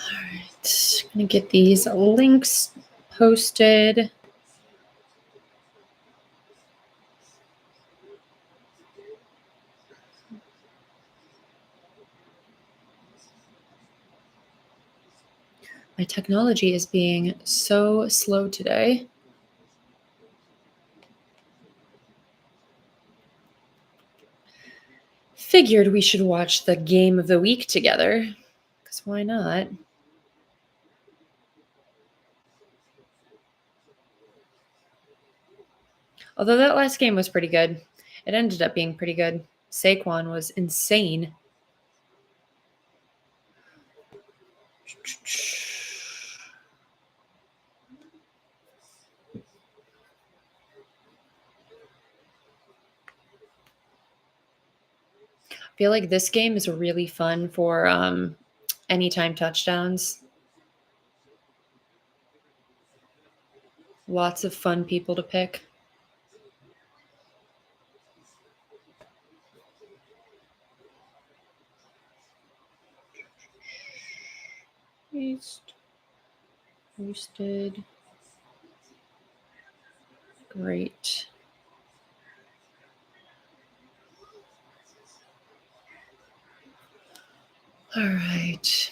All right. I'm going to get these links posted. My technology is being so slow today. Figured we should watch the game of the week together, because why not? Although that last game was pretty good. It ended up being pretty good. Saquon was insane. I feel like this game is really fun for anytime touchdowns. Lots of fun people to pick. Paste. Posted. Great. All right.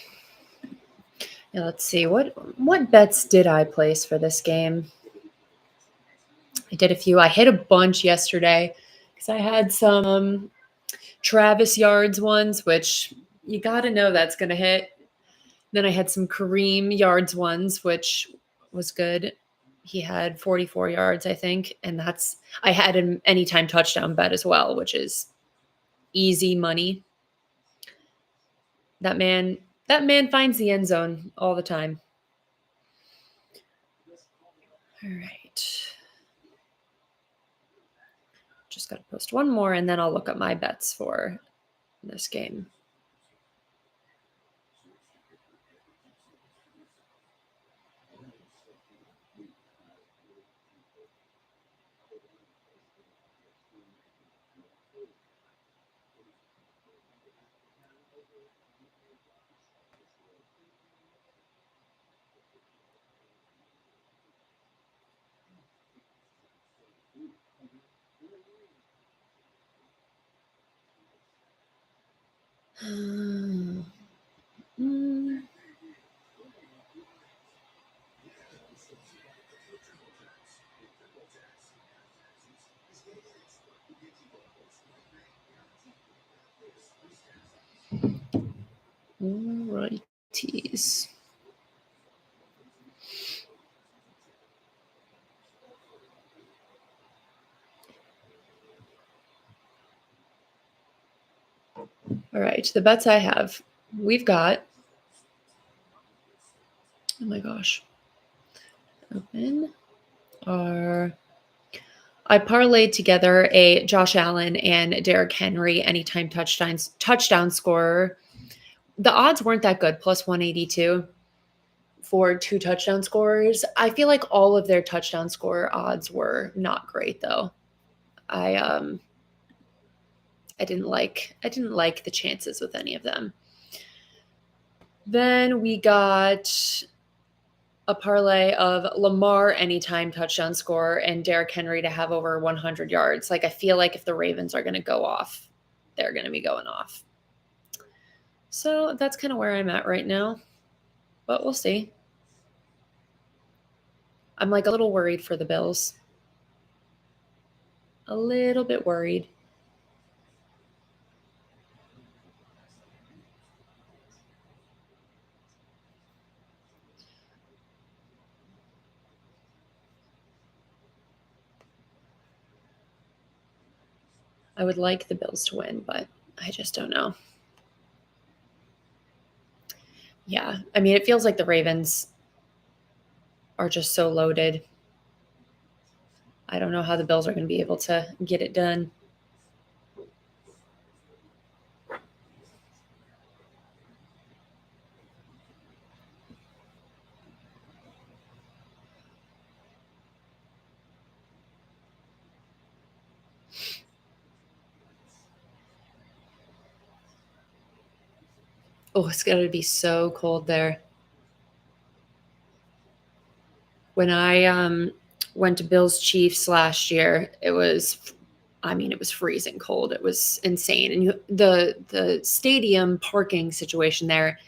Yeah, let's see. What bets did I place for this game? I did a few. I hit a bunch yesterday because I had some Travis Yards ones, which you got to know that's going to hit. Then I had some Kareem Yards ones, which was good. He had 44 yards, I think, and I had an anytime touchdown bet as well, which is easy money. That man finds the end zone all the time. All right. Just got to post one more and then I'll look up my bets for this game. Alrighties. All right, the bets I have. We've got, oh my gosh, open our. I parlayed together a Josh Allen and Derrick Henry anytime touchdown scorer. The odds weren't that good, plus 182 for 2 touchdown scorers. I feel like all of their touchdown scorer odds were not great though. I didn't like the chances with any of them. Then we got a parlay of Lamar anytime touchdown score and Derrick Henry to have over 100 yards. Like I feel like if the Ravens are going to go off, they're going to be going off. So that's kind of where I'm at right now. But we'll see. I'm like a little worried for the Bills. A little bit worried. I would like the Bills to win, but I just don't know. Yeah, I mean, it feels like the Ravens are just so loaded. I don't know how the Bills are going to be able to get it done. Oh, it's going to be so cold there. When I went to Bills Chiefs last year, it was freezing cold. It was insane. And the stadium parking situation there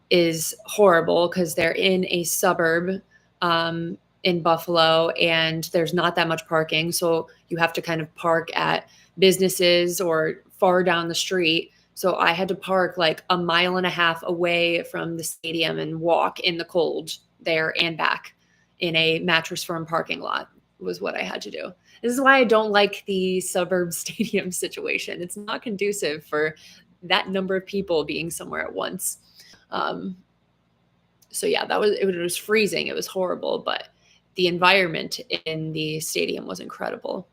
is horrible because they're in a suburb in Buffalo and there's not that much parking. So you have to kind of park at businesses or far down the street. So I had to park like a mile and a half away from the stadium and walk in the cold there and back in a Mattress Firm parking lot was what I had to do. This is why I don't like the suburb stadium situation. It's not conducive for that number of people being somewhere at once. So yeah, it was freezing. It was horrible, but the environment in the stadium was incredible.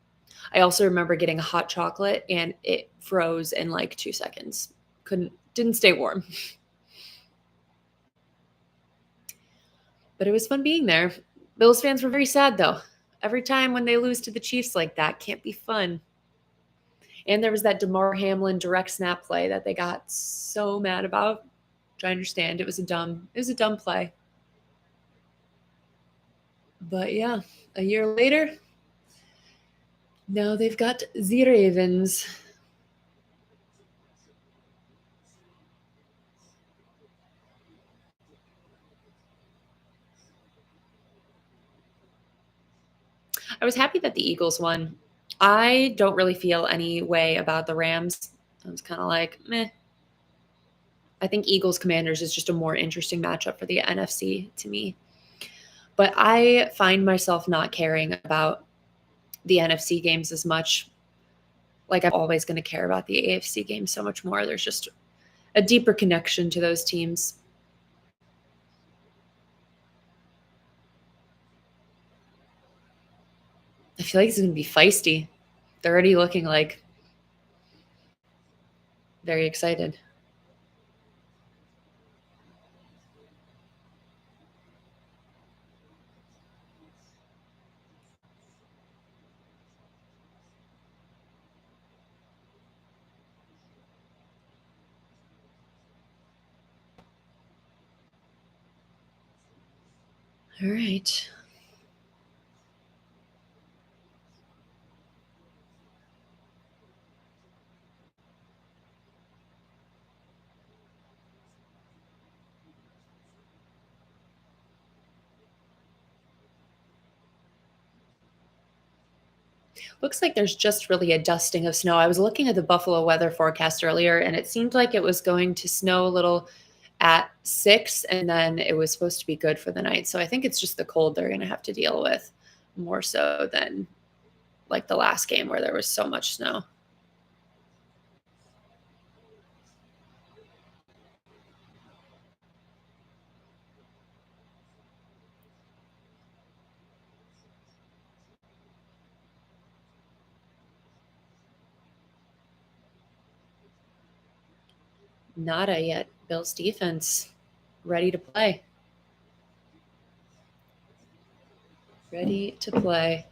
I also remember getting a hot chocolate and it froze in like 2 seconds. Didn't stay warm. But it was fun being there. Bills fans were very sad though. Every time when they lose to the Chiefs like that, can't be fun. And there was that Damar Hamlin direct snap play that they got so mad about, which I understand. It was a dumb play. But yeah, a year later, now they've got the Ravens. I was happy that the Eagles won. I don't really feel any way about the Rams. I was kind of like, meh. I think Eagles Commanders is just a more interesting matchup for the NFC to me. But I find myself not caring about the NFC games as much. Like I'm always going to care about the AFC games so much more. There's just a deeper connection to those teams. I feel like it's going to be feisty. They're already looking like very excited. All right. Looks like there's just really a dusting of snow. I was looking at the Buffalo weather forecast earlier, and it seemed like it was going to snow a little at 6, and then it was supposed to be good for the night. So I think it's just the cold they're going to have to deal with more so than like the last game where there was so much snow. Nada yet. Bill's defense ready to play. Ready to play.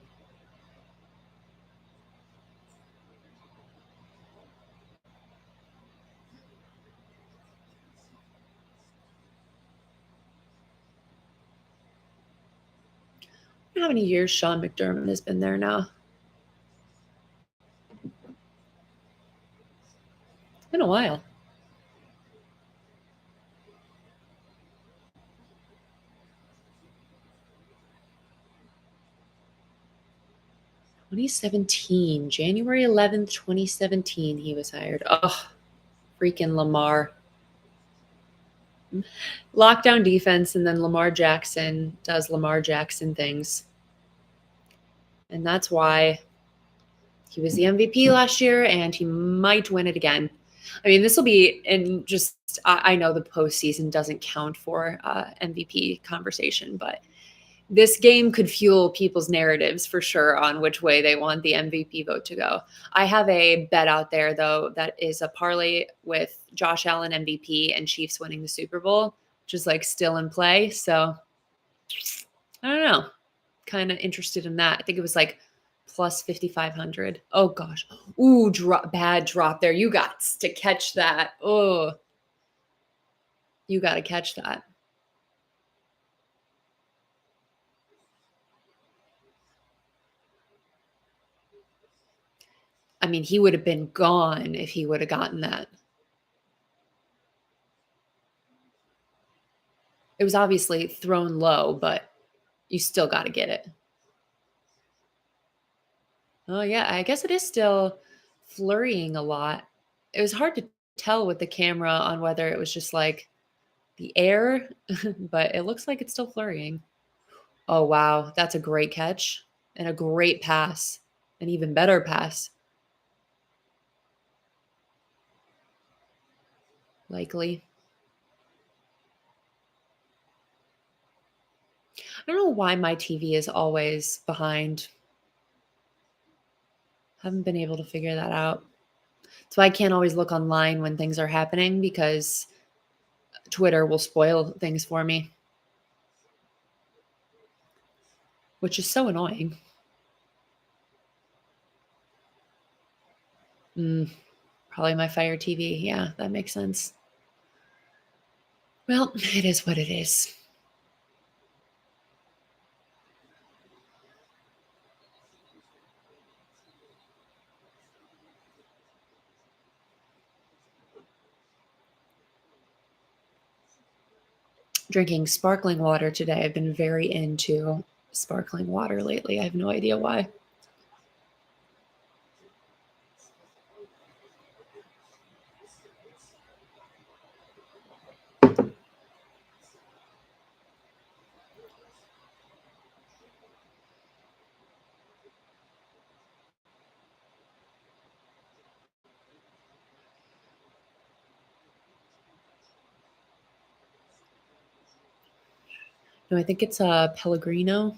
How many years Sean McDermott has been there now? It's been a while. 2017, January 11th, 2017, he was hired. Oh, freaking Lamar. Lockdown defense, and then Lamar Jackson does Lamar Jackson things. And that's why he was the MVP last year, and he might win it again. I mean, this will be in just, I know the postseason doesn't count for MVP conversation, but this game could fuel people's narratives for sure on which way they want the MVP vote to go. I have a bet out there, though, that is a parlay with Josh Allen MVP and Chiefs winning the Super Bowl, which is like still in play. So I don't know. Kind of interested in that. I think it was like plus 5,500. Oh gosh. Ooh, bad drop there. You got to catch that. Oh, you got to catch that. I mean, he would have been gone if he would have gotten that. It was obviously thrown low, but you still got to get it. Oh, yeah. I guess it is still flurrying a lot. It was hard to tell with the camera on whether it was just like the air, but it looks like it's still flurrying. Oh, wow. That's a great catch and a great pass, an even better pass, likely. I don't know why my TV is always behind. Haven't been able to figure that out. That's why I can't always look online when things are happening because Twitter will spoil things for me, which is so annoying. Probably my Fire TV. Yeah, that makes sense. Well, it is what it is. Drinking sparkling water today. I've been very into sparkling water lately. I have no idea why. No, I think it's a Pellegrino.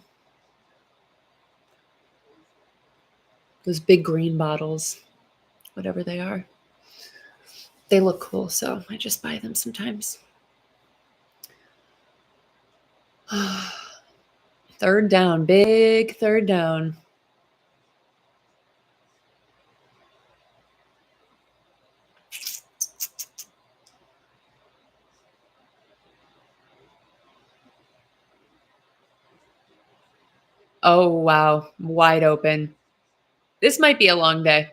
Those big green bottles, whatever they are. They look cool, so I just buy them sometimes. Third down, big third down. Oh, wow. Wide open. This might be a long day.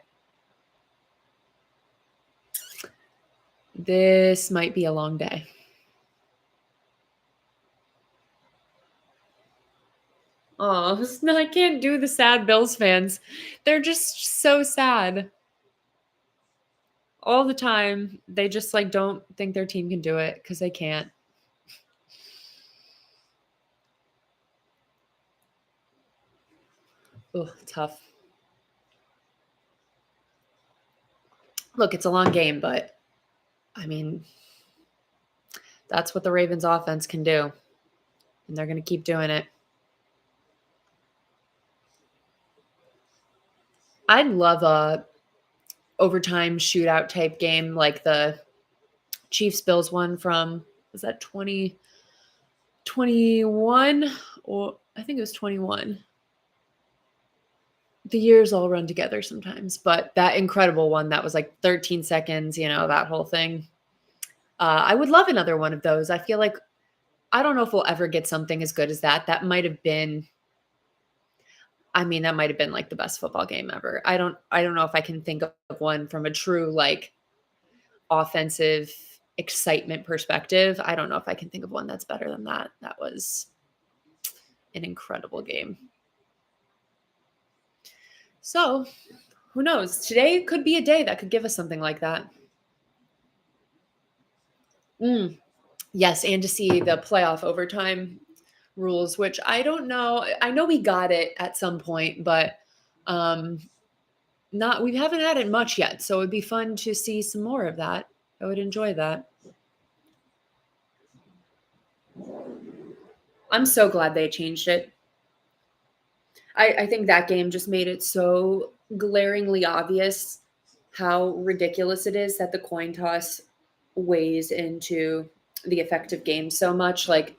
This might be a long day. Oh, no, I can't do the sad Bills fans. They're just so sad. All the time. They just like don't think their team can do it because they can't. Oh, tough. Look, it's a long game, but I mean, that's what the Ravens offense can do. And they're going to keep doing it. I'd love a overtime shootout type game like the Chiefs Bills one from, was that 2021? Or I think it was 21. The years all run together sometimes, but that incredible one that was like 13 seconds, that whole thing. I would love another one of those. I feel like I don't know if we'll ever get something as good as that. That might have been, I mean, that might have been like the best football game ever. I don't know if I can think of one from a true like offensive excitement perspective. I don't know if I can think of one that's better than that. That was an incredible game. So, who knows? Today could be a day that could give us something like that. Yes, and to see the playoff overtime rules, which I don't know. I know we got it at some point, but um not we haven't had it much yet. So it'd be fun to see some more of that. I would enjoy that. I'm so glad they changed it. I think that game just made it so glaringly obvious how ridiculous it is that the coin toss weighs into the effective game so much. Like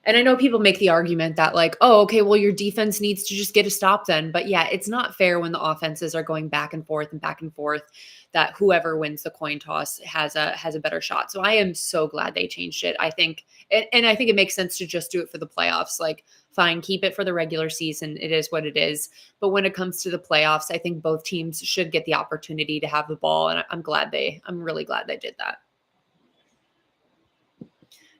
And I know people make the argument that like, "Oh, okay, well, your defense needs to just get a stop then." But yeah, it's not fair when the offenses are going back and forth that whoever wins the coin toss has a better shot. So I am so glad they changed it. I think and I think it makes sense to just do it for the playoffs. Like, fine, keep it for the regular season. It is what it is. But when it comes to the playoffs, I think both teams should get the opportunity to have the ball. And I'm really glad they did that.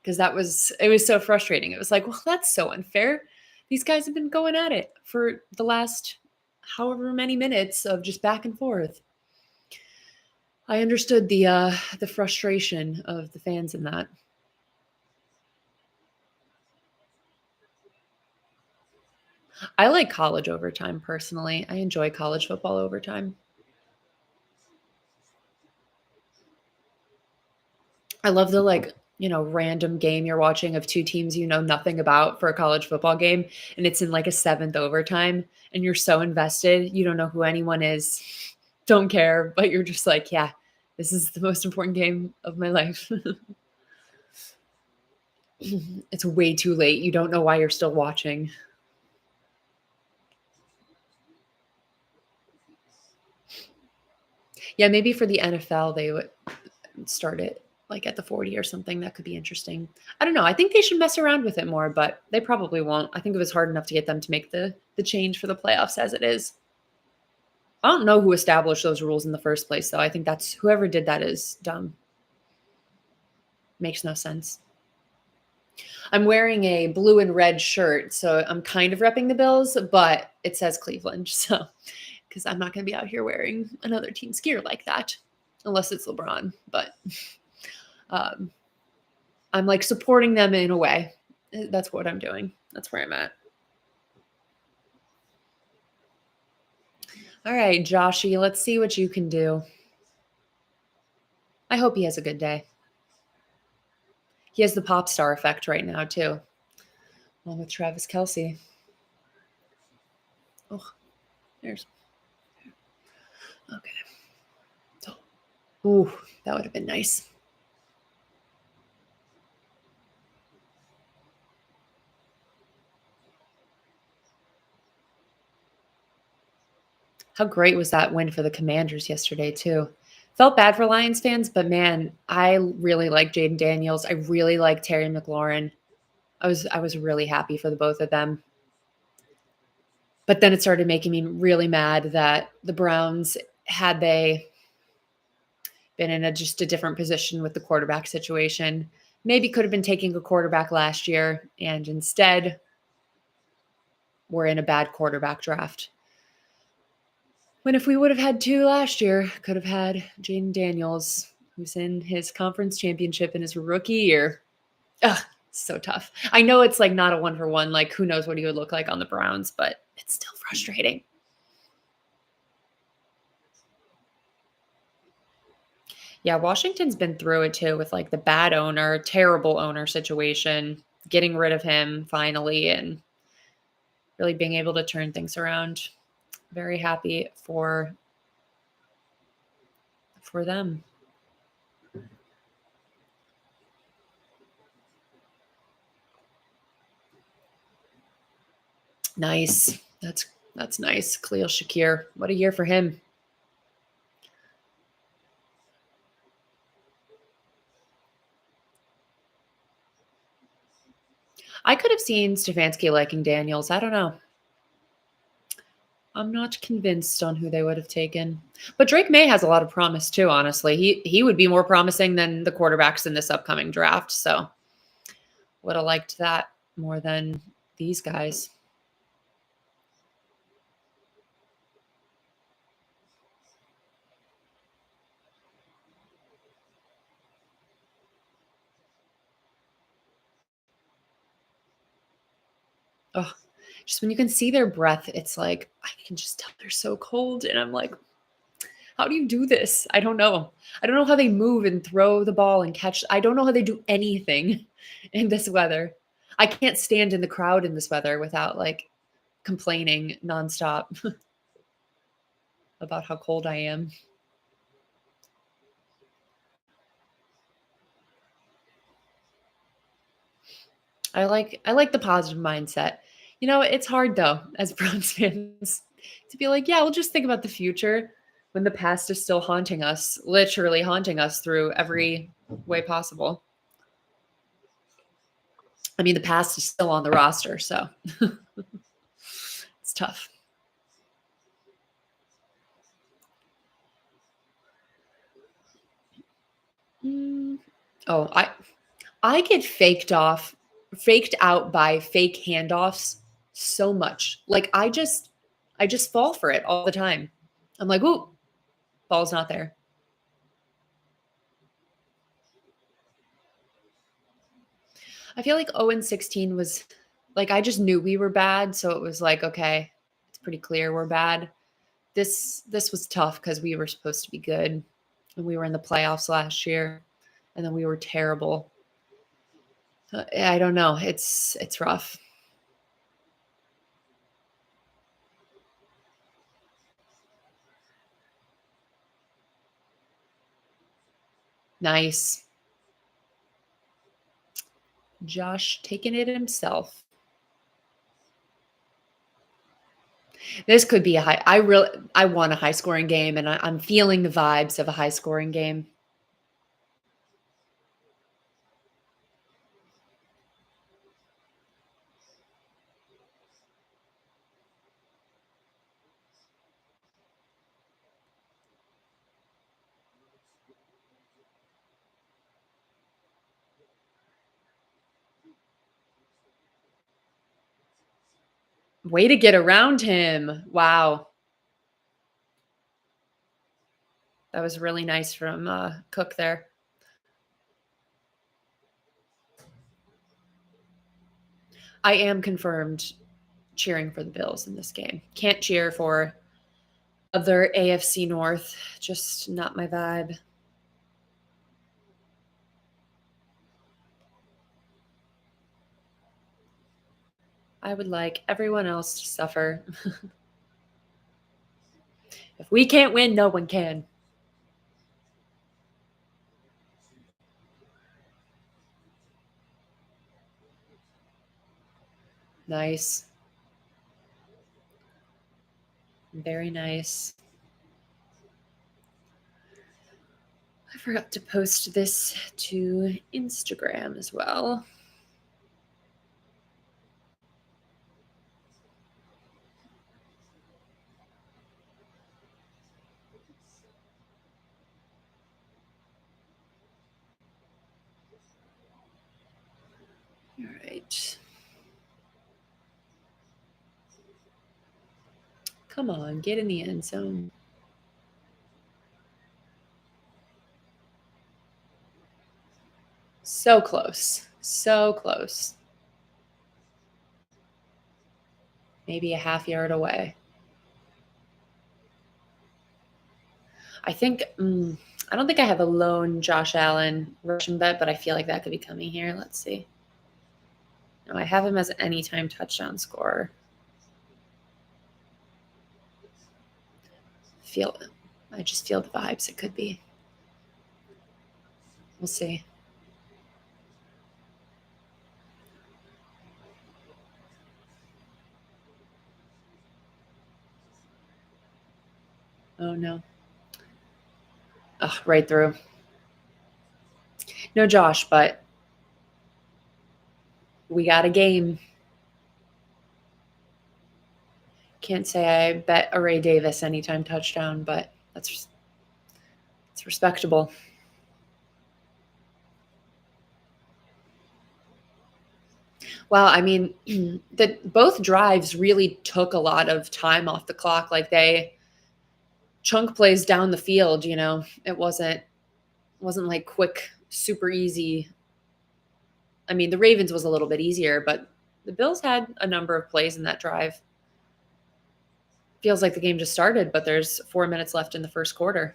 Because it was so frustrating. It was like, well, that's so unfair. These guys have been going at it for the last however many minutes of just back and forth. I understood the frustration of the fans in that. I like college overtime personally. I enjoy college football overtime. I love the like, random game you're watching of two teams you know nothing about for a college football game, and it's in like a seventh overtime, and you're so invested. You don't know who anyone is, don't care, but you're just like, yeah, this is the most important game of my life. It's way too late. You don't know why you're still watching. Yeah, maybe for the NFL, they would start it like at the 40 or something. That could be interesting. I don't know. I think they should mess around with it more, but they probably won't. I think it was hard enough to get them to make the change for the playoffs as it is. I don't know who established those rules in the first place, though. I think that's whoever did that is dumb. Makes no sense. I'm wearing a blue and red shirt, so I'm kind of repping the Bills, but it says Cleveland. So, because I'm not going to be out here wearing another team's gear like that, unless it's LeBron. But um, I'm like supporting them in a way. That's what I'm doing. That's where I'm at. All right, Joshy, let's see what you can do. I hope he has a good day. He has the pop star effect right now, too, along with Travis Kelsey. Oh, there's okay. Ooh, that would have been nice. How great was that win for the Commanders yesterday, too? Felt bad for Lions fans, but man, I really like Jaden Daniels. I really like Terry McLaurin. I was really happy for the both of them. But then it started making me really mad that the Browns, had they been in just a different position with the quarterback situation, maybe could have been taking a quarterback last year, and instead we're in a bad quarterback draft. When if we would have had two last year, could have had Jaden Daniels, who's in his conference championship in his rookie year. Ugh, so tough. I know it's like not a one for one, like who knows what he would look like on the Browns, but it's still frustrating. Yeah, Washington's been through it too with like the bad owner, terrible owner situation, getting rid of him finally and really being able to turn things around. Very happy for them. Nice. That's nice. Khalil Shakir. What a year for him. I could have seen Stefanski liking Daniels. I don't know. I'm not convinced on who they would have taken. But Drake May has a lot of promise too, honestly. He would be more promising than the quarterbacks in this upcoming draft. So would have liked that more than these guys. Oh, just when you can see their breath, it's like I can just tell they're so cold. And I'm like, how do you do this? I don't know. I don't know how they move and throw the ball and catch. I don't know how they do anything in this weather. I can't stand in the crowd in this weather without like complaining nonstop about how cold I am. I like the positive mindset. It's hard though as Browns fans to be like, yeah, we'll just think about the future when the past is still haunting us, literally haunting us through every way possible. I mean, the past is still on the roster, so it's tough. Mm. Oh, I get faked out by fake handoffs so much. Like I just fall for it all the time. I'm like, "Ooh, ball's not there." I feel like 0-16 was like I just knew we were bad, so it was like, okay, it's pretty clear we're bad. This was tough because we were supposed to be good and we were in the playoffs last year and then we were terrible. I don't know. It's rough. Nice. Josh taking it himself. This could be a high. I want a high scoring game, and I'm feeling the vibes of a high scoring game. Way to get around him! Wow, that was really nice from Cook there. I am confirmed cheering for the Bills in this game. Can't cheer for other AFC North. Just not my vibe. I would like everyone else to suffer. If we can't win, no one can. Nice. Very nice. I forgot to post this to Instagram as well. All right. Come on, get in the end zone. So close. So close. Maybe a half yard away. I think, I don't think I have a lone Josh Allen Russian bet, but I feel like that could be coming here. Let's see. No, I have him as an anytime touchdown scorer. Feel I just feel the vibes. It could be. We'll see. Oh no. Ugh, right through. No Josh, but we got a game. Can't say I bet a Ray Davis anytime touchdown, but it's respectable. Well, I mean, that both drives really took a lot of time off the clock. Like they chunk plays down the field, It wasn't like quick, super easy. I mean, the Ravens was a little bit easier, but the Bills had a number of plays in that drive. Feels like the game just started, but there's 4 minutes left in the first quarter.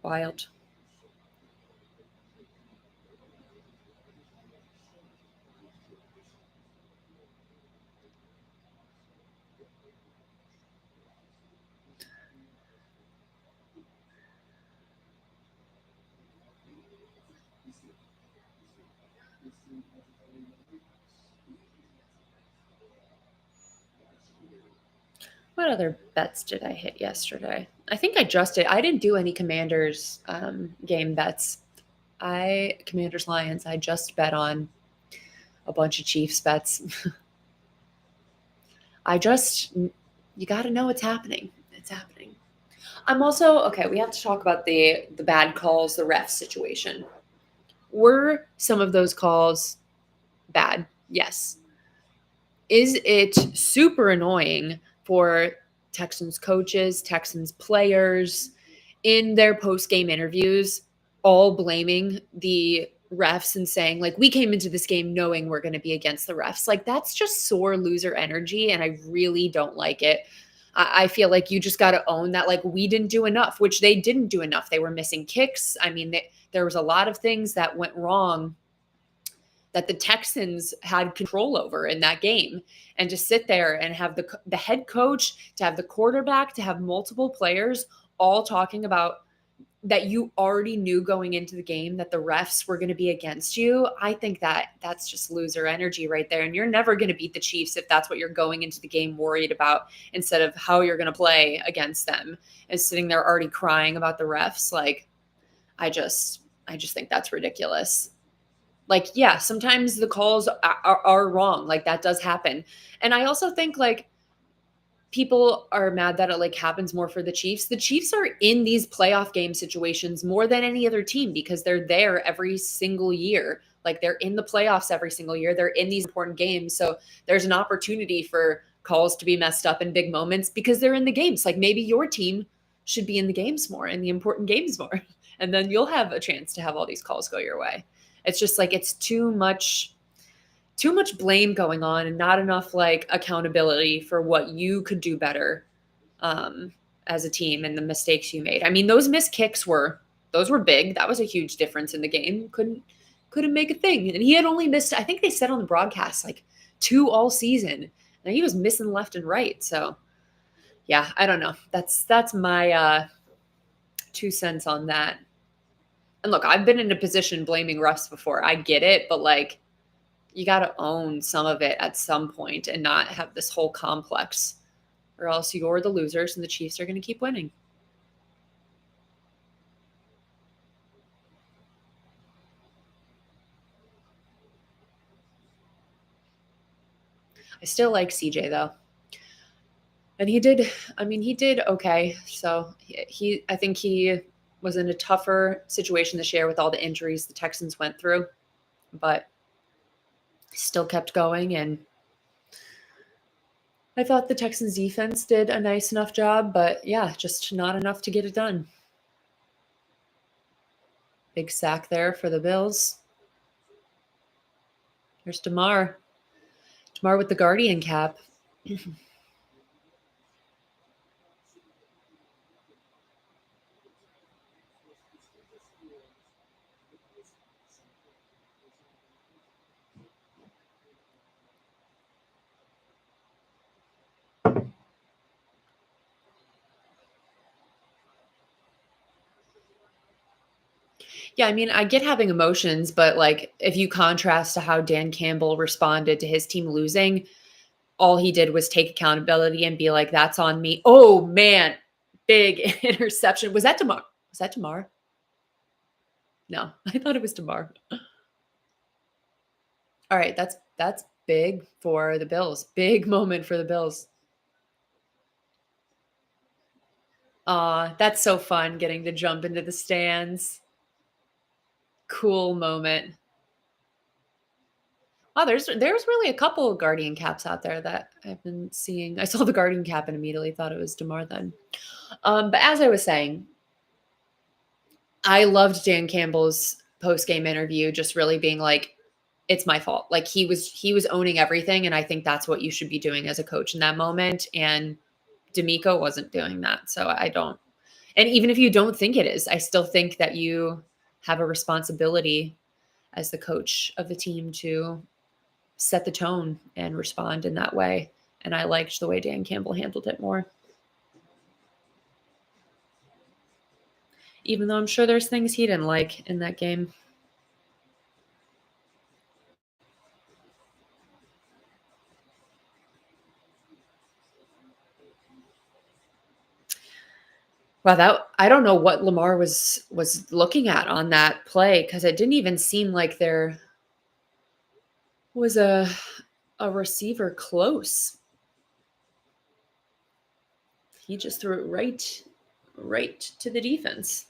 Wild. What other bets did I hit yesterday? I think I just did. I didn't do any Commanders game bets. Commanders Lions. I just bet on a bunch of Chiefs bets. You got to know what's happening. It's happening. I'm also okay. We have to talk about the bad calls, the ref situation. Were some of those calls bad? Yes. Is it super annoying for Texans coaches, Texans players in their post-game interviews all blaming the refs and saying like we came into this game knowing we're going to be against the refs? Like that's just sore loser energy and I really don't like it. I feel like you just got to own that like we didn't do enough, which they didn't do enough. They were missing kicks. I mean, there was a lot of things that went wrong that the Texans had control over in that game. And to sit there and have the head coach, to have the quarterback, to have multiple players all talking about that you already knew going into the game that the refs were going to be against you. I think that that's just loser energy right there. And you're never going to beat the Chiefs if that's what you're going into the game worried about instead of how you're going to play against them and sitting there already crying about the refs. Like, I just think that's ridiculous. Like, yeah, sometimes the calls are wrong. Like that does happen. And I also think like people are mad that it like happens more for the Chiefs. The Chiefs are in these playoff game situations more than any other team because they're there every single year. Like they're in the playoffs every single year. They're in these important games. So there's an opportunity for calls to be messed up in big moments because they're in the games. Like maybe your team should be in the games more, in the important games more. And then you'll have a chance to have all these calls go your way. It's just like it's too much blame going on and not enough like accountability for what you could do better as a team and the mistakes you made. I mean, those missed kicks were big. That was a huge difference in the game. Couldn't make a thing. And he had only missed, I think they said on the broadcast, like 2 all season. And he was missing left and right. So yeah, I don't know. That's my 2 cents on that. And look, I've been in a position blaming refs before. I get it, but like you got to own some of it at some point and not have this whole complex, or else you're the losers and the Chiefs are going to keep winning. I still like CJ though. And he did okay. So I think he was in a tougher situation this year with all the injuries the Texans went through, but still kept going. And I thought the Texans defense did a nice enough job, but yeah, just not enough to get it done. Big sack there for the Bills. Here's DeMar. DeMar with the Guardian cap. Yeah, I mean, I get having emotions, but like if you contrast to how Dan Campbell responded to his team losing, all he did was take accountability and be like, that's on me. Oh man, big interception. Was that DeMar? Was that DeMar? No, I thought it was DeMar. All right, that's big for the Bills. Big moment for the Bills. That's so fun getting to jump into the stands. Cool moment. Oh, there's really a couple of Guardian caps out there that I've been seeing. I saw the Guardian cap and immediately thought it was DeMar then. But as I was saying, I loved Dan Campbell's post-game interview, just really being like, it's my fault. Like he was owning everything. And I think that's what you should be doing as a coach in that moment. And DeMeco wasn't doing that. So I don't. And even if you don't think it is, I still think that you have a responsibility as the coach of the team to set the tone and respond in that way. And I liked the way Dan Campbell handled it more. Even though I'm sure there's things he didn't like in that game. Wow, that I don't know what Lamar was looking at on that play because it didn't even seem like there was a receiver close. He just threw it right to the defense.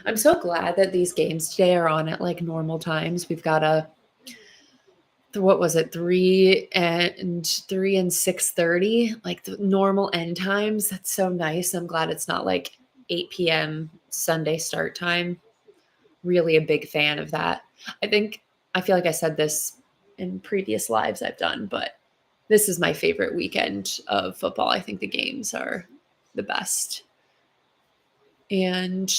I'm so glad that these games today are on at like normal times. We've got a what was it, 3 and 6:30, like the normal end times. That's so nice. I'm glad it's not like 8 p.m. Sunday start time. Really a big fan of that. I feel like I said this in previous lives I've done, but this is my favorite weekend of football. I think the games are the best. And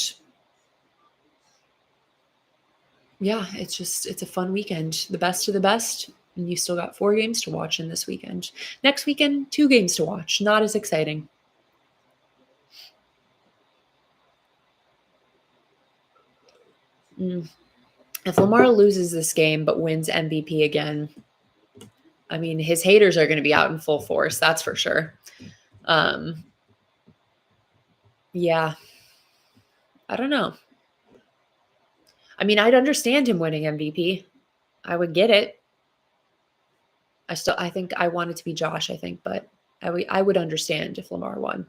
yeah, it's a fun weekend. The best of the best. And you still got 4 games to watch in this weekend. Next weekend, 2 games to watch. Not as exciting. If Lamar loses this game but wins MVP again, I mean, his haters are going to be out in full force. That's for sure. Um, yeah, I don't know. I mean, I'd understand him winning MVP. I would get it. I think I want it to be Josh, I think, but I would understand if Lamar won.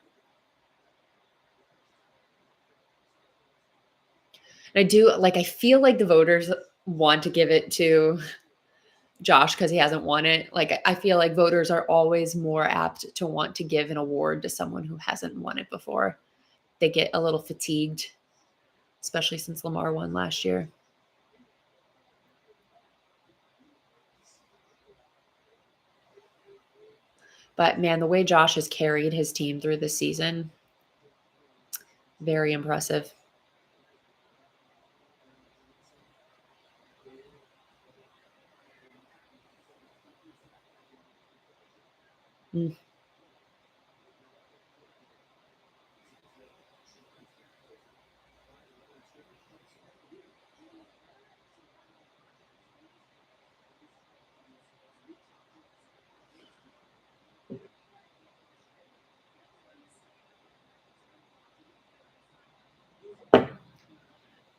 And I feel like the voters want to give it to Josh because he hasn't won it. Like, I feel like voters are always more apt to want to give an award to someone who hasn't won it before. They get a little fatigued, especially since Lamar won last year. But man, the way Josh has carried his team through this season, very impressive. Mm.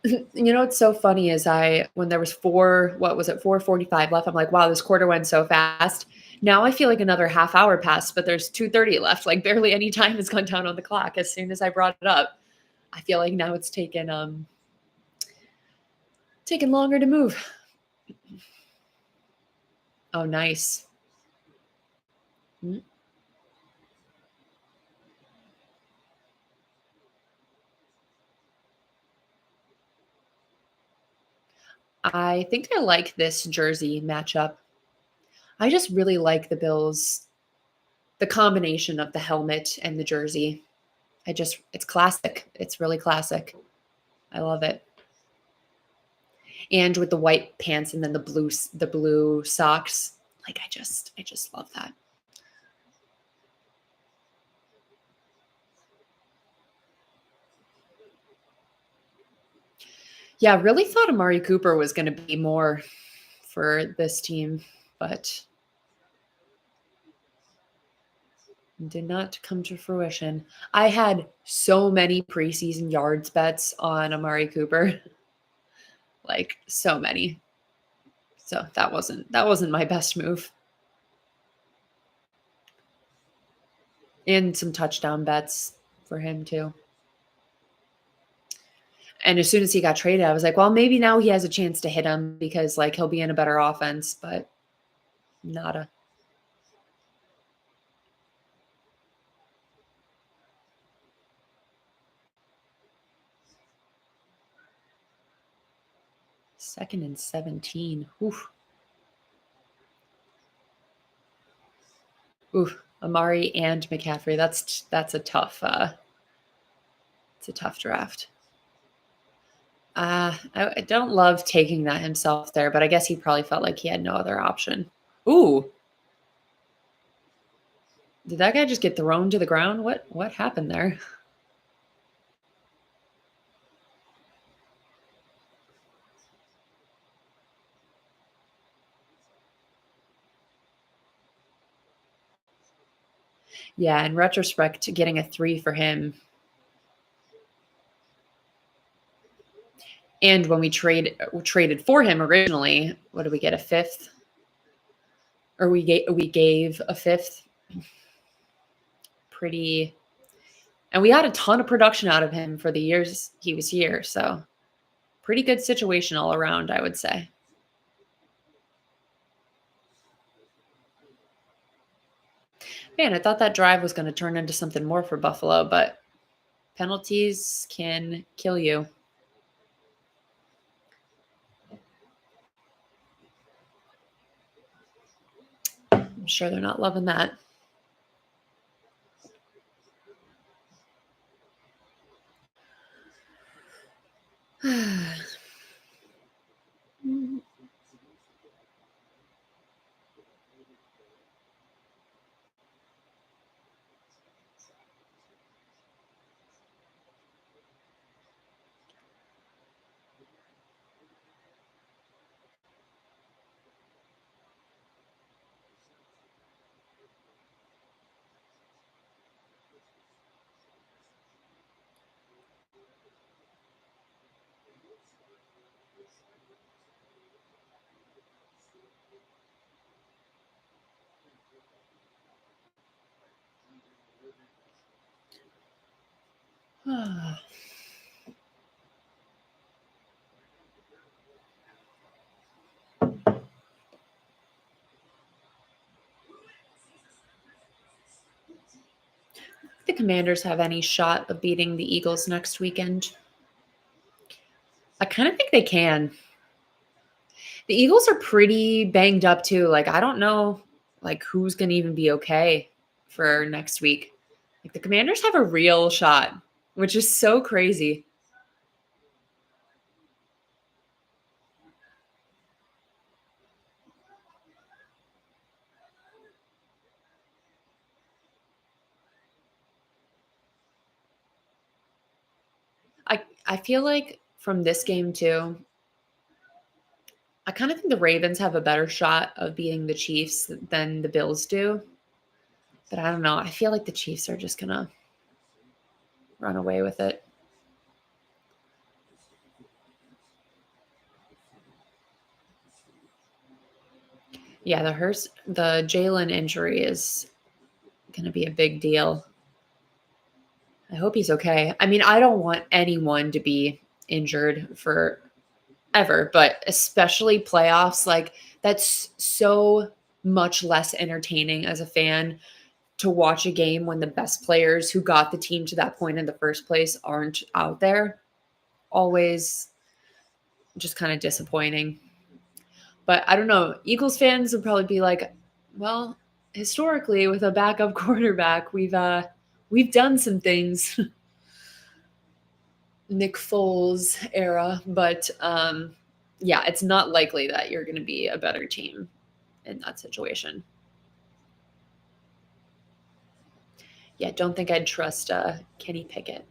You know what's so funny is when there was 4:45 left, I'm like, wow, this quarter went so fast. Now I feel like another half hour passed, but there's 2:30 left. Like barely any time has gone down on the clock as soon as I brought it up. I feel like now it's taken longer to move. Oh, nice. Mm. I think I like this jersey matchup. I just really like the Bills, the combination of the helmet and the jersey. It's classic. It's really classic. I love it. And with the white pants and then the blue socks. Like I just love that. Yeah, I really thought Amari Cooper was going to be more for this team, but did not come to fruition. I had so many preseason yards bets on Amari Cooper, like so many. So that wasn't my best move. And some touchdown bets for him too. And as soon as he got traded, I was like, well, maybe now he has a chance to hit him because like he'll be in a better offense, but nada. Second and 17. Oof. Oof. Amari and McCaffrey. That's a tough it's a tough draft. I don't love taking that himself there, but I guess he probably felt like he had no other option. Ooh. Did that guy just get thrown to the ground? What happened there? Yeah, in retrospect, getting a 3 for him. And when we traded for him originally, what did we get, a 5th? Or we gave a 5th. Pretty, and we had a ton of production out of him for the years he was here, so pretty good situation all around, I would say. Man, I thought that drive was going to turn into something more for Buffalo, but penalties can kill you. I'm sure they're not loving that. The Commanders have any shot of beating the Eagles next weekend? I kind of think they can. The Eagles are pretty banged up too. Like, I don't know like who's going to even be okay for next week. Like, the Commanders have a real shot, which is so crazy. I feel like from this game too, I kind of think the Ravens have a better shot of beating the Chiefs than the Bills do. But I don't know. I feel like the Chiefs are just going to run away with it. Yeah, the Jalen injury is going to be a big deal. I hope he's okay. I mean, I don't want anyone to be injured for ever, but especially playoffs, like that's so much less entertaining as a fan to watch a game when the best players who got the team to that point in the first place aren't out there. Always just kind of disappointing. But I don't know. Eagles fans would probably be like, well, historically with a backup quarterback, we've done some things. Nick Foles era, but yeah, it's not likely that you're going to be a better team in that situation. Yeah, don't think I'd trust Kenny Pickett.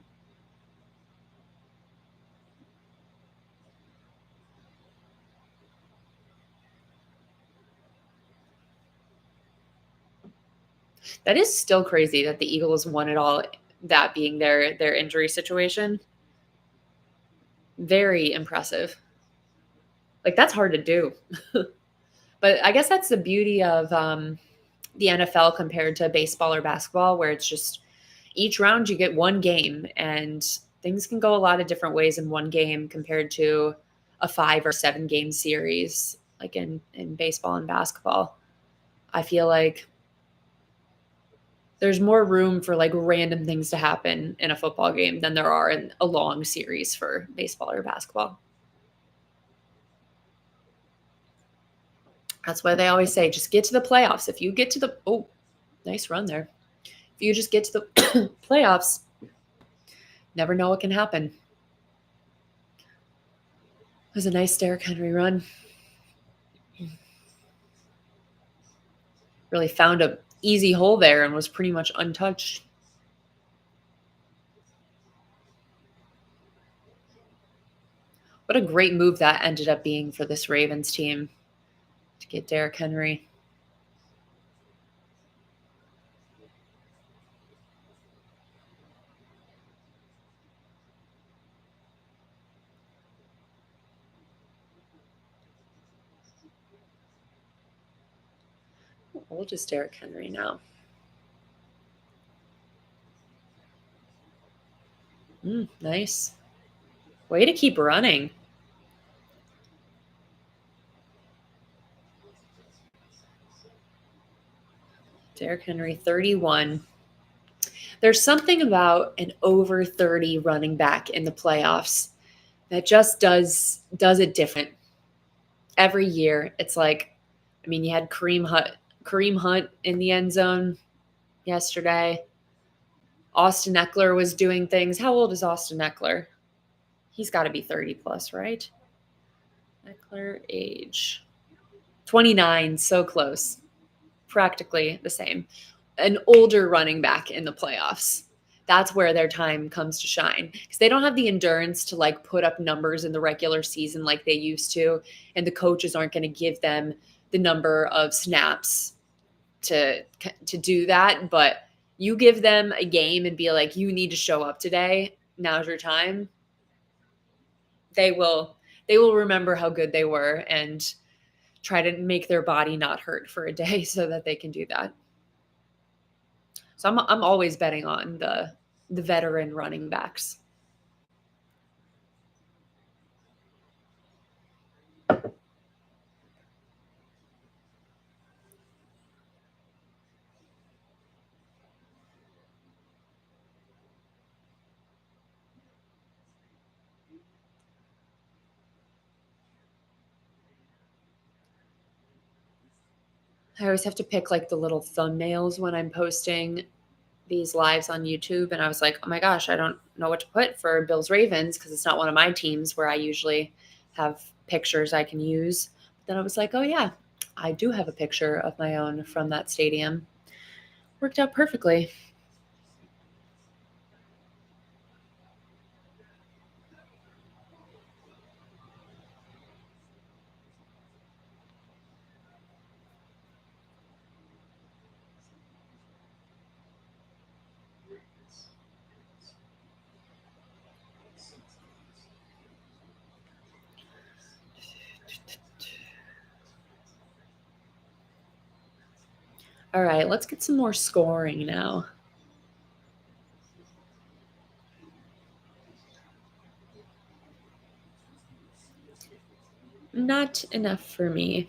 That is still crazy that the Eagles won it all. That being their injury situation, very impressive. Like that's hard to do. But I guess that's the beauty of the NFL compared to baseball or basketball, where it's just each round you get one game, and things can go a lot of different ways in one game compared to a 5 or 7 game series, like in baseball and basketball. I feel like there's more room for like random things to happen in a football game than there are in a long series for baseball or basketball. That's why they always say just get to the playoffs. If you get to the Nice run there. If you just get to the playoffs, never know what can happen. It was a nice Derrick Henry run. Really found a easy hole there and was pretty much untouched. What a great move that ended up being for this Ravens team to get Derrick Henry. How old is Derrick Henry now? Nice. Way to keep running. Derrick Henry, 31. There's something about an over 30 running back in the playoffs that just does it different. Every year, it's like, I mean, you had Kareem Hunt in the end zone yesterday. Austin Eckler was doing things. How old is Austin Eckler? He's got to be 30 plus, right? Eckler age 29, so close. Practically the same. An older running back in the playoffs. That's where their time comes to shine because they don't have the endurance to like put up numbers in the regular season like they used to, and the coaches aren't going to give them the number of snaps to do that. But you give them a game and be like, you need to show up today. Now's your time. They will remember how good they were and try to make their body not hurt for a day so that they can do that. So I'm always betting on the veteran running backs. I always have to pick like the little thumbnails when I'm posting these lives on YouTube. And I was like, oh my gosh, I don't know what to put for Bills Ravens because it's not one of my teams where I usually have pictures I can use. But then I was like, oh yeah, I do have a picture of my own from that stadium. Worked out perfectly. All right, let's get some more scoring now. Not enough for me.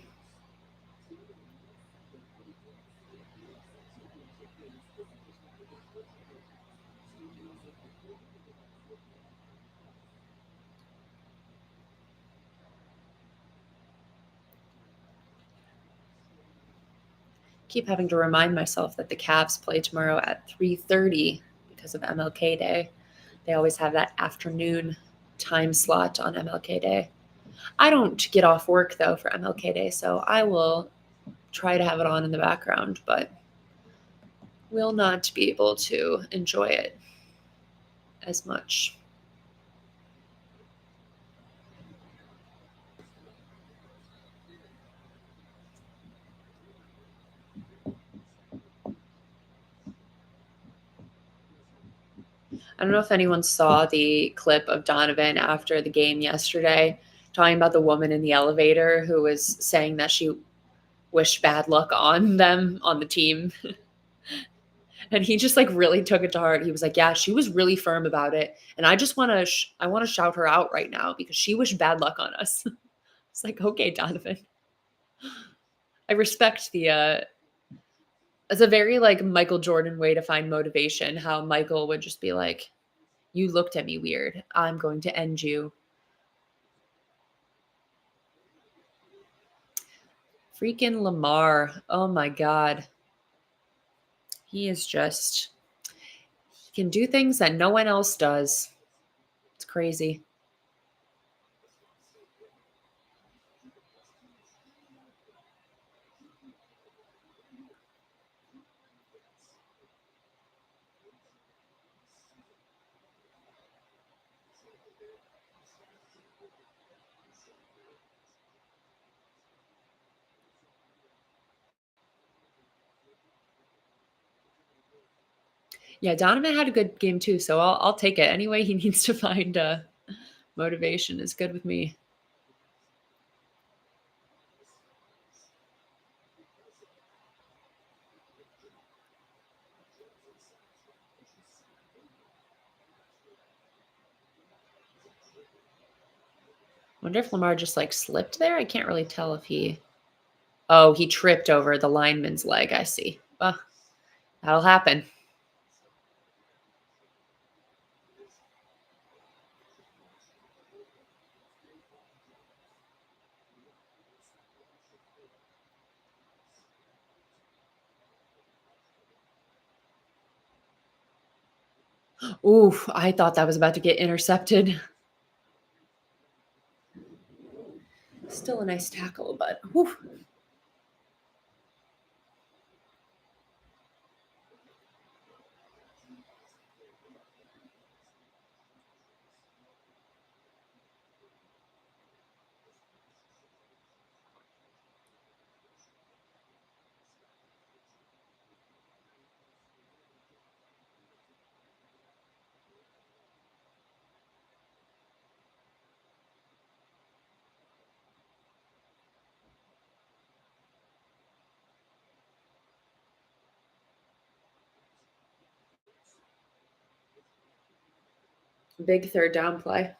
Keep having to remind myself that the Cavs play tomorrow at 3:30 because of MLK Day. They always have that afternoon time slot on MLK Day. I don't get off work though for MLK Day, so I will try to have it on in the background, but will not be able to enjoy it as much. I don't know if anyone saw the clip of Donovan after the game yesterday talking about the woman in the elevator who was saying that she wished bad luck on them on the team. And he just like really took it to heart. He was like, "Yeah, she was really firm about it, and I just want to I want to shout her out right now because she wished bad luck on us." It's like, "Okay, Donovan." I respect the it's a very like Michael Jordan way to find motivation, how Michael would just be like, "You looked at me weird. I'm going to end you." Freaking Lamar. Oh my god. He is just, he can do things that no one else does. It's crazy. Yeah, Donovan had a good game too, so I'll take it. Any way he needs to find motivation is good with me. Wonder if Lamar just like slipped there. I can't really tell if he. Oh, he tripped over the lineman's leg. I see. Well, that'll happen. Oof, I thought that was about to get intercepted. Still a nice tackle, but whew. Big third down play.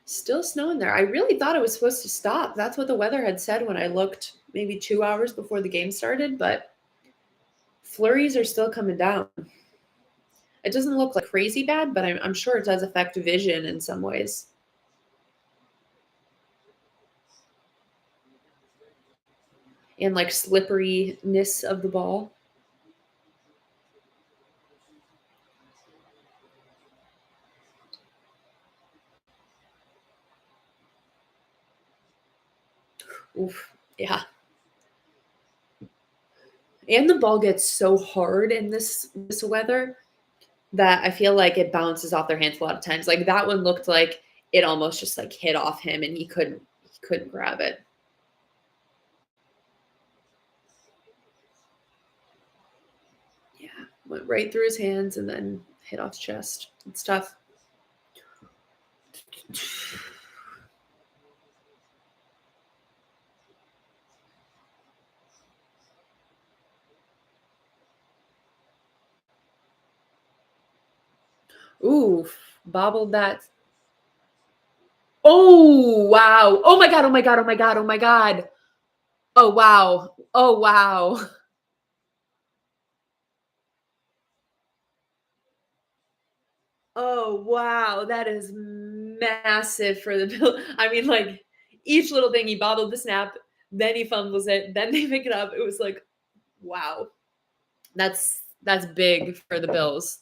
Still snowing there. I really thought it was supposed to stop. That's what the weather had said when I looked maybe 2 hours before the game started, but flurries are still coming down. It doesn't look like crazy bad, but I'm sure it does affect vision in some ways. And like slipperiness of the ball. Oof. Yeah. And the ball gets so hard in this weather that I feel like it bounces off their hands a lot of times. Like that one looked like it almost just like hit off him and he couldn't grab it. Yeah. Went right through his hands and then hit off his chest. It's tough. Ooh, bobbled that. Oh wow. Oh my god, oh my god, oh my god, oh my god. Oh wow. Oh wow. Oh, wow, that is massive for the Bill. I mean, like, each little thing, he bobbled the snap, then he fumbles it, then they pick it up. It was like, wow, that's big for the Bills.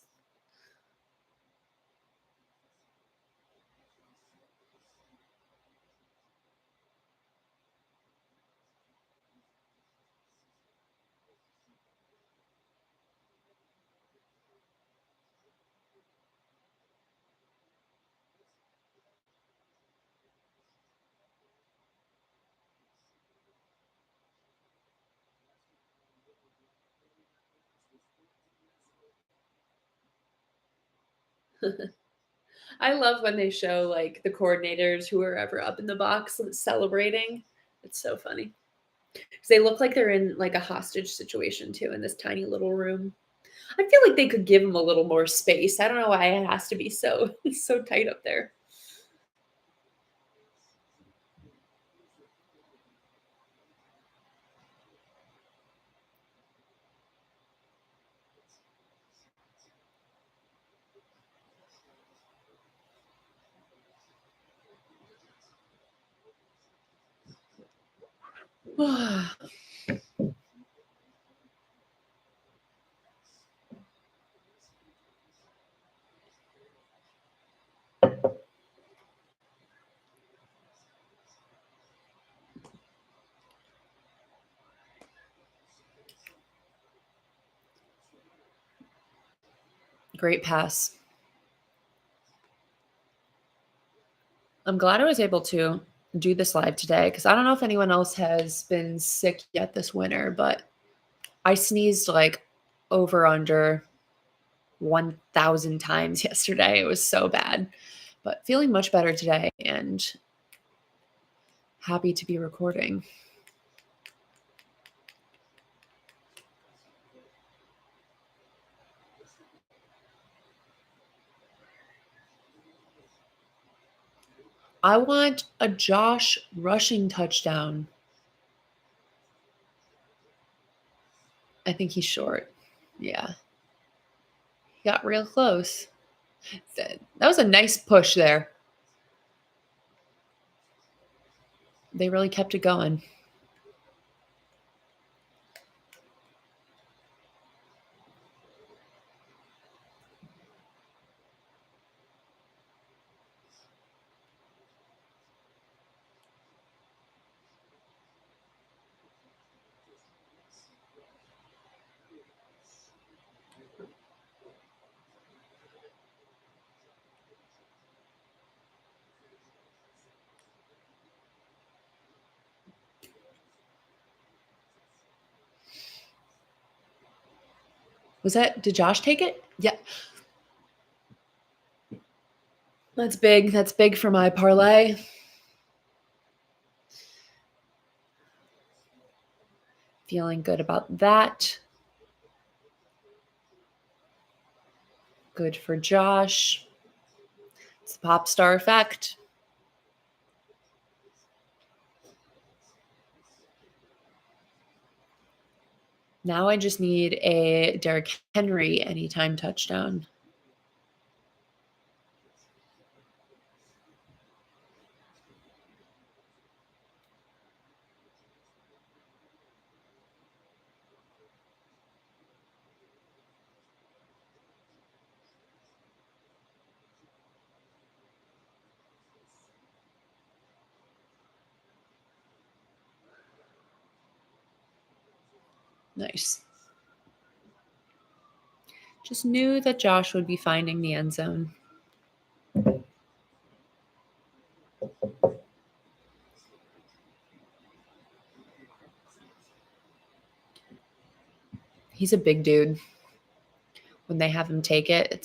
I love when they show, like, the coordinators who are ever up in the box celebrating. It's so funny because they look like they're in, like, a hostage situation too in this tiny little room. I feel like they could give them a little more space. I don't know why it has to be so so tight up there. Great pass. I'm glad I was able to do this live today because I don't know if anyone else has been sick yet this winter, but I sneezed like over under 1,000 times yesterday. It was so bad, but feeling much better today and happy to be recording. I want a Josh rushing touchdown. I think he's short. Yeah. He got real close. That was a nice push there. They really kept it going. Did Josh take it? Yeah. That's big. That's big for my parlay. Feeling good about that. Good for Josh. It's the pop star effect. Now I just need a Derrick Henry anytime touchdown. Nice. Just knew that Josh would be finding the end zone. He's a big dude. When they have him take it, it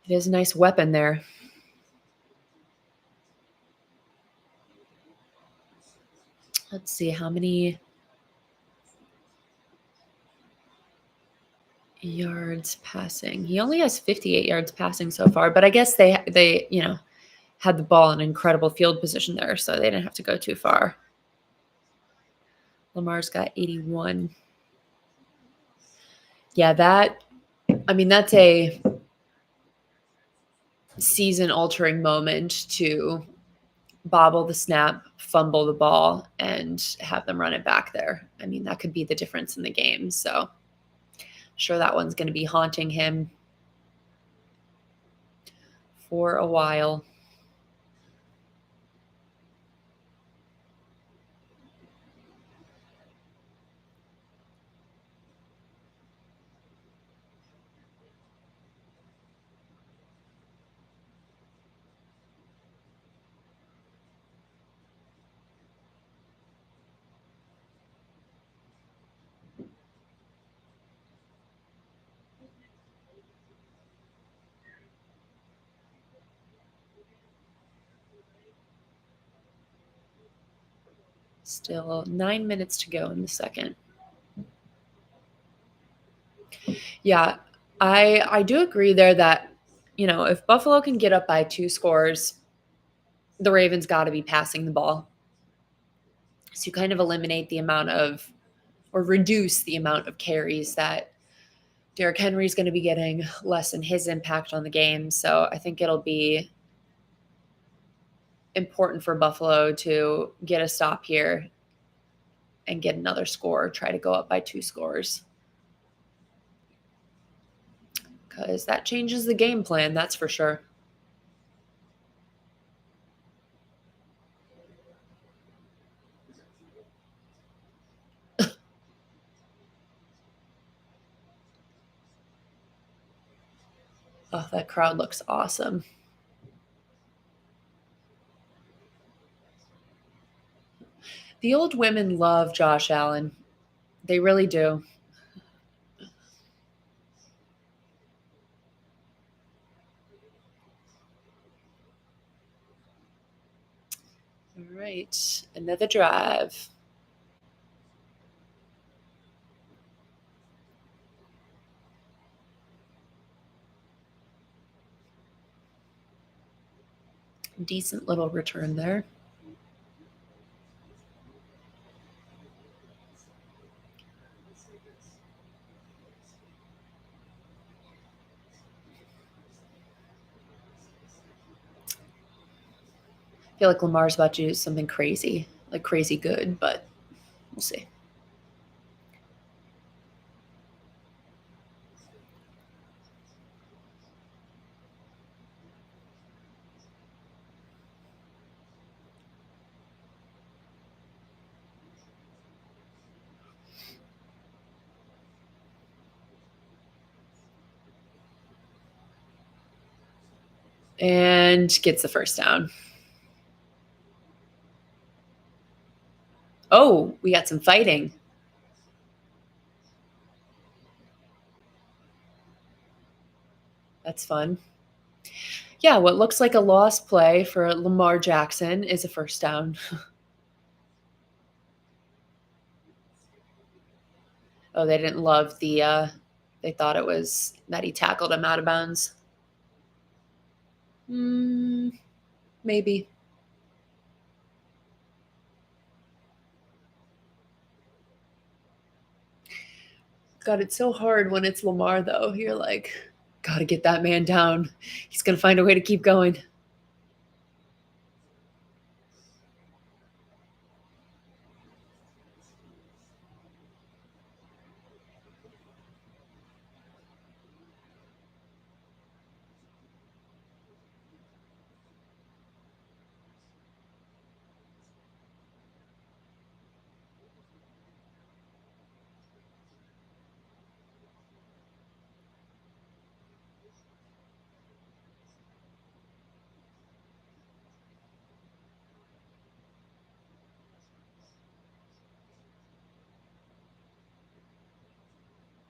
is a nice weapon there. Let's see how many yards passing. He only has 58 yards passing so far, but I guess they had the ball in incredible field position there, so they didn't have to go too far. Lamar's got 81. Yeah, that's a season-altering moment to bobble the snap, fumble the ball, and have them run it back there. I mean, that could be the difference in the game. So I'm sure that one's going to be haunting him for a while. Still 9 minutes to go in the second. Yeah, I do agree there that, if Buffalo can get up by 2 scores, the Ravens got to be passing the ball. So you kind of eliminate the amount of, or reduce the amount of carries that Derrick Henry is going to be getting, lessen his impact on the game. So I think it'll be important for Buffalo to get a stop here and get another score, try to go up by 2 scores. Because that changes the game plan, that's for sure. Oh, that crowd looks awesome. The old women love Josh Allen. They really do. All right, another drive. Decent little return there. I feel like Lamar's about to do something crazy, like crazy good, but we'll see. And gets the first down. Oh, we got some fighting. That's fun. Yeah, what looks like a lost play for Lamar Jackson is a first down. Oh, they didn't love they thought it was that he tackled him out of bounds. Maybe. God, it's so hard when it's Lamar, though. You're like, gotta get that man down. He's going to find a way to keep going.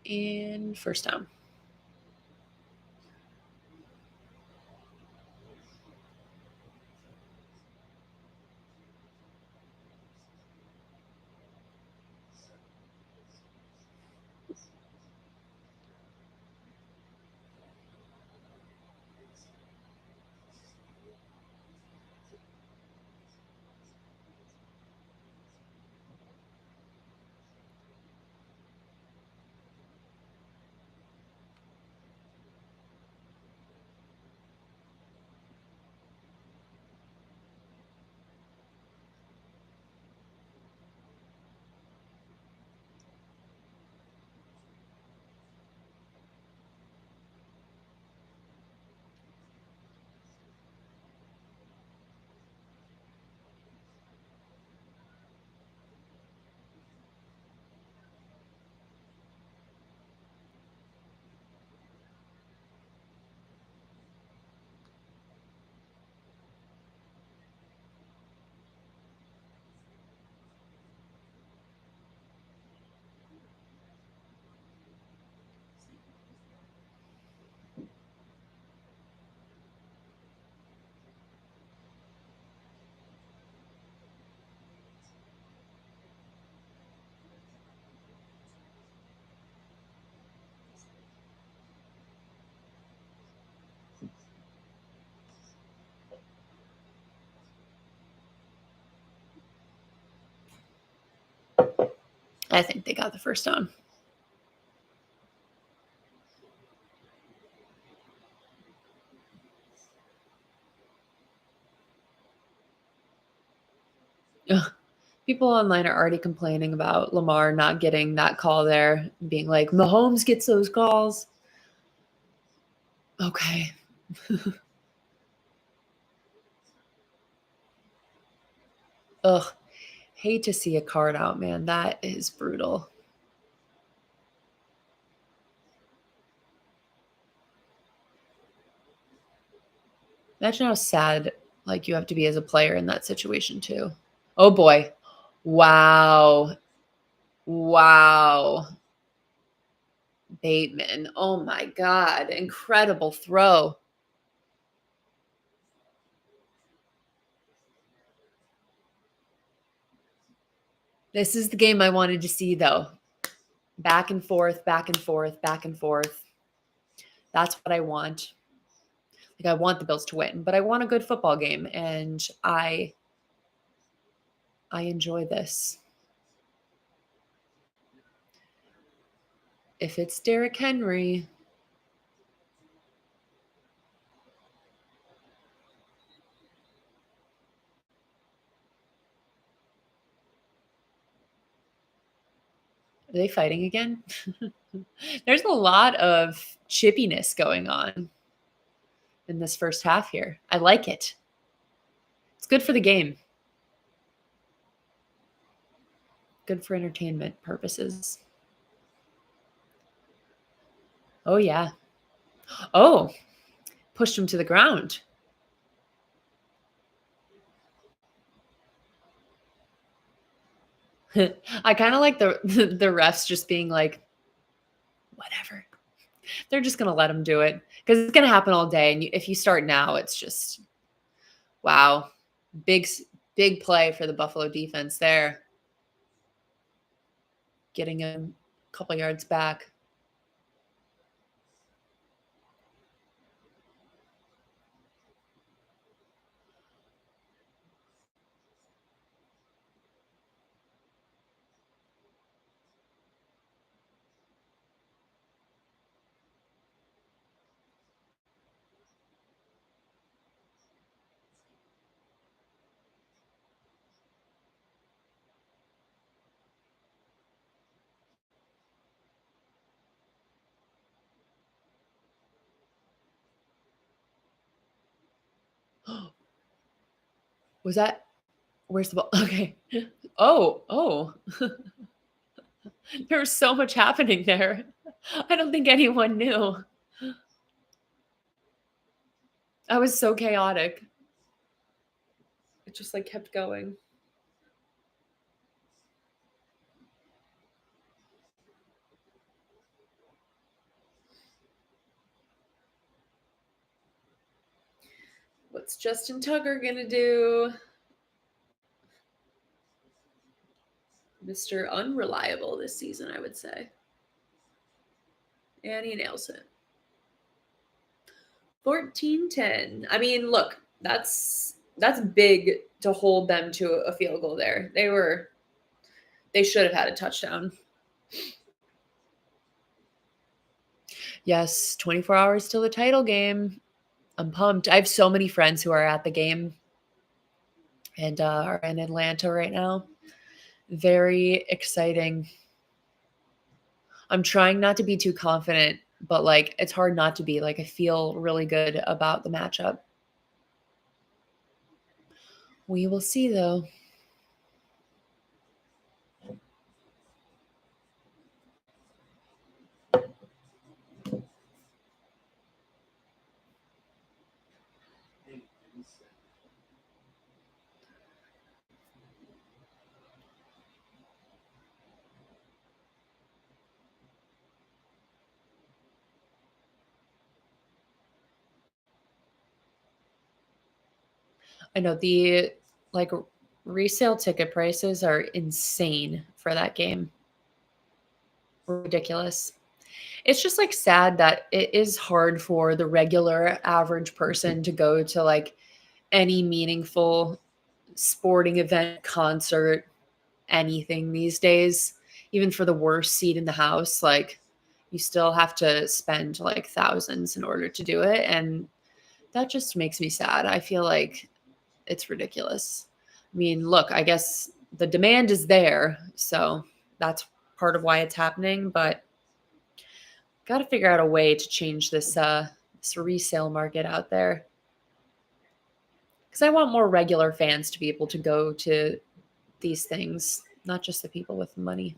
And first down. I think they got the first down. People online are already complaining about Lamar not getting that call there, being like, Mahomes gets those calls. Okay. Ugh. Hate to see a card out, man. That is brutal. Imagine how sad like you have to be as a player in that situation too. Oh boy. Wow. Wow. Bateman. Oh my God. Incredible throw. This is the game I wanted to see, though. Back and forth, back and forth, back and forth. That's what I want. Like I want the Bills to win, but I want a good football game, and I enjoy this. If it's Derrick Henry, are they fighting again? There's a lot of chippiness going on in this first half here. I like it. It's good for the game. Good for entertainment purposes. Oh, yeah. Oh, pushed him to the ground. I kind of like the refs just being like, whatever. They're just gonna let him do it because it's gonna happen all day. And if you start now, it's just wow, big big play for the Buffalo defense there, getting him a couple yards back. Was that where's the ball? Okay. Oh. There was so much happening there. I don't think anyone knew. I was so chaotic. It just like kept going. What's Justin Tucker gonna do? Mr. Unreliable this season, I would say. And he nails it. 14-10. I mean, look, that's big to hold them to a field goal there. They should have had a touchdown. Yes, 24 hours till the title game. I'm pumped. I have so many friends who are at the game and are in Atlanta right now. Very exciting. I'm trying not to be too confident, but like it's hard not to be. Like I feel really good about the matchup. We will see though. I know the like resale ticket prices are insane for that game. Ridiculous. It's just like sad that it is hard for the regular average person to go to like any meaningful sporting event, concert, anything these days. Even for the worst seat in the house, like you still have to spend like thousands in order to do it. And that just makes me sad. I feel like it's ridiculous. I mean, look, I guess the demand is there. So that's part of why it's happening. But got to figure out a way to change this resale market out there. Because I want more regular fans to be able to go to these things, not just the people with money.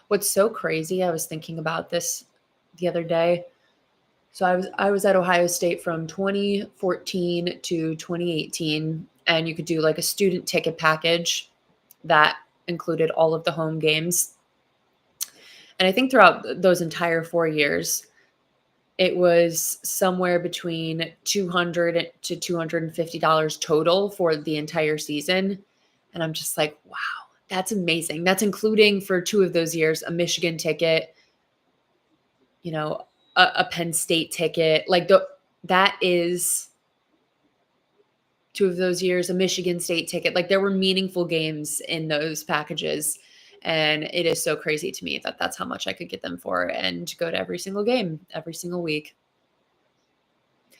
What's so crazy, I was thinking about this the other day. So I was at Ohio State from 2014 to 2018, and you could do like a student ticket package that included all of the home games. And I think throughout those entire 4 years, it was somewhere between $200 to $250 total for the entire season. And I'm just like, wow, that's amazing. That's including for 2 of those years a Michigan ticket, you know, a Penn State ticket. That is 2 of those years a Michigan State ticket. Like there were meaningful games in those packages. And it is so crazy to me that that's how much I could get them for and go to every single game every single week.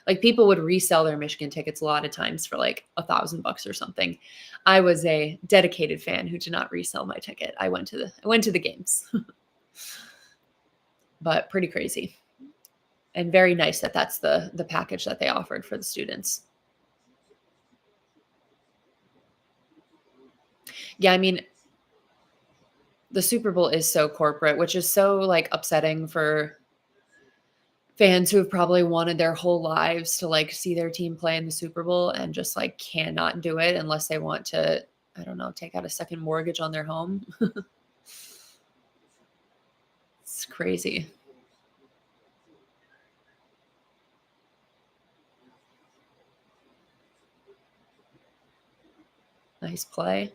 Like people would resell their Michigan tickets a lot of times for like $1,000 or something. I was a dedicated fan who did not resell my ticket. I went to the games, but pretty crazy and very nice that that's the package that they offered for the students. Yeah, I mean, the Super Bowl is so corporate, which is so like upsetting for fans who have probably wanted their whole lives to like see their team play in the Super Bowl and just like cannot do it unless they want to, I don't know, take out a second mortgage on their home. It's crazy. Nice play.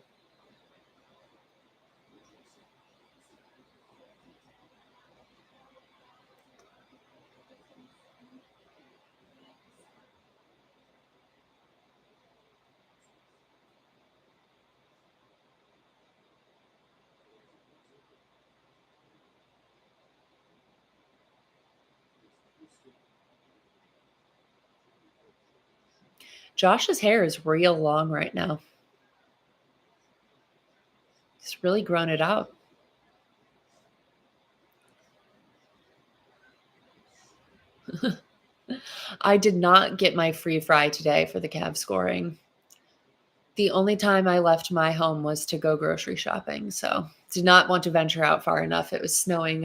Josh's hair is real long right now. He's really grown it out. I did not get my free fry today for the Cavs scoring. The only time I left my home was to go grocery shopping, so did not want to venture out far enough. It was snowing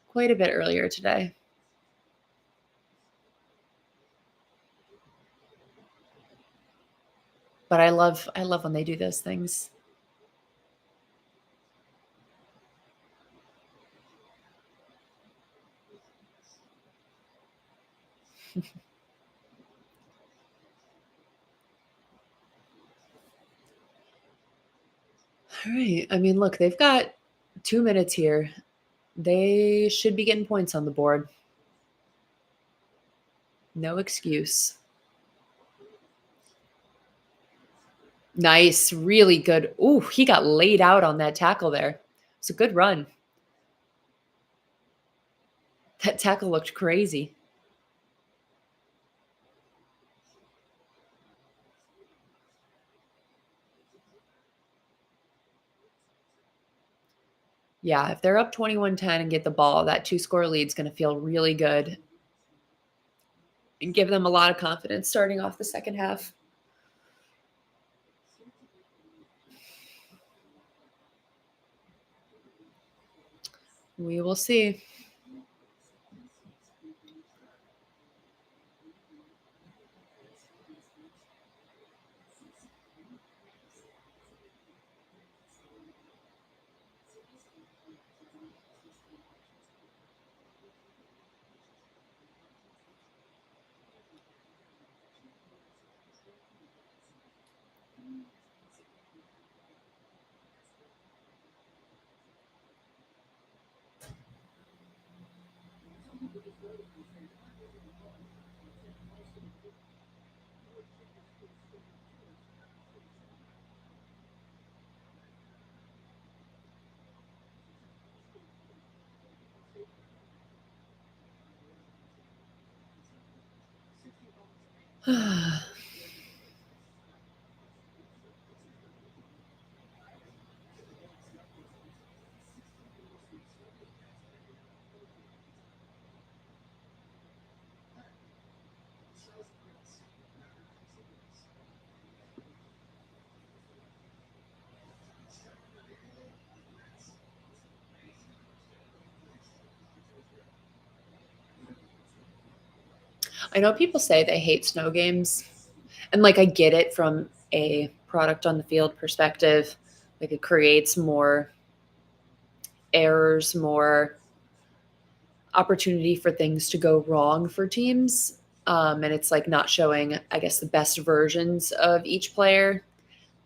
quite a bit earlier today. But I love when they do those things. All right. I mean, look, they've got 2 minutes here. They should be getting points on the board. No excuse. Nice. Really good. Ooh, he got laid out on that tackle there. It's a good run. That tackle looked crazy. Yeah, if they're up 21-10 and get the ball, that two-score lead's going to feel really good and give them a lot of confidence starting off the second half. We will see. I know people say they hate snow games, and like I get it from a product on the field perspective. Like it creates more errors, more opportunity for things to go wrong for teams. And it's like not showing, I guess, the best versions of each player.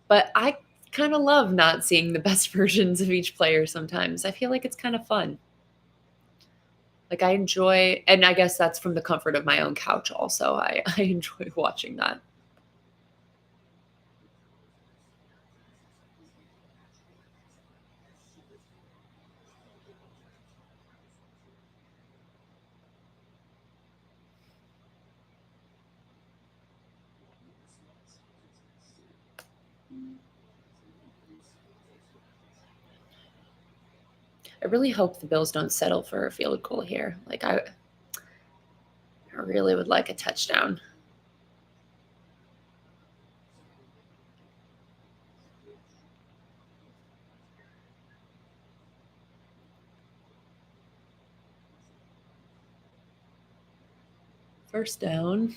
But I kind of love not seeing the best versions of each player sometimes. I feel like it's kind of fun. Like I enjoy, and I guess that's from the comfort of my own couch also. I enjoy watching that. I really hope the Bills don't settle for a field goal here. Like I really would like a touchdown. First down.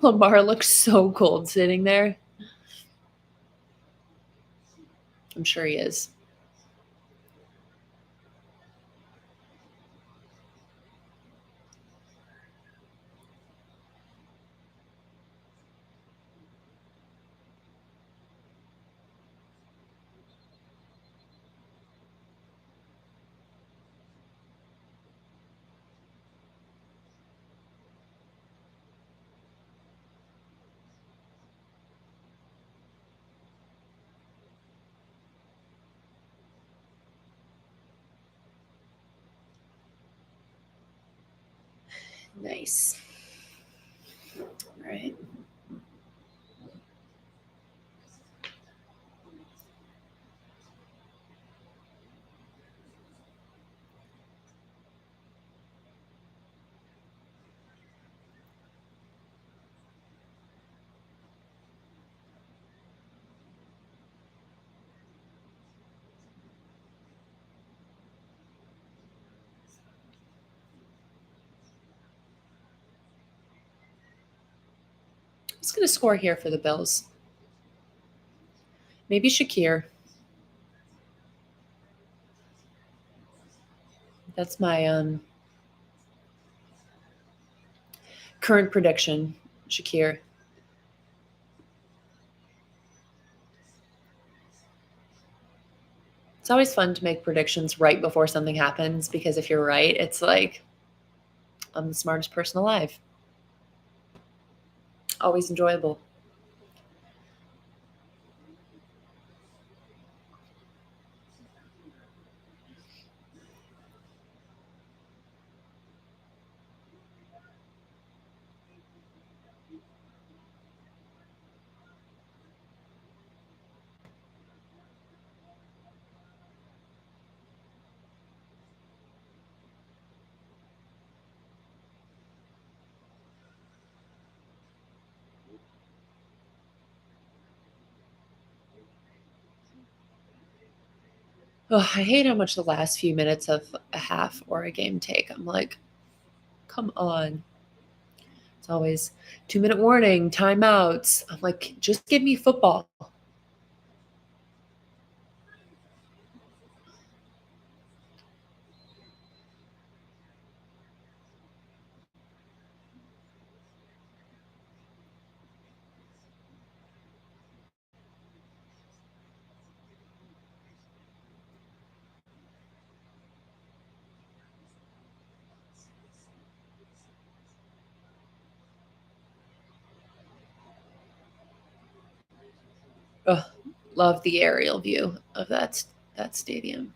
Lamar looks so cold sitting there. I'm sure he is. Nice. All right. Who's going to score here for the Bills? Maybe Shakir. That's my current prediction. Shakir. It's always fun to make predictions right before something happens because if you're right, it's like I'm the smartest person alive. Always enjoyable. Oh, I hate how much the last few minutes of a half or a game take. I'm like, come on. It's always 2 minute warning, timeouts. I'm like, just give me football. Love the aerial view of that stadium.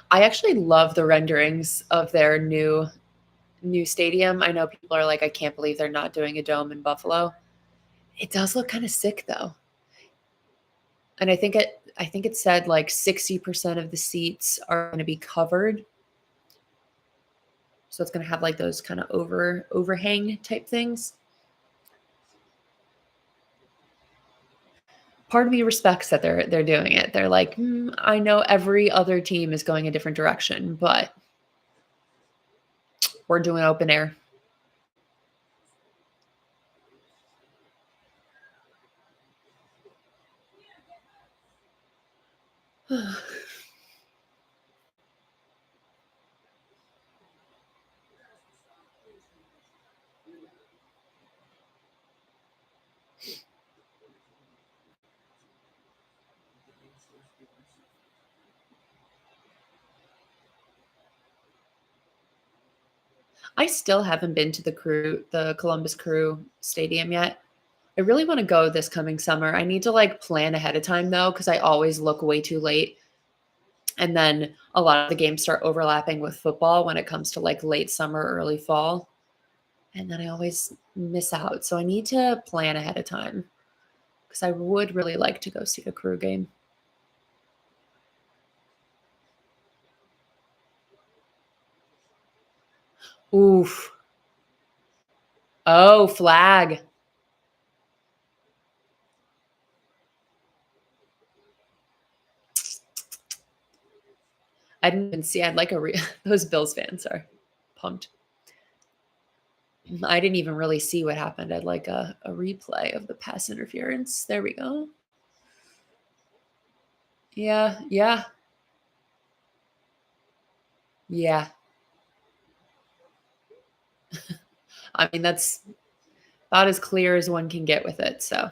I actually love the renderings of their new stadium. I know people are like, I can't believe they're not doing a dome in Buffalo. It does look kind of sick though. And I think it said like 60% of the seats are going to be covered. So it's going to have like those kind of overhang type things. Part of me respects that they're doing it. They're like, I know every other team is going a different direction, but we're doing open air. I still haven't been to the Columbus Crew Stadium yet. I really want to go this coming summer. I need to like plan ahead of time though, because I always look way too late. And then a lot of the games start overlapping with football when it comes to like late summer, early fall. And then I always miss out. So I need to plan ahead of time because I would really like to go see a Crew game. Oof. Oh, flag. I didn't even see. I'd like those Bills fans are pumped. I didn't even really see what happened. I'd like a replay of the pass interference. There we go. Yeah, yeah, yeah. I mean, that's about as clear as one can get with it. So,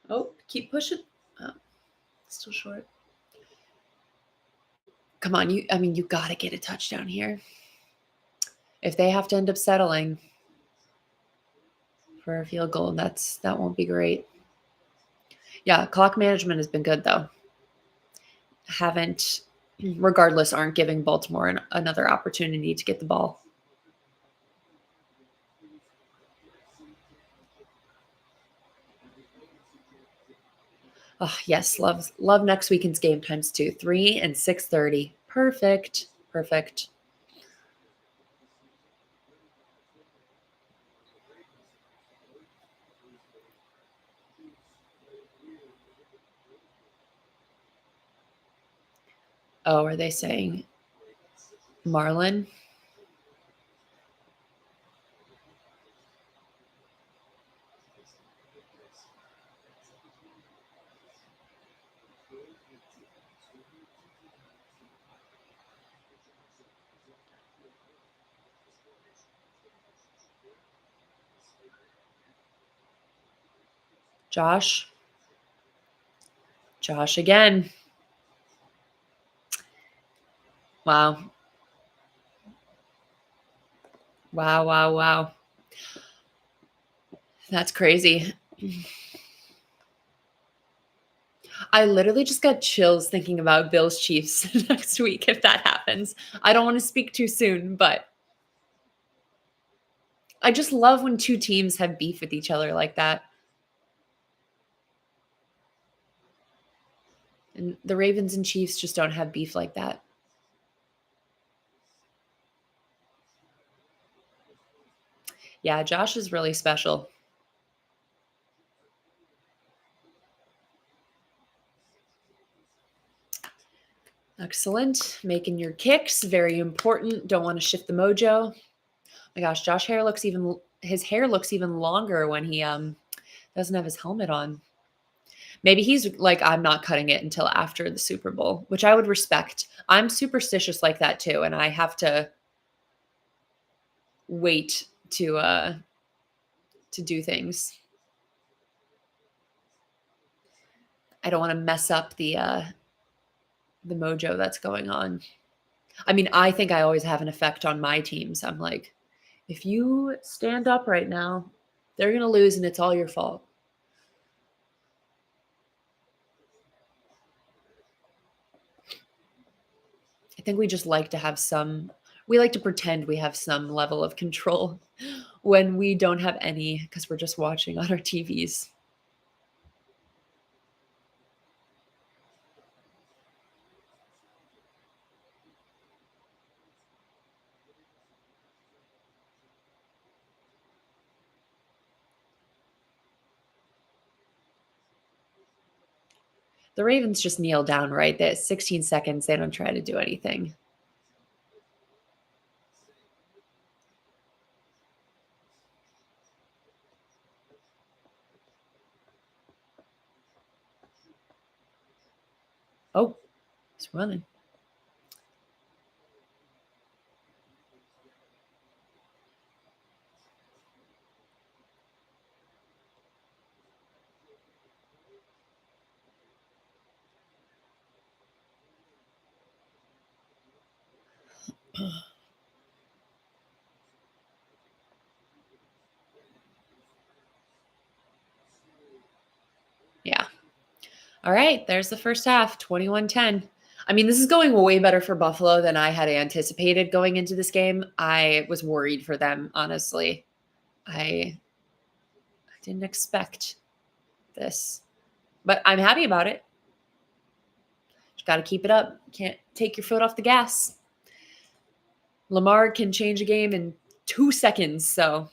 oh, keep pushing. Oh, still short. Come on, you got to get a touchdown here. If they have to end up settling for a field goal, that won't be great. Yeah, clock management has been good though. Regardless, aren't giving Baltimore another opportunity to get the ball. Oh, yes, love next weekend's game times too. 3 and 6:30. Perfect. Perfect. Oh, are they saying Marlin? Josh? Josh again. Wow. Wow, wow, wow. That's crazy. I literally just got chills thinking about Bills Chiefs next week if that happens. I don't want to speak too soon, but I just love when two teams have beef with each other like that. And the Ravens and Chiefs just don't have beef like that. Yeah, Josh is really special. Excellent. Making your kicks, very important. Don't want to shift the mojo. Oh my gosh, his hair looks even longer when he doesn't have his helmet on. Maybe he's like, I'm not cutting it until after the Super Bowl, which I would respect. I'm superstitious like that too, and I have to wait to do things. I don't want to mess up the mojo that's going on. I mean, I think I always have an effect on my teams. I'm like, if you stand up right now, they're going to lose and it's all your fault. I think we just like to have we like to pretend we have some level of control when we don't have any because we're just watching on our TVs. The Ravens just kneel down, right? That 16 seconds, they don't try to do anything. Oh, he's running. Yeah. All right, there's the first half, 21-10. I mean, this is going way better for Buffalo than I had anticipated going into this game. I was worried for them, honestly. I didn't expect this, but I'm happy about it. Just got to keep it up. Can't take your foot off the gas. Lamar can change a game in 2 seconds, so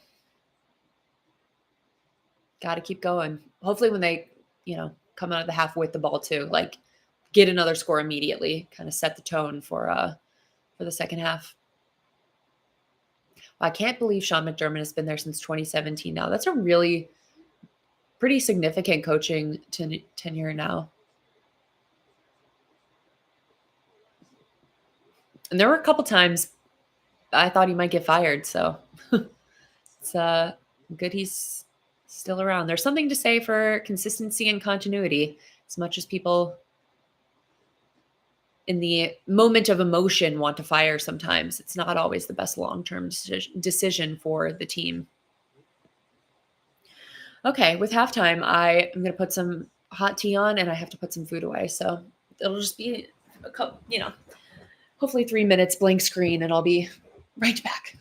got to keep going. Hopefully, when they, come out of the half with the ball too, like get another score immediately, kind of set the tone for the second half. I can't believe Sean McDermott has been there since 2017 now. That's a really pretty significant coaching tenure now. And there were a couple times I thought he might get fired, so it's good he's still around. There's something to say for consistency and continuity, as much as people in the moment of emotion want to fire sometimes. It's not always the best long-term decision for the team. Okay, with halftime, I am going to put some hot tea on and I have to put some food away. So it'll just be a couple, hopefully 3 minutes blank screen and I'll be right back.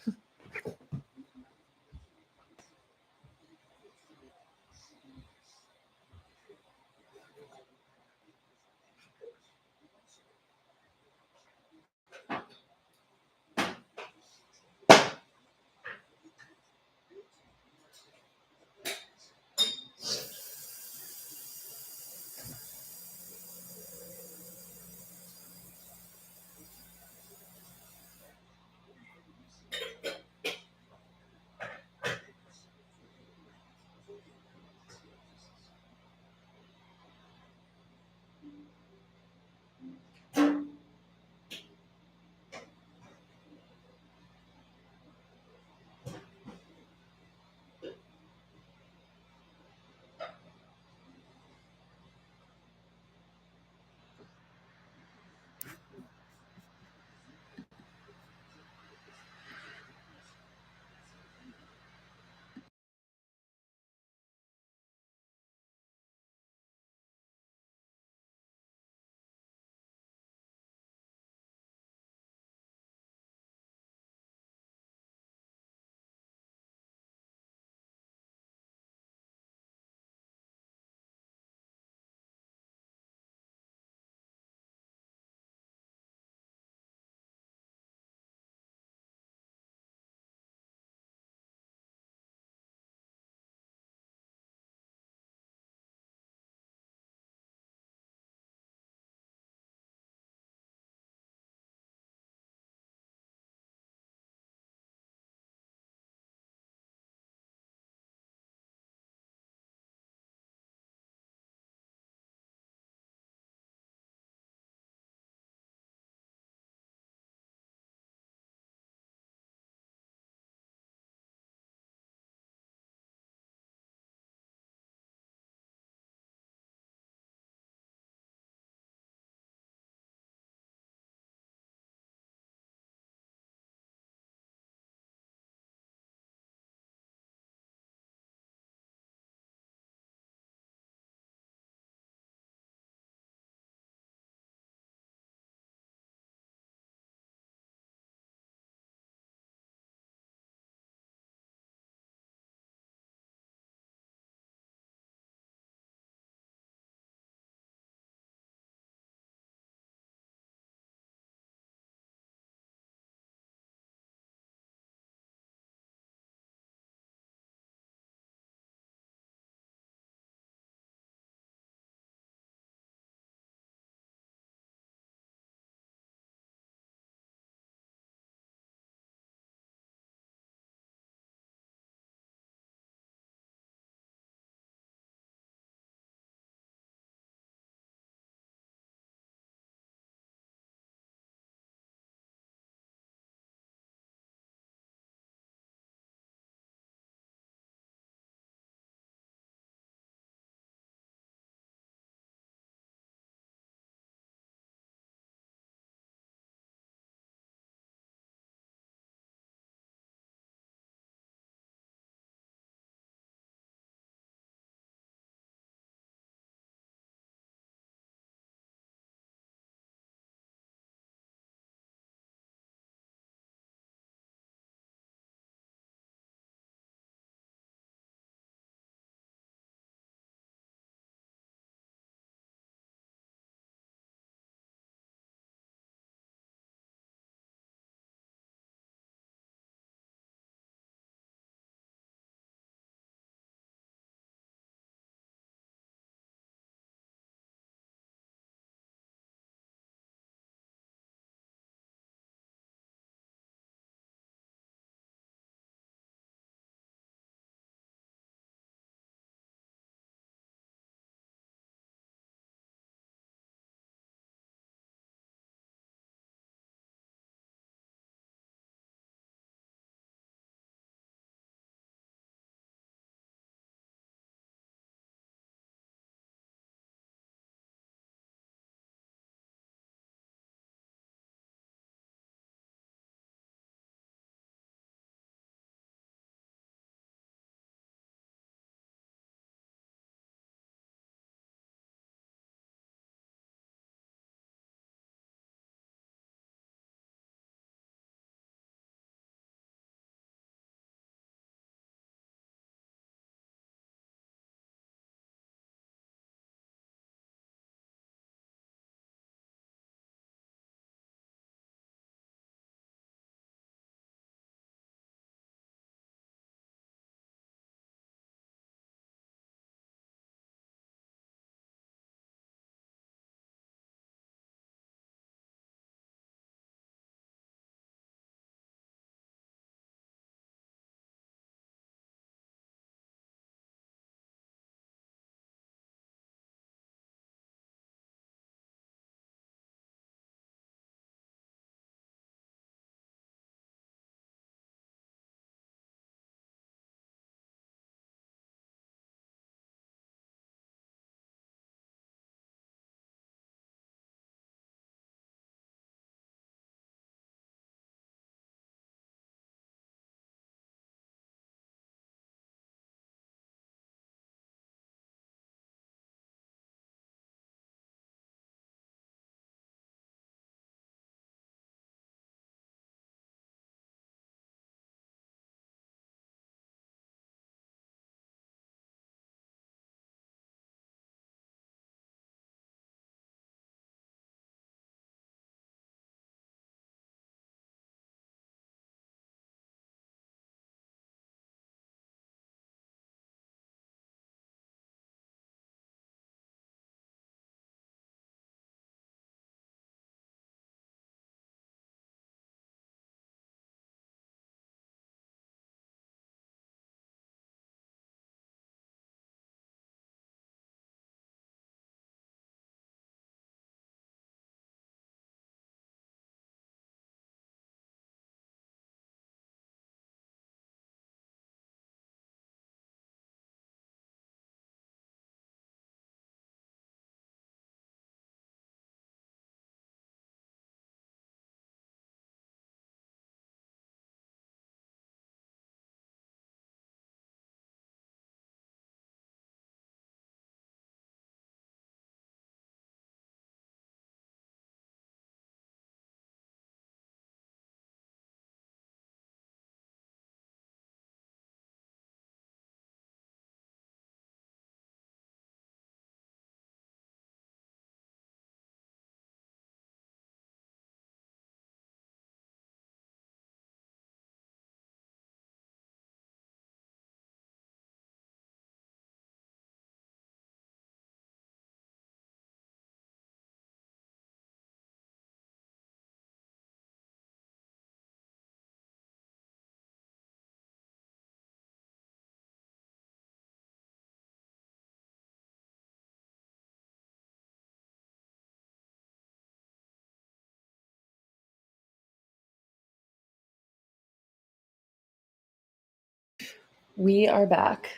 We are back.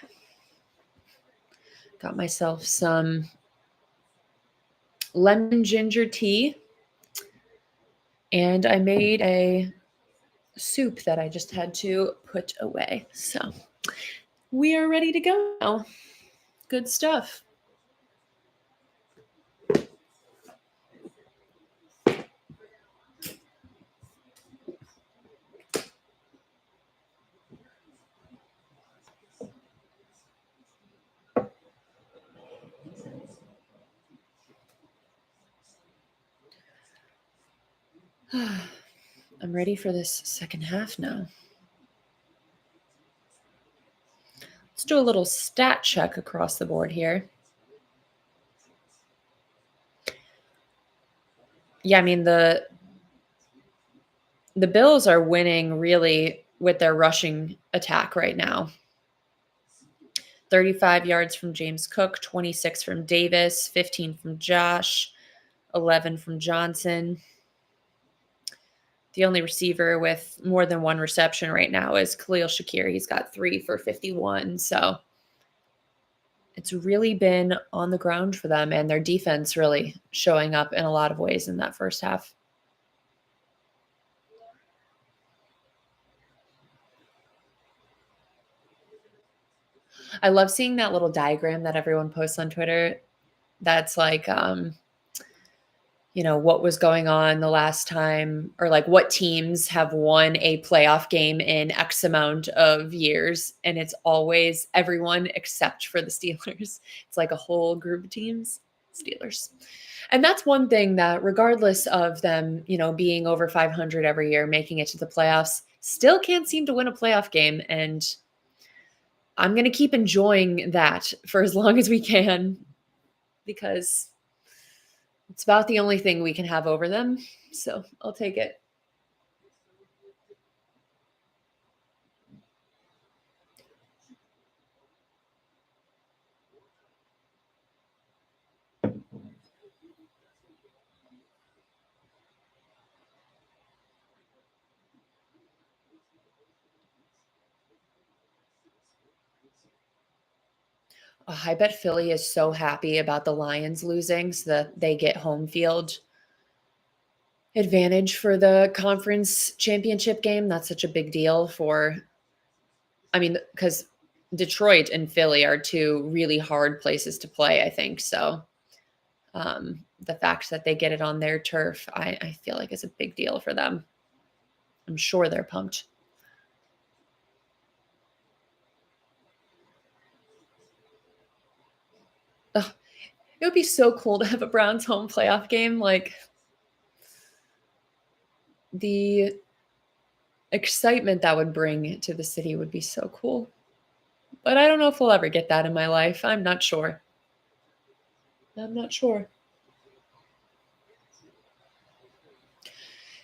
Got myself some lemon ginger tea, and I made a soup that I just had to put away. So we are ready to go now. Good stuff. I'm ready for this second half now. Let's do a little stat check across the board here. Yeah, I mean the Bills are winning really with their rushing attack right now. 35 yards from James Cook, 26 from Davis, 15 from Josh, 11 from Johnson. The only receiver with more than one reception right now is Khalil Shakir. He's got 3 for 51. So it's really been on the ground for them, and their defense really showing up in a lot of ways in that first half. I love seeing that little diagram that everyone posts on Twitter. That's like, what was going on the last time, or like what teams have won a playoff game in X amount of years. And it's always everyone except for the Steelers. It's like a whole group of teams, Steelers. And that's one thing that, regardless of them, being over 500 every year, making it to the playoffs, still can't seem to win a playoff game. And I'm going to keep enjoying that for as long as we can, because it's about the only thing we can have over them. So I'll take it. Oh, I bet Philly is so happy about the Lions losing so that they get home field advantage for the conference championship game. That's such a big deal because Detroit and Philly are two really hard places to play, I think. So the fact that they get it on their turf, I feel like is a big deal for them. I'm sure they're pumped. Ugh, it would be so cool to have a Browns home playoff game. Like, the excitement that would bring to the city would be so cool. But I don't know if we'll ever get that in my life. I'm not sure. I'm not sure.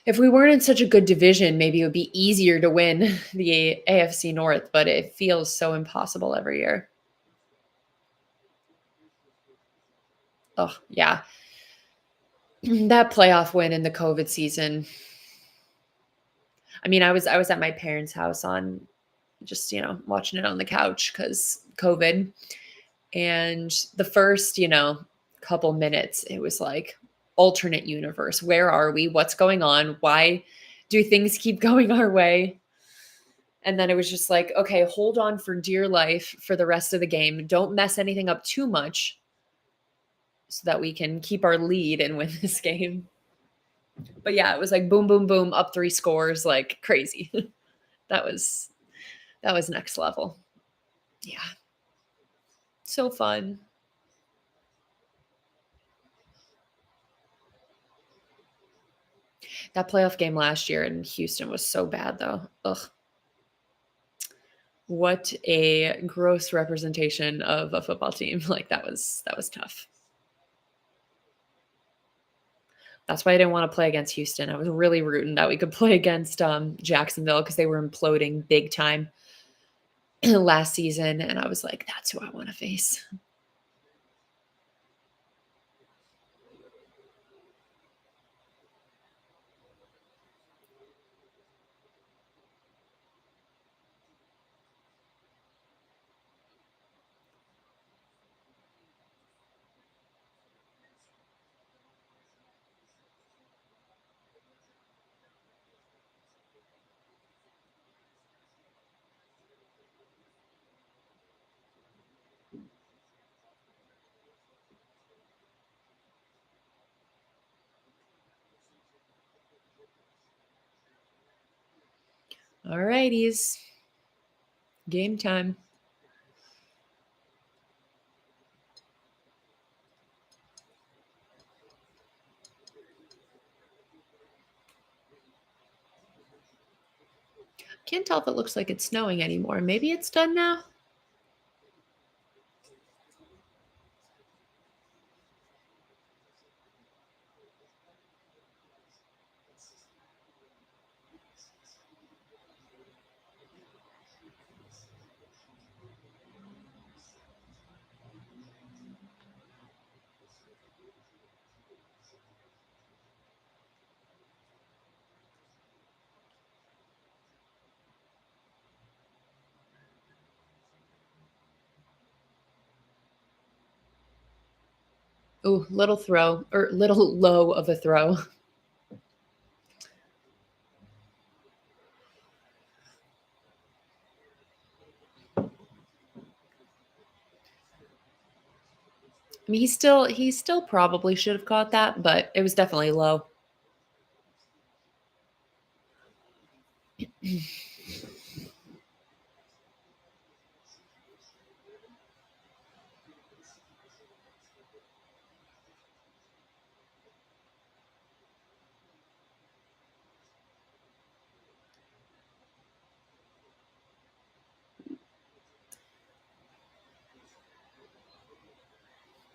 If we weren't in such a good division, maybe it would be easier to win the AFC North, but it feels so impossible every year. Oh, yeah. That playoff win in the COVID season. I mean, I was at my parents' house on just, watching it on the couch cuz COVID, and the first, couple minutes it was like alternate universe. Where are we? What's going on? Why do things keep going our way? And then it was just like, okay, hold on for dear life for the rest of the game. Don't mess anything up too much so that we can keep our lead and win this game. But yeah, it was like boom, boom, boom, up 3 scores, like crazy. that was that was next level. Yeah. So fun. That playoff game last year in Houston was so bad though. Ugh. What a gross representation of a football team. Like, that was tough. That's why I didn't want to play against Houston. I was really rooting that we could play against Jacksonville because they were imploding big time last season. And I was like, that's who I want to face. All righties. Game time. Can't tell if it looks like it's snowing anymore. Maybe it's done now. Ooh, little throw, or little low of a throw. I mean, he still probably should have caught that, but it was definitely low.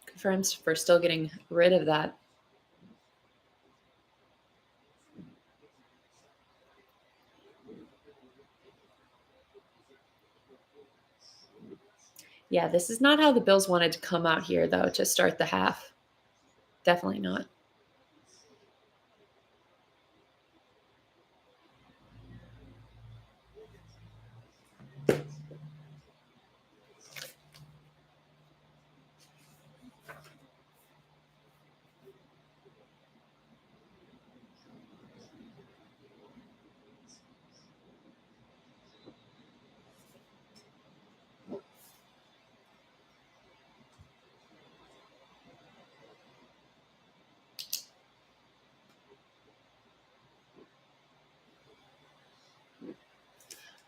Confirms for still getting rid of that. Yeah, this is not how the Bills wanted to come out here, though, to start the half. Definitely not.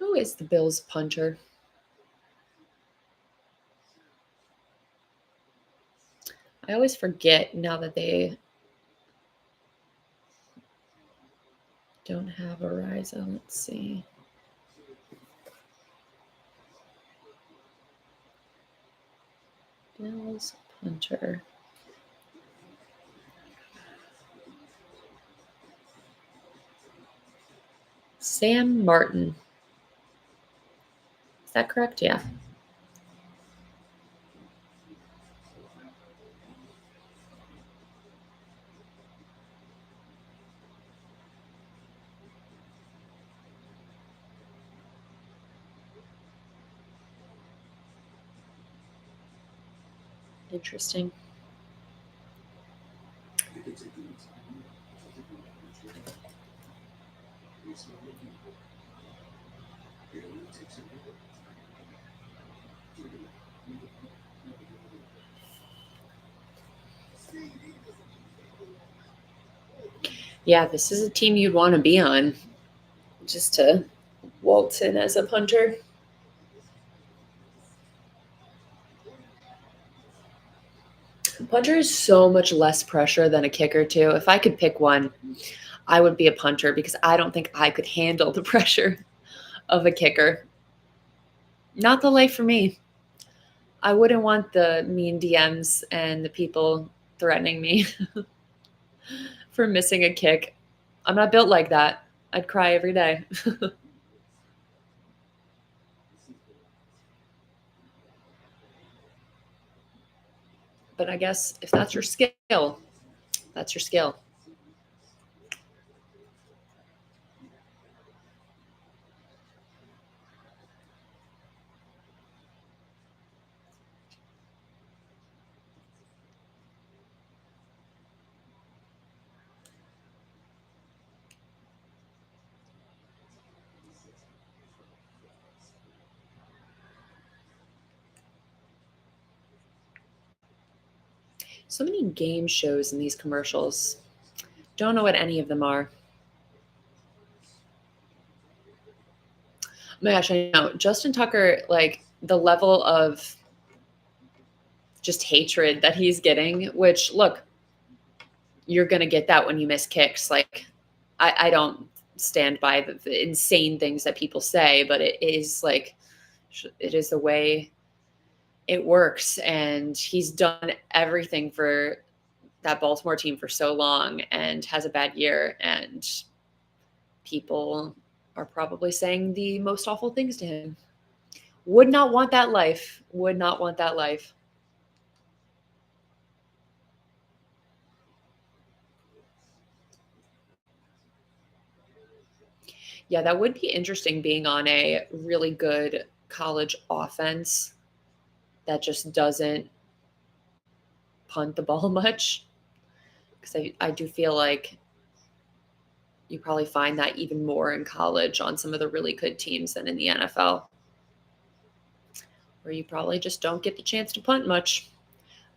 Who is the Bills punter? I always forget now that they don't have a Ariza. Let's see. Bills punter. Sam Martin. Is that correct? Yeah. Interesting. Yeah, this is a team you'd want to be on just to waltz in as a punter. Punter is so much less pressure than a kicker, too. If I could pick one, I would be a punter because I don't think I could handle the pressure of a kicker. Not the life for me. I wouldn't want the mean DMs and the people threatening me for missing a kick. I'm not built like that. I'd cry every day. But I guess if that's your skill, that's your skill. So many game shows in these commercials. Don't know what any of them are. My gosh, I know. Justin Tucker, like the level of just hatred that he's getting, which look, you're going to get that when you miss kicks. Like, I don't stand by the insane things that people say, but it is like, it is the way it works. And he's done everything for that Baltimore team for so long and has a bad year. And people are probably saying the most awful things to him. Would not want that life. Would not want that life. Yeah, that would be interesting being on a really good college offense that just doesn't punt the ball much. Because I do feel like you probably find that even more in college on some of the really good teams than in the NFL, where you probably just don't get the chance to punt much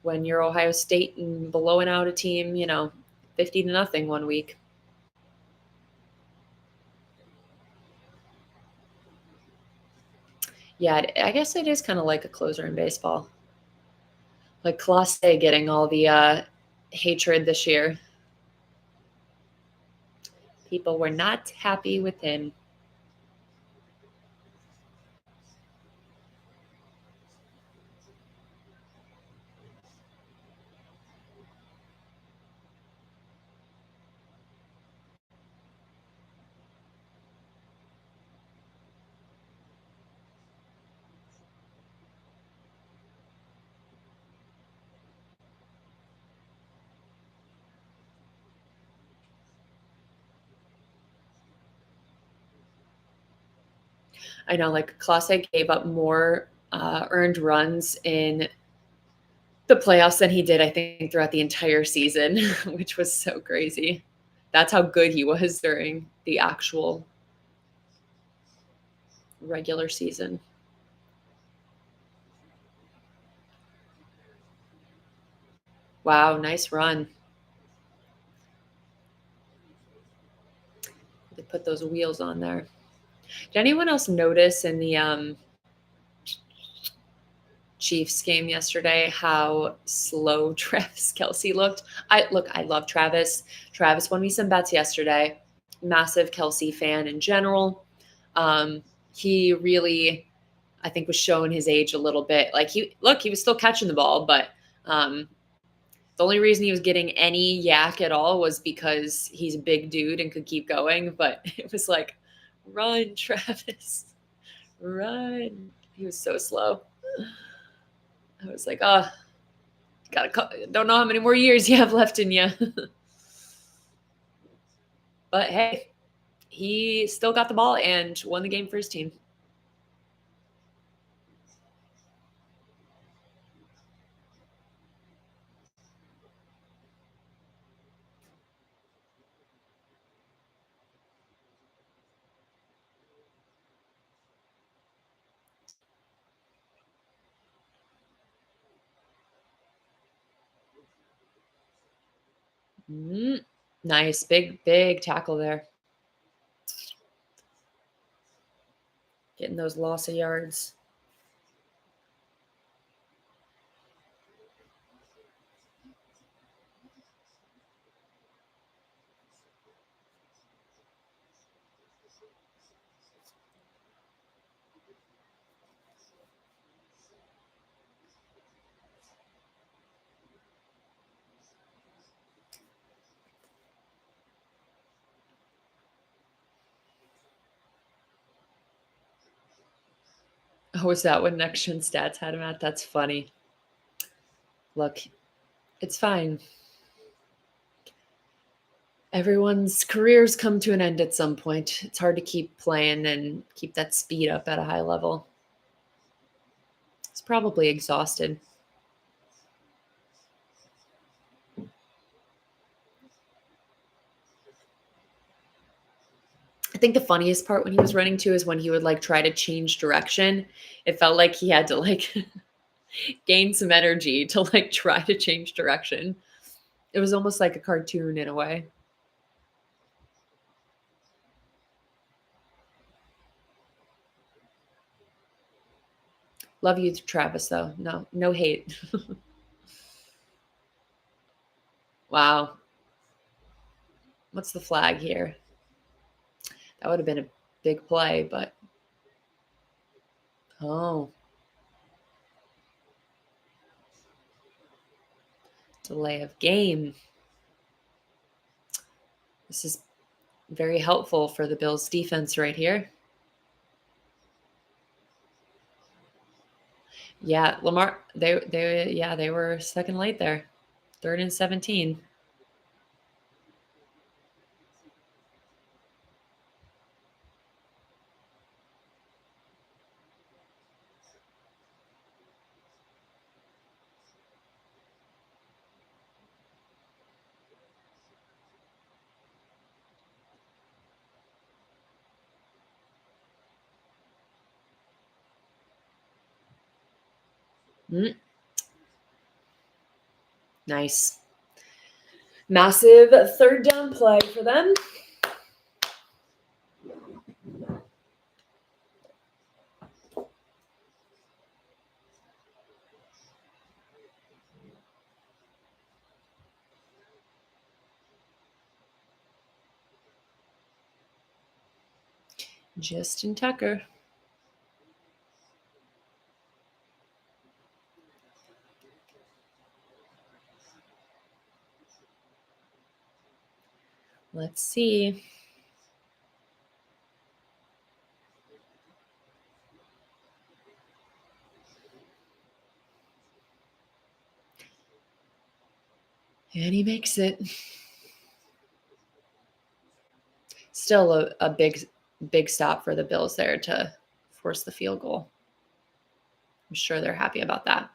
when you're Ohio State and blowing out a team, 50-0 one week. Yeah, I guess it is kind of like a closer in baseball. Like Clase getting all the hatred this year. People were not happy with him. I know, like Clase gave up more earned runs in the playoffs than he did, I think, throughout the entire season, which was so crazy. That's how good he was during the actual regular season. Wow, nice run. They put those wheels on there. Did anyone else notice in the Chiefs game yesterday how slow Travis Kelce looked? I love Travis. Travis won me some bets yesterday. Massive Kelce fan in general. He really, I think, was showing his age a little bit. Like he was still catching the ball, but the only reason he was getting any yak at all was because he's a big dude and could keep going. But it was like, run, Travis, run. He was so slow. I was like, oh, don't know how many more years you have left in you. But hey, he still got the ball and won the game for his team. Mm, nice. Big tackle there. Getting those loss of yards. Oh, was that what Next Gen Stats had him at? That's funny. Look, it's fine. Everyone's careers come to an end at some point. It's hard to keep playing and keep that speed up at a high level. It's probably exhausted. I think the funniest part when he was running too is when he would like try to change direction. It felt like he had to like gain some energy to like try to change direction. It was almost like a cartoon in a way. Love you, Travis, though. No hate. Wow. What's the flag here? That would have been a big play, but oh, delay of game. This is very helpful for the Bills defense right here. Yeah, Lamar, they were second late there. 3rd and 17. Mm, nice. Massive 3rd down play for them. Justin Tucker. Let's see. And he makes it. Still a big stop for the Bills there to force the field goal. I'm sure they're happy about that.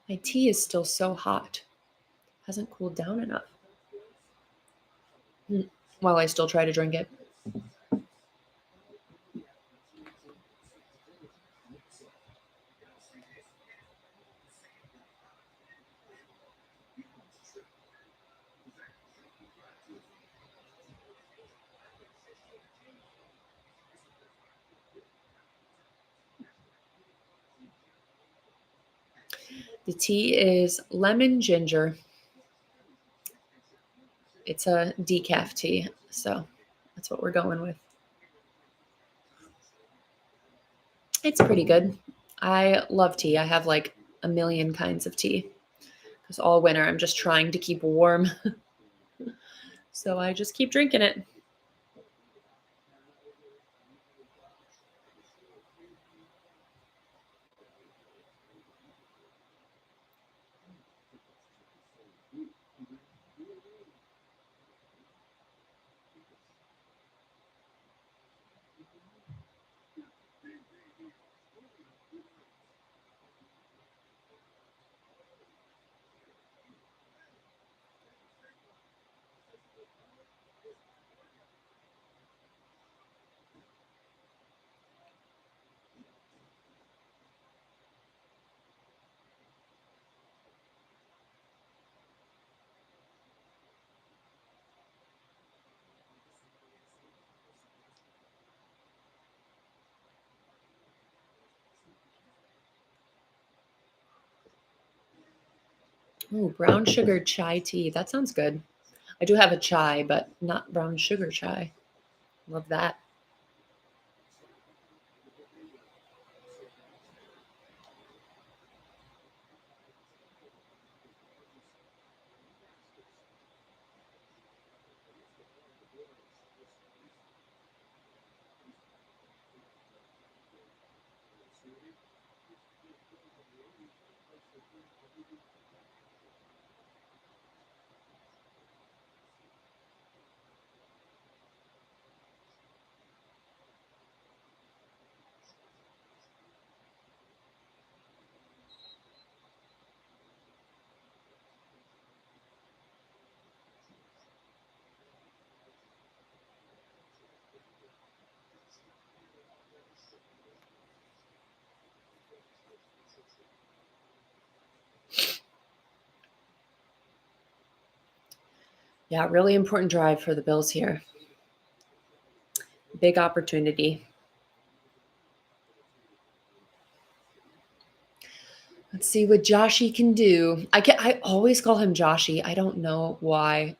My tea is still so hot. Hasn't cooled down enough. While I still try to drink it. The tea is lemon ginger. It's a decaf tea, so that's what we're going with. It's pretty good. I love tea. I have like a million kinds of tea because all winter I'm just trying to keep warm. So I just keep drinking it. Ooh, brown sugar chai tea. That sounds good. I do have a chai, but not brown sugar chai. Love that. Yeah, really important drive for the Bills here. Big opportunity. Let's see what Joshy can do. I always call him Joshy. I don't know why.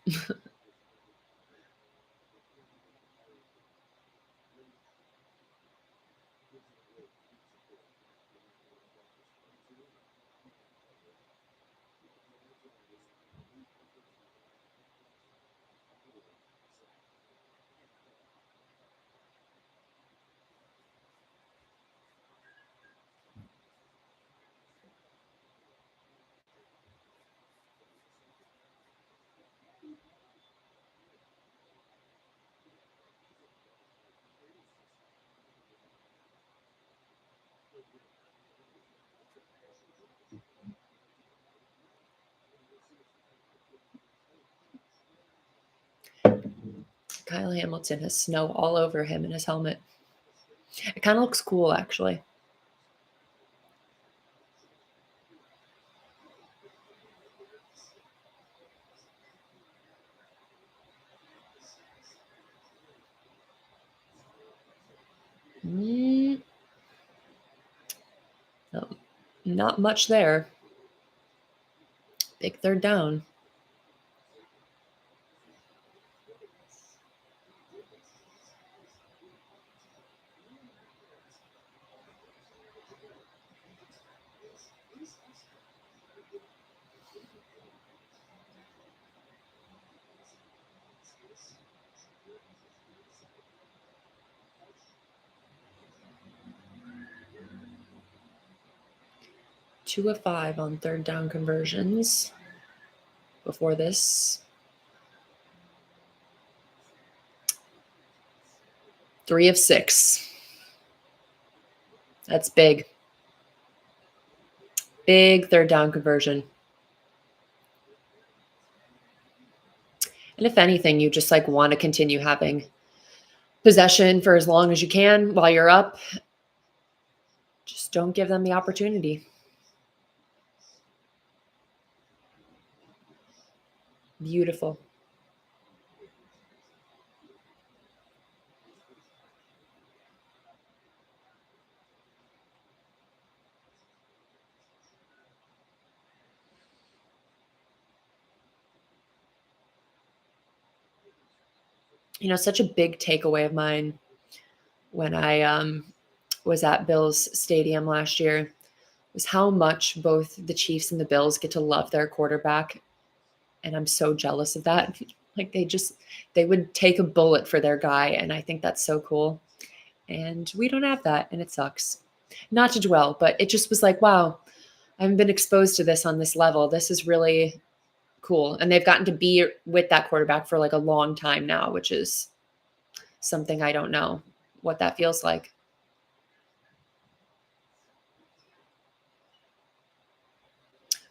Kyle Hamilton has snow all over him in his helmet. It kind of looks cool, actually. Mm, no, not much there. Big third down. Two of five on third down conversions before this. 3 of 6. That's big. Big third down conversion. And if anything, you just like want to continue having possession for as long as you can while you're up. Just don't give them the opportunity. Beautiful. You know, such a big takeaway of mine when I was at Bills Stadium last year was how much both the Chiefs and the Bills get to love their quarterback. And I'm so jealous of that. Like they would take a bullet for their guy. And I think that's so cool. And we don't have that. And it sucks. Not to dwell, but it just was like, wow, I haven't been exposed to this on this level. This is really cool. And they've gotten to be with that quarterback for like a long time now, which is something I don't know what that feels like.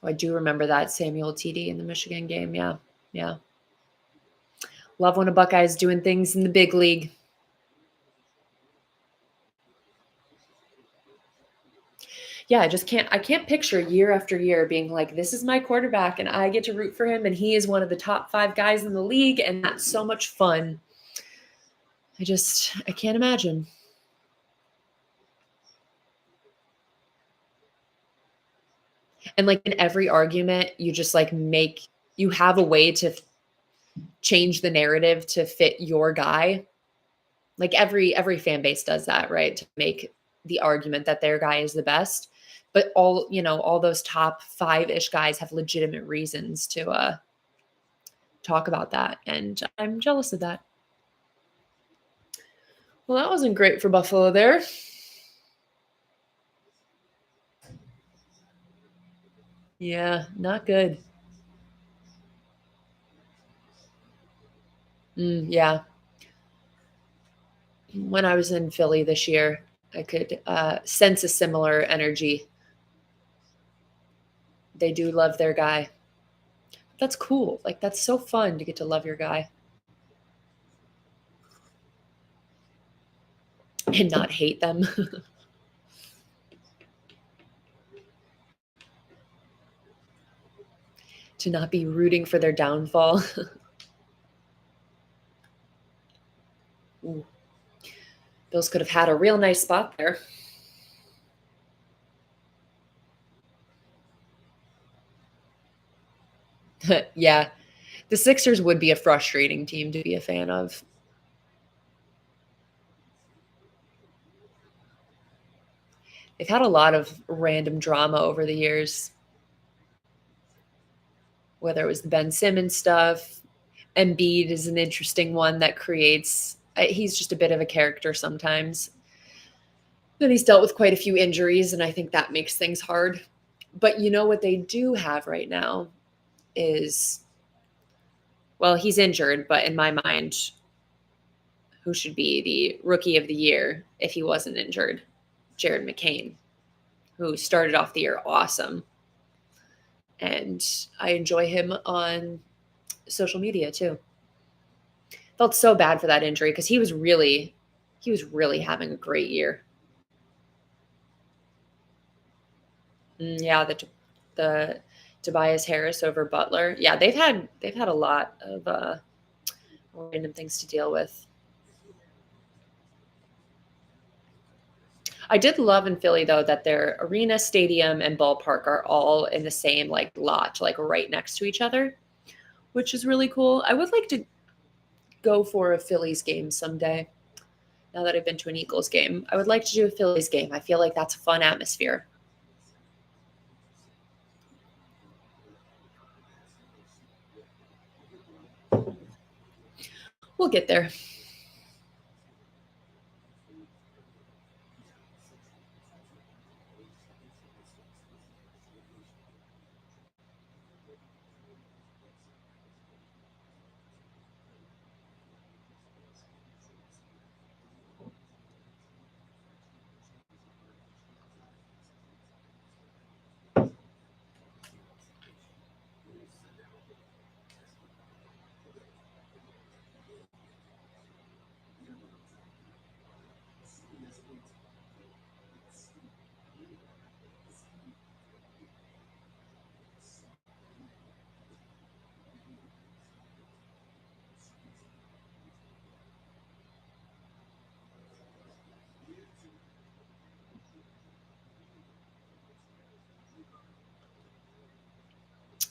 Oh, I do remember that Samuel TD in the Michigan game. Yeah. Yeah. Love when a Buckeye's doing things in the big league. Yeah, I can't picture year after year being like, this is my quarterback and I get to root for him and he is one of the top 5 guys in the league and that's so much fun. I can't imagine. And like in every argument, you just like you have a way to change the narrative to fit your guy. Like every fan base does that, right? To make the argument that their guy is the best. But all those top 5-ish guys have legitimate reasons to talk about that. And I'm jealous of that. Well, that wasn't great for Buffalo there. Yeah, not good. Yeah. When I was in Philly this year, I could sense a similar energy. They do love their guy. That's cool. Like, that's so fun to get to love your guy and not hate them. To not be rooting for their downfall. Ooh. Bills could have had a real nice spot there. Yeah. The Sixers would be a frustrating team to be a fan of. They've had a lot of random drama over the years, whether it was the Ben Simmons stuff. Embiid is an interesting one that creates, he's just a bit of a character sometimes. And he's dealt with quite a few injuries, and I think that makes things hard. But you know what they do have right now is, well, he's injured, but in my mind, who should be the rookie of the year if he wasn't injured? Jared McCain, who started off the year awesome. And I enjoy him on social media too. Felt so bad for that injury because he was really having a great year. Yeah, the Tobias Harris over Butler. Yeah, they've had a lot of random things to deal with. I did love in Philly though that their arena, stadium, and ballpark are all in the same like lot, like right next to each other, which is really cool. I would like to go for a Phillies game someday. Now that I've been to an Eagles game, I would like to do a Phillies game. I feel like that's a fun atmosphere. We'll get there.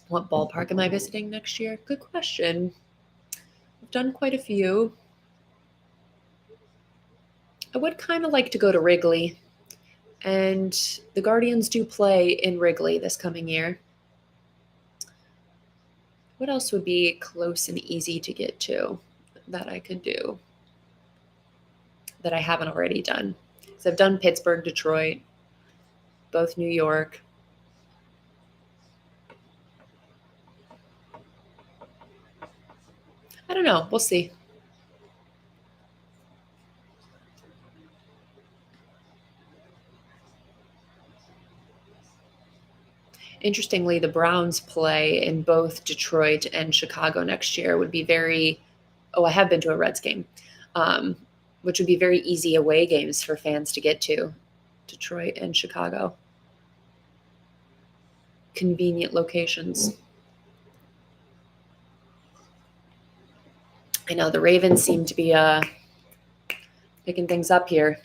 What ballpark am I visiting next year? Good question. I've done quite a few. I would kind of like to go to Wrigley, and the Guardians do play in Wrigley this coming year. What else would be close and easy to get to that I could do that I haven't already done? So I've done Pittsburgh, Detroit, both New York. I don't know. We'll see. Interestingly, the Browns play in both Detroit and Chicago next year. Would be very. Oh, I have been to a Reds game, um, which would be very easy away games for fans to get to. Detroit and Chicago, convenient locations. I know the Ravens seem to be picking things up here.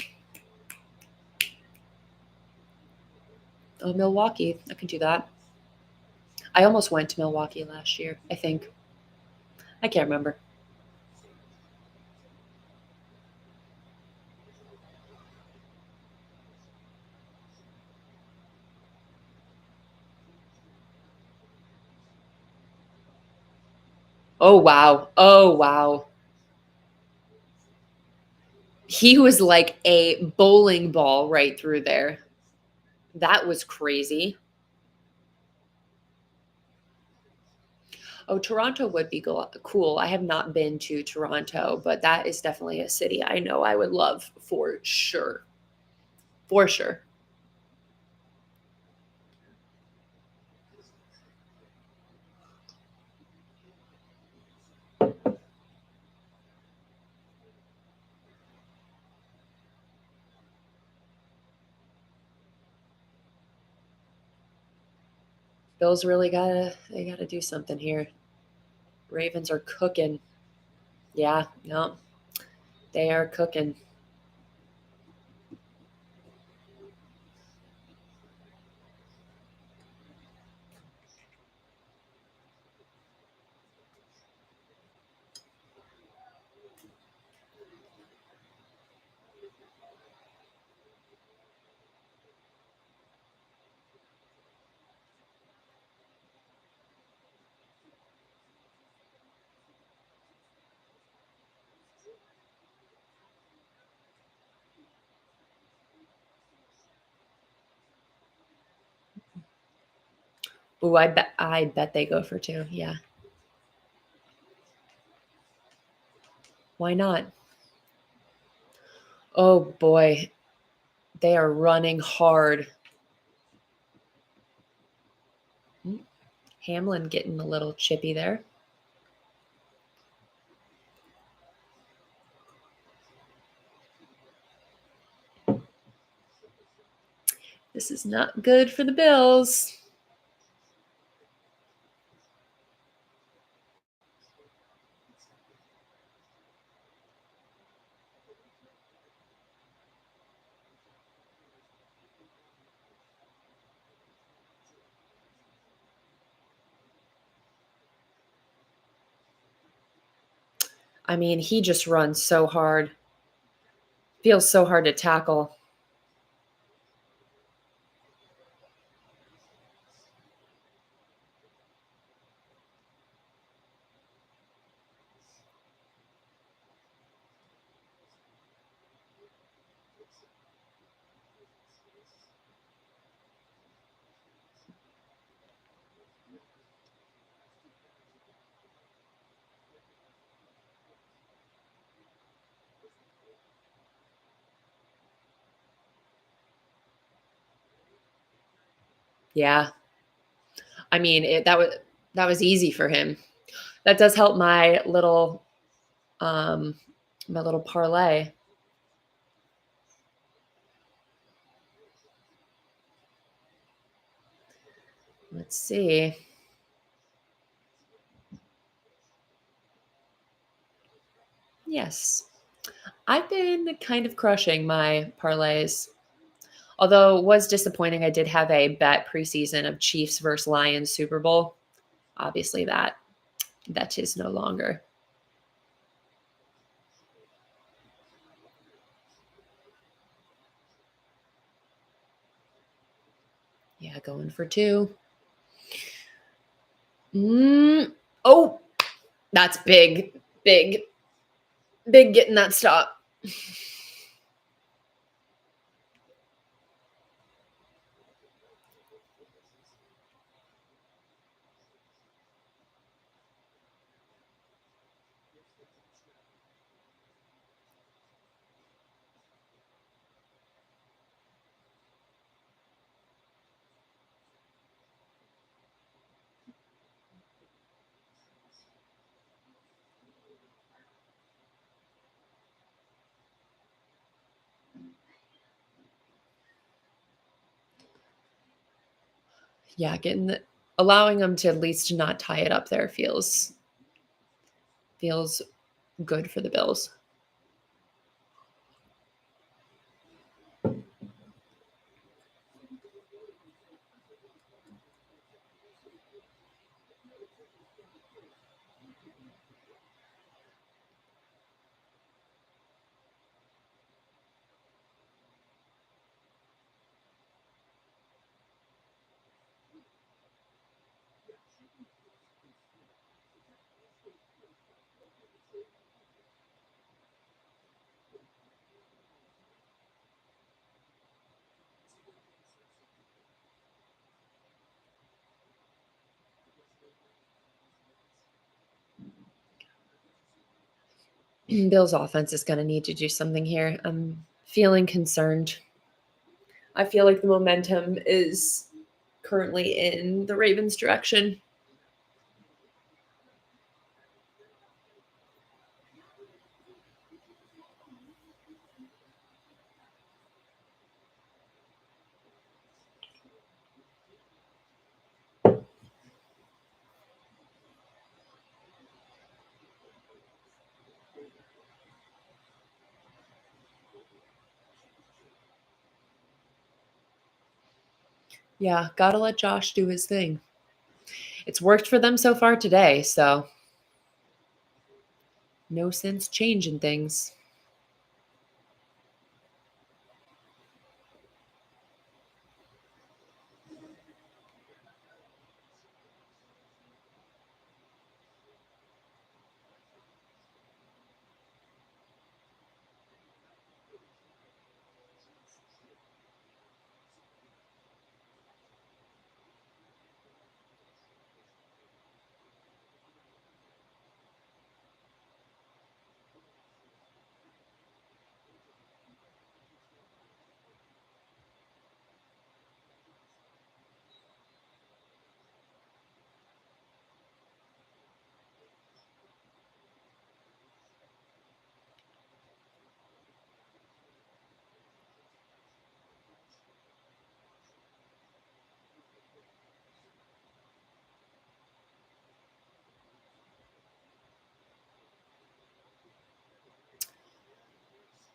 Oh, Milwaukee. I can do that. I almost went to Milwaukee last year, I think. I can't remember. Oh, wow. Oh, wow. He was like a bowling ball right through there. That was crazy. Oh, Toronto would be cool. I have not been to Toronto, but that is definitely a city I know I would love for sure. For sure. Bills really they gotta do something here. Ravens are cooking. Yeah, no. They are cooking. Ooh, I bet they go for 2. Yeah. Why not? Oh boy. They are running hard. Hamlin getting a little chippy there. This is not good for the Bills. I mean, he just runs so hard. Feels so hard to tackle. Yeah. I mean, that was easy for him. That does help um my little parlay. Let's see. Yes. I've been kind of crushing my parlays. Although it was disappointing, I did have a bet preseason of Chiefs versus Lions Super Bowl. Obviously that is no longer. Yeah, going for 2. Oh, that's big, big, big getting that stop. Yeah, allowing them to at least not tie it up there feels good for the Bills. Bills offense is going to need to do something here. I'm feeling concerned. I feel like the momentum is currently in the Ravens' direction. Yeah, gotta let Josh do his thing. It's worked for them so far today, so no sense changing things.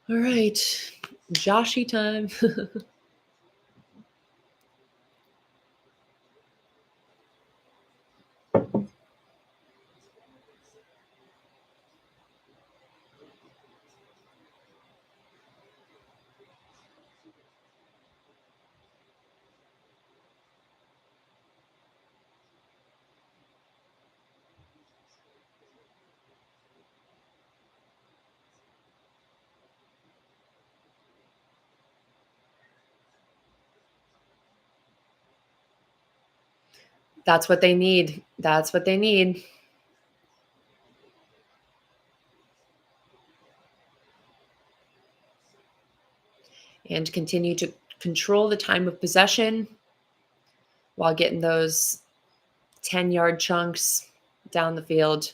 All right, Joshy time. That's what they need. That's what they need. And continue to control the time of possession while getting those 10-yard chunks down the field.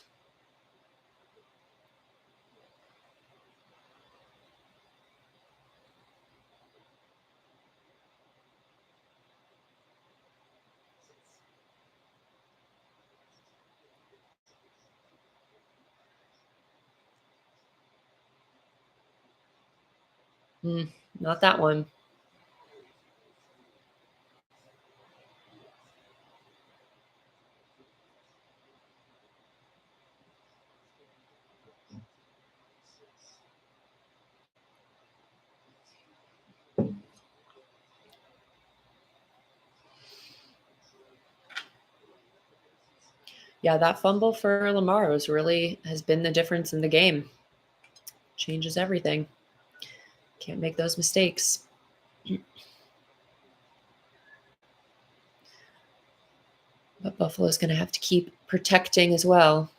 Not that one. Yeah, that fumble for Lamaros really has been the difference in the game. Changes everything. Can't make those mistakes. But Buffalo's going to have to keep protecting as well.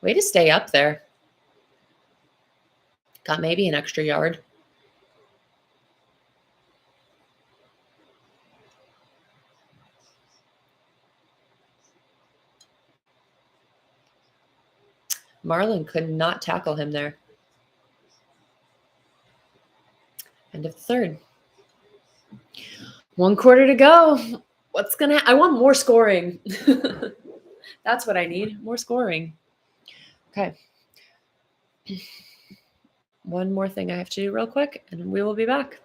Way to stay up there. Got maybe an extra yard. Marlon could not tackle him there. End of the third. 1 quarter to go. I want more scoring. That's what I need. More scoring. Okay. One more thing I have to do real quick, and we will be back.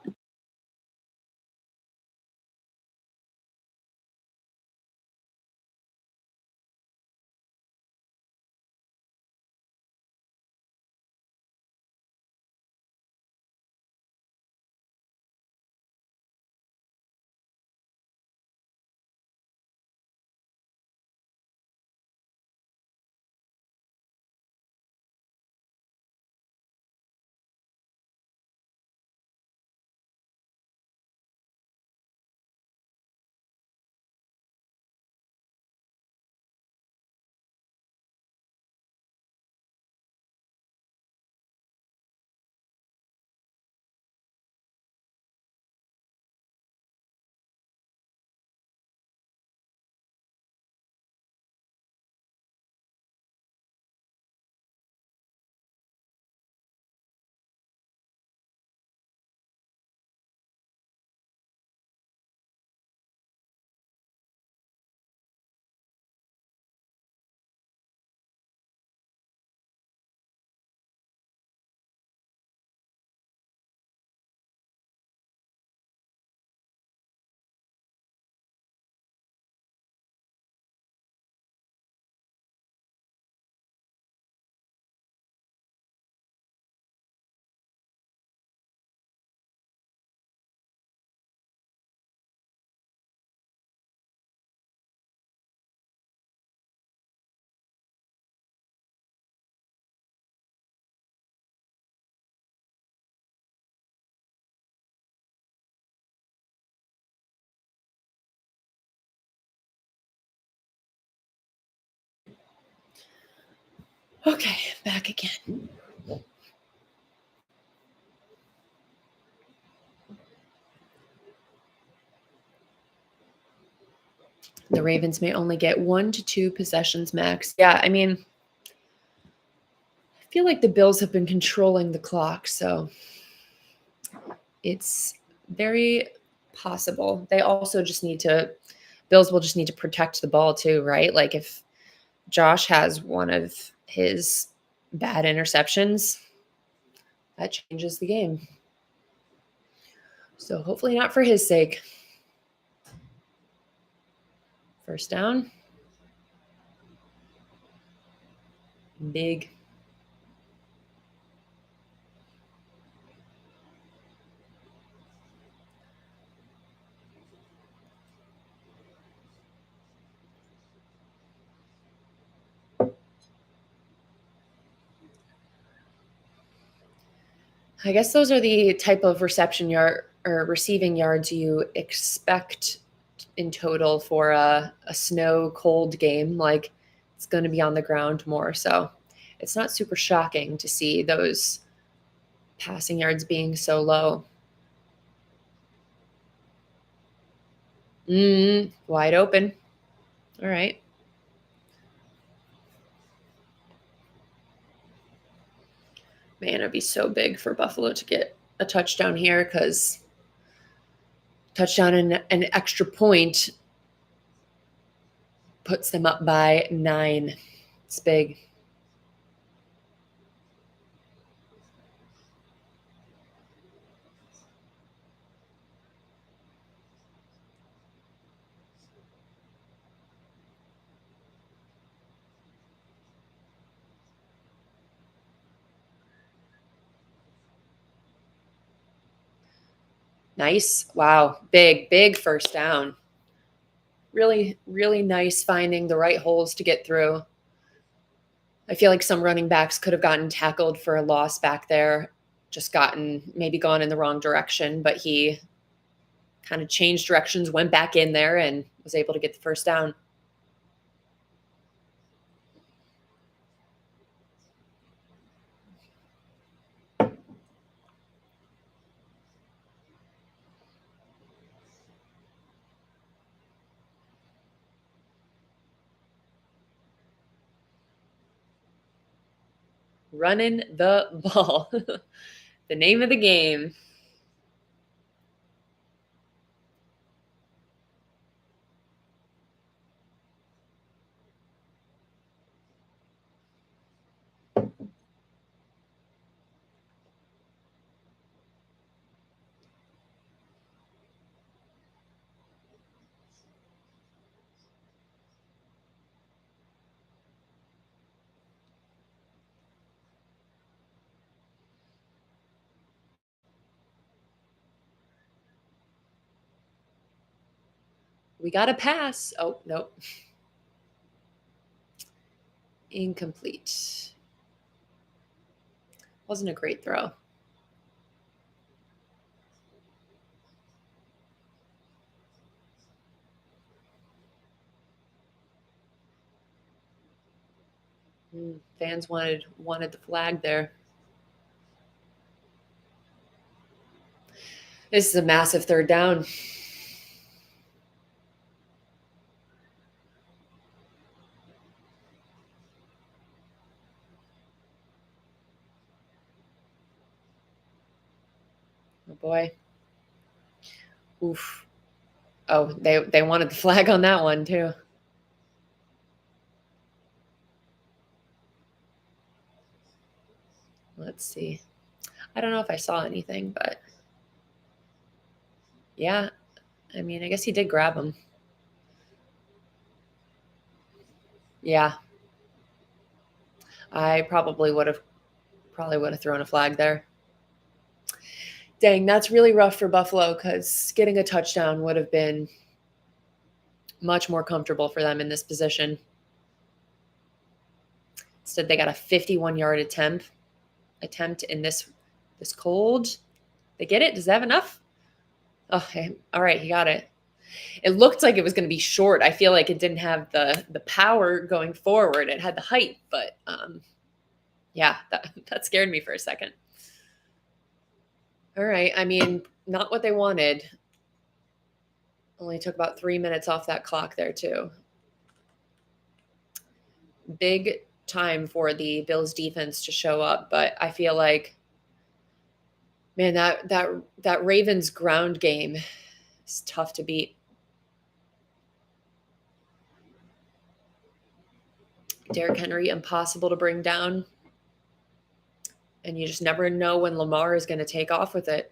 Okay, back again. The Ravens may only get 1 to 2 possessions max. Yeah, I mean, I feel like the Bills have been controlling the clock, so it's very possible. They also just need to Bills will just need to protect the ball too, right? Like if Josh has one of his bad interceptions, that changes the game. So hopefully not for his sake. First down. Big. I guess those are the type of reception yard or receiving yards you expect in total for a snow cold game. Like it's going to be on the ground more. So it's not super shocking to see those passing yards being so low. Wide open. All right. Man, it'd be so big for Buffalo to get a touchdown here because touchdown and an extra point puts them up by 9. It's big. Nice. Wow. Big first down. Really, really nice finding the right holes to get through. I feel like some running backs could have gotten tackled for a loss back there, just maybe gone in the wrong direction, but he kind of changed directions, went back in there, and was able to get the first down. Running the ball. The name of the game. We got a pass. Oh, nope. Incomplete. Wasn't a great throw. Fans wanted the flag there. This is a massive third down. Oh boy. Oof. Oh, they wanted the flag on that one too. Let's see. I don't know if I saw anything, but yeah. I mean, I guess he did grab him. Yeah. I probably would have thrown a flag there. Dang, that's really rough for Buffalo because getting a touchdown would have been much more comfortable for them in this position. Instead, they got a 51-yard attempt in this cold. They get it? Does that have enough? Okay. All right, he got it. It looked like it was going to be short. I feel like it didn't have the power going forward. It had the height, but Yeah, that scared me for a second. All right. I mean, not what they wanted. Only took about 3 minutes off that clock there, too. Big time for the Bills defense to show up, but I feel like, man, that Ravens ground game is tough to beat. Derrick Henry, impossible to bring down. And you just never know when Lamar is going to take off with it.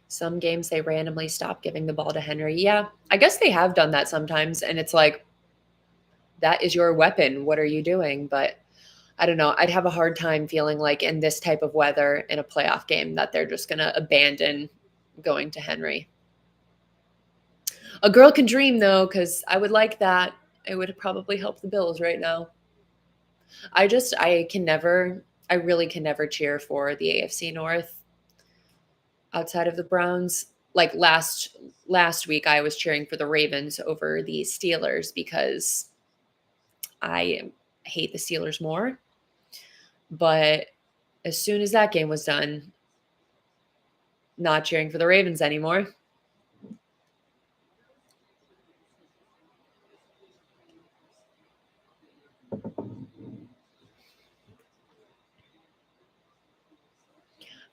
Some games they randomly stop giving the ball to Henry. Yeah, I guess they have done that sometimes. And it's like, that is your weapon. What are you doing? But I don't know. I'd have a hard time feeling like in this type of weather in a playoff game that they're just going to abandon going to Henry. A girl can dream, though, because I would like that. It would probably help the Bills right now. I really can never cheer for the AFC North outside of the Browns. Like last week, I was cheering for the Ravens over the Steelers because I hate the Steelers more. But as soon as that game was done, not cheering for the Ravens anymore.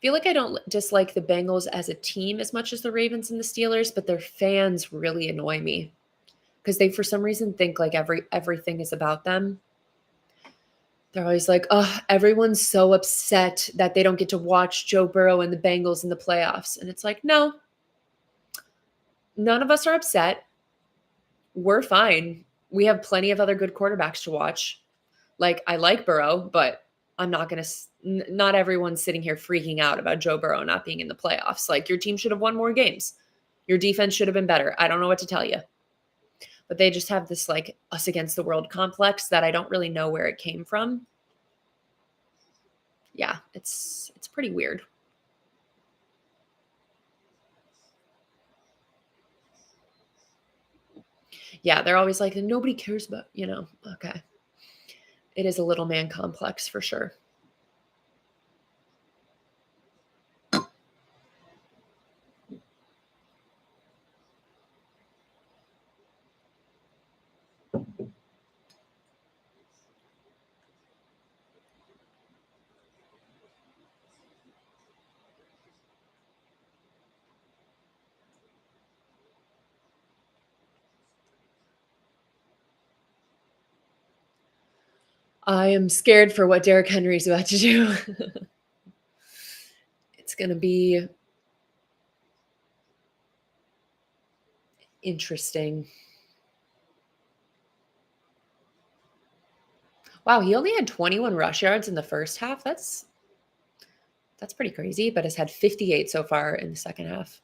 Feel like I don't dislike the Bengals as a team as much as the Ravens and the Steelers, but their fans really annoy me because they for some reason think like everything is about them. They're always like, "Oh, everyone's so upset that they don't get to watch Joe Burrow and the Bengals in the playoffs." And it's like, "No, none of us are upset. We're fine. We have plenty of other good quarterbacks to watch. Like I like Burrow, but I'm not going to not everyone's sitting here freaking out about Joe Burrow not being in the playoffs. Like your team should have won more games. Your defense should have been better. I don't know what to tell you." But they just have this like us against the world complex that I don't really know where it came from. Yeah, it's pretty weird. Yeah, they're always like nobody cares about, okay. It is a little man complex for sure. I am scared for what Derrick Henry's about to do. It's going to be interesting. Wow, he only had 21 rush yards in the first half. That's pretty crazy, but has had 58 so far in the second half.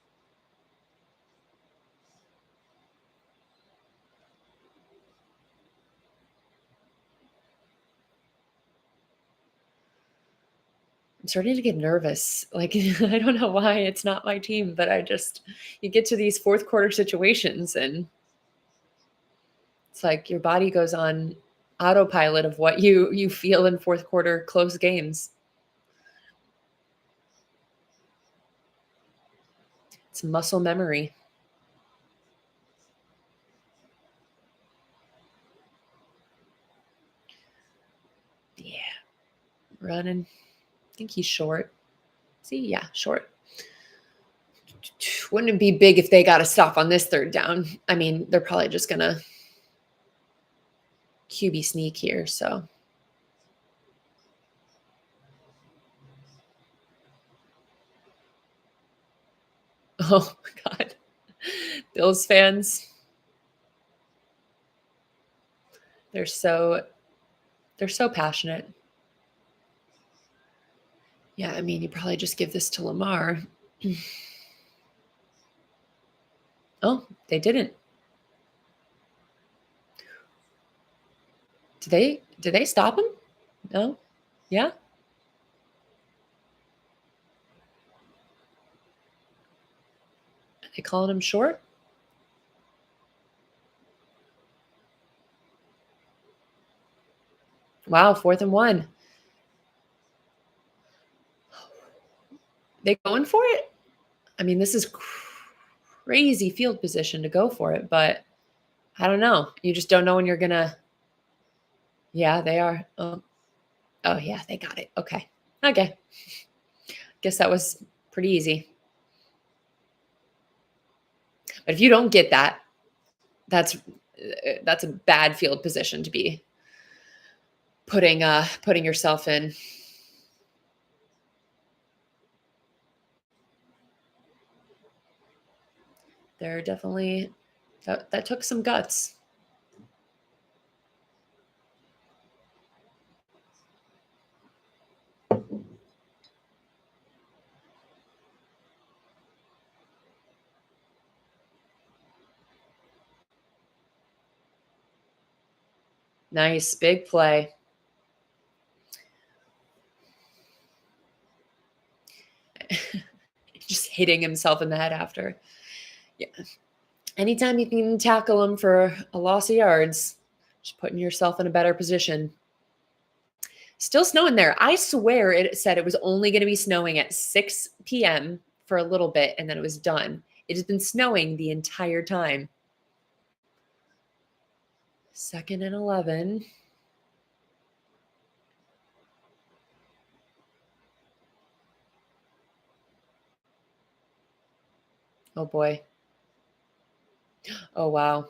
I'm starting to get nervous. Like I don't know why it's not my team, but you get to these fourth quarter situations and it's like your body goes on autopilot of what you feel in fourth quarter close games. It's muscle memory. Yeah. Running. I think he's short. See, yeah, short. Wouldn't it be big if they got a stop on this third down? I mean, they're probably just gonna QB sneak here, so. Oh God. Bills fans. They're so They're so passionate. Yeah, I mean, you probably just give this to Lamar. Oh, they didn't. Did they stop him? No? Yeah? They calling him short? Wow, 4th and 1. They going for it? I mean, this is crazy field position to go for it, but I don't know. You just don't know when you're gonna. Yeah, they are. Oh yeah, they got it. Okay. Okay. Guess that was pretty easy. But if you don't get that, that's a bad field position to be putting yourself in. They're definitely that took some guts. Nice big play. Just hitting himself in the head after. Yeah. Anytime you can tackle him for a loss of yards, just putting yourself in a better position. Still snowing there. I swear it said it was only going to be snowing at 6 p.m. for a little bit and then it was done. It has been snowing the entire time. 2nd and 11. Oh boy. Oh wow.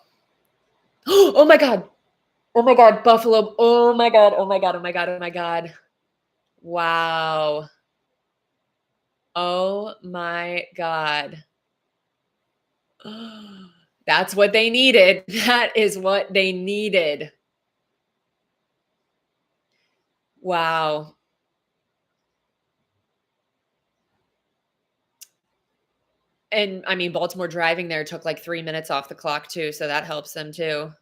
Oh my god. Oh my god, Buffalo. Oh my god. Oh my god. Oh my god. Oh my god. Wow. Oh my god. That's what they needed. That is what they needed. Wow. And I mean, Baltimore driving there took like 3 minutes off the clock too, so that helps them too.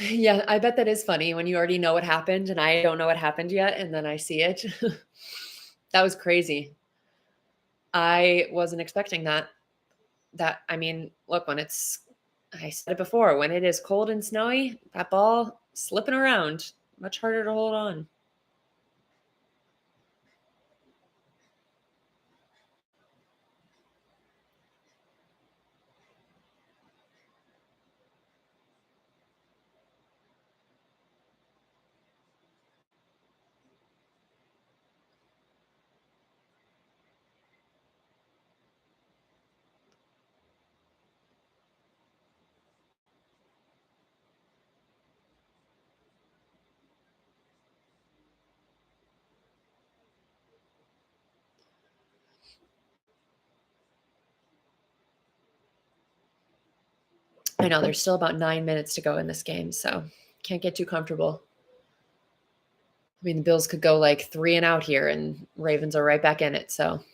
Yeah, I bet that is funny when you already know what happened and I don't know what happened yet and then I see it. That was crazy. I wasn't expecting that. I mean, look, I said it before, when it is cold and snowy, that ball slipping around, much harder to hold on. I know there's still about 9 minutes to go in this game, so can't get too comfortable. I mean, the Bills could go like 3 and out here and Ravens are right back in it, so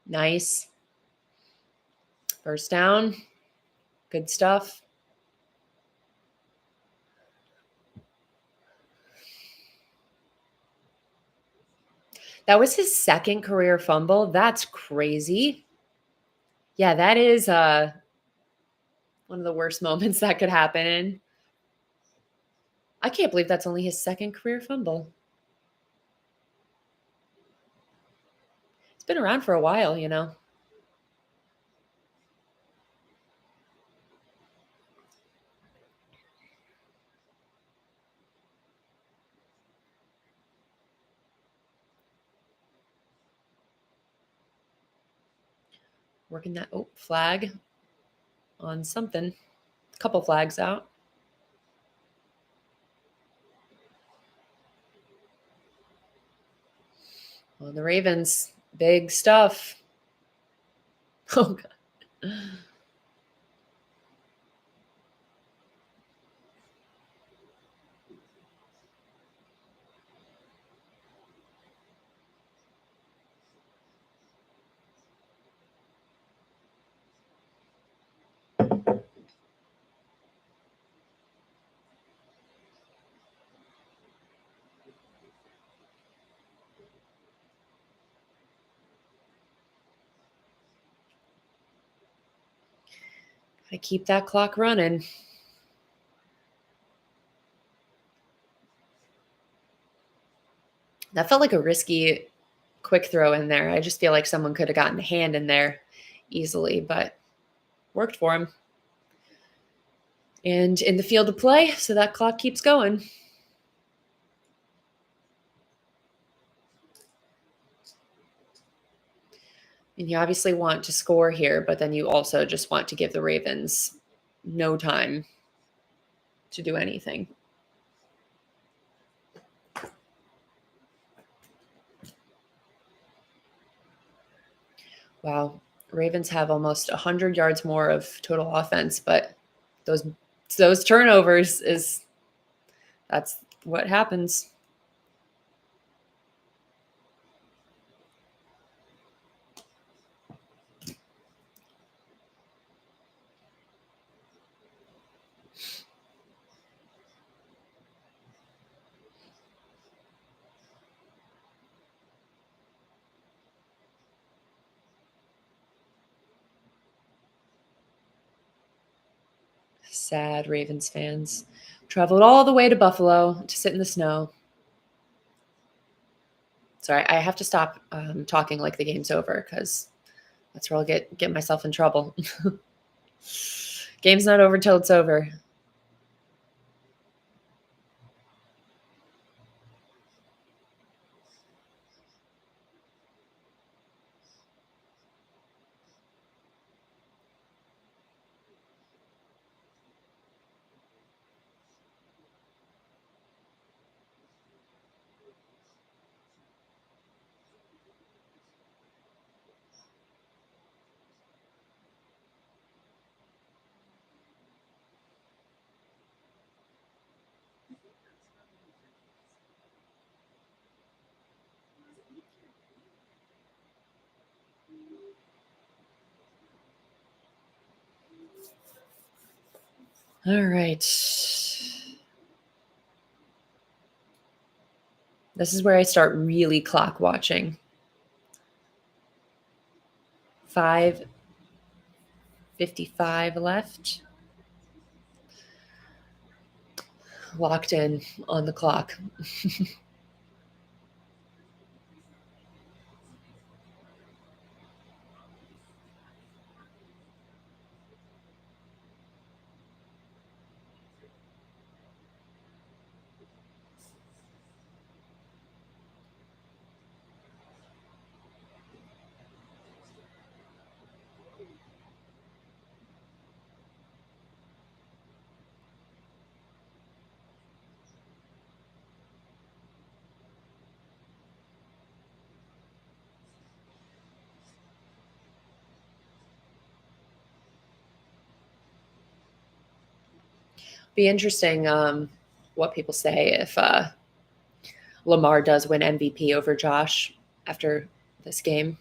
Nice. First down. Good stuff. That was his second career fumble. That's crazy. Yeah, that is one of the worst moments that could happen. I can't believe that's only his second career fumble. It's been around for a while, you know. Working that flag on something. A couple flags out. On the Ravens, big stuff. Oh god. Gotta keep that clock running. That felt like a risky quick throw in there. I just feel like someone could have gotten a hand in there easily, but worked for him. And in the field of play, so that clock keeps going. And you obviously want to score here, but then you also just want to give the Ravens no time to do anything. Wow. Ravens have almost 100 yards more of total offense, but those turnovers that's what happens. Sad Ravens fans. Traveled all the way to Buffalo to sit in the snow. Sorry, I have to stop talking like the game's over because that's where I'll get myself in trouble. Game's not over till it's over. All right. This is where I start really clock watching. 5:55 left. Locked in on the clock. Be interesting what people say if Lamar does win MVP over Josh after this game.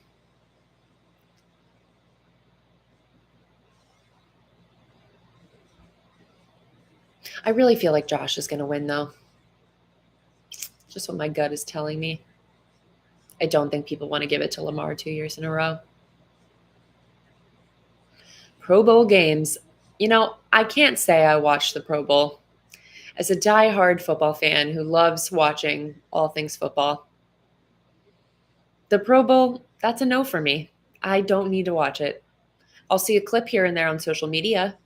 I really feel like Josh is going to win, though. Just what my gut is telling me. I don't think people want to give it to Lamar 2 years in a row. Pro Bowl games. I can't say I watched the Pro Bowl. As a diehard football fan who loves watching all things football, the Pro Bowl, that's a no for me. I don't need to watch it. I'll see a clip here and there on social media.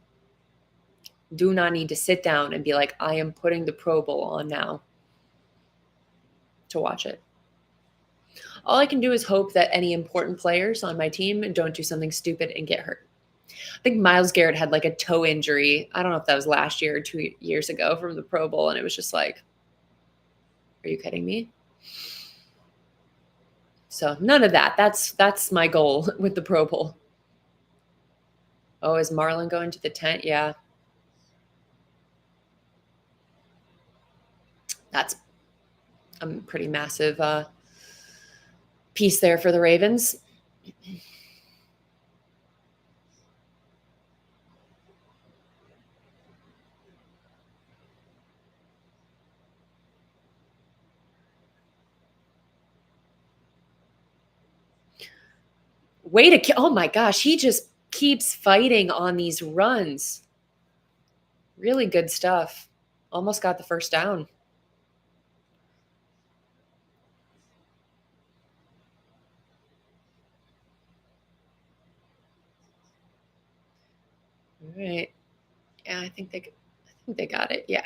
Do not need to sit down and be like, I am putting the Pro Bowl on now to watch it. All I can do is hope that any important players on my team don't do something stupid and get hurt. I think Myles Garrett had like a toe injury. I don't know if that was last year or 2 years ago from the Pro Bowl. And it was just like, are you kidding me? So none of that. That's my goal with the Pro Bowl. Oh, is Marlon going to the tent? Yeah. That's a pretty massive piece there for the Ravens. Way to kill. Oh my gosh, he just keeps fighting on these runs. Really good stuff. Almost got the first down. All right. Yeah, I think they got it. Yeah.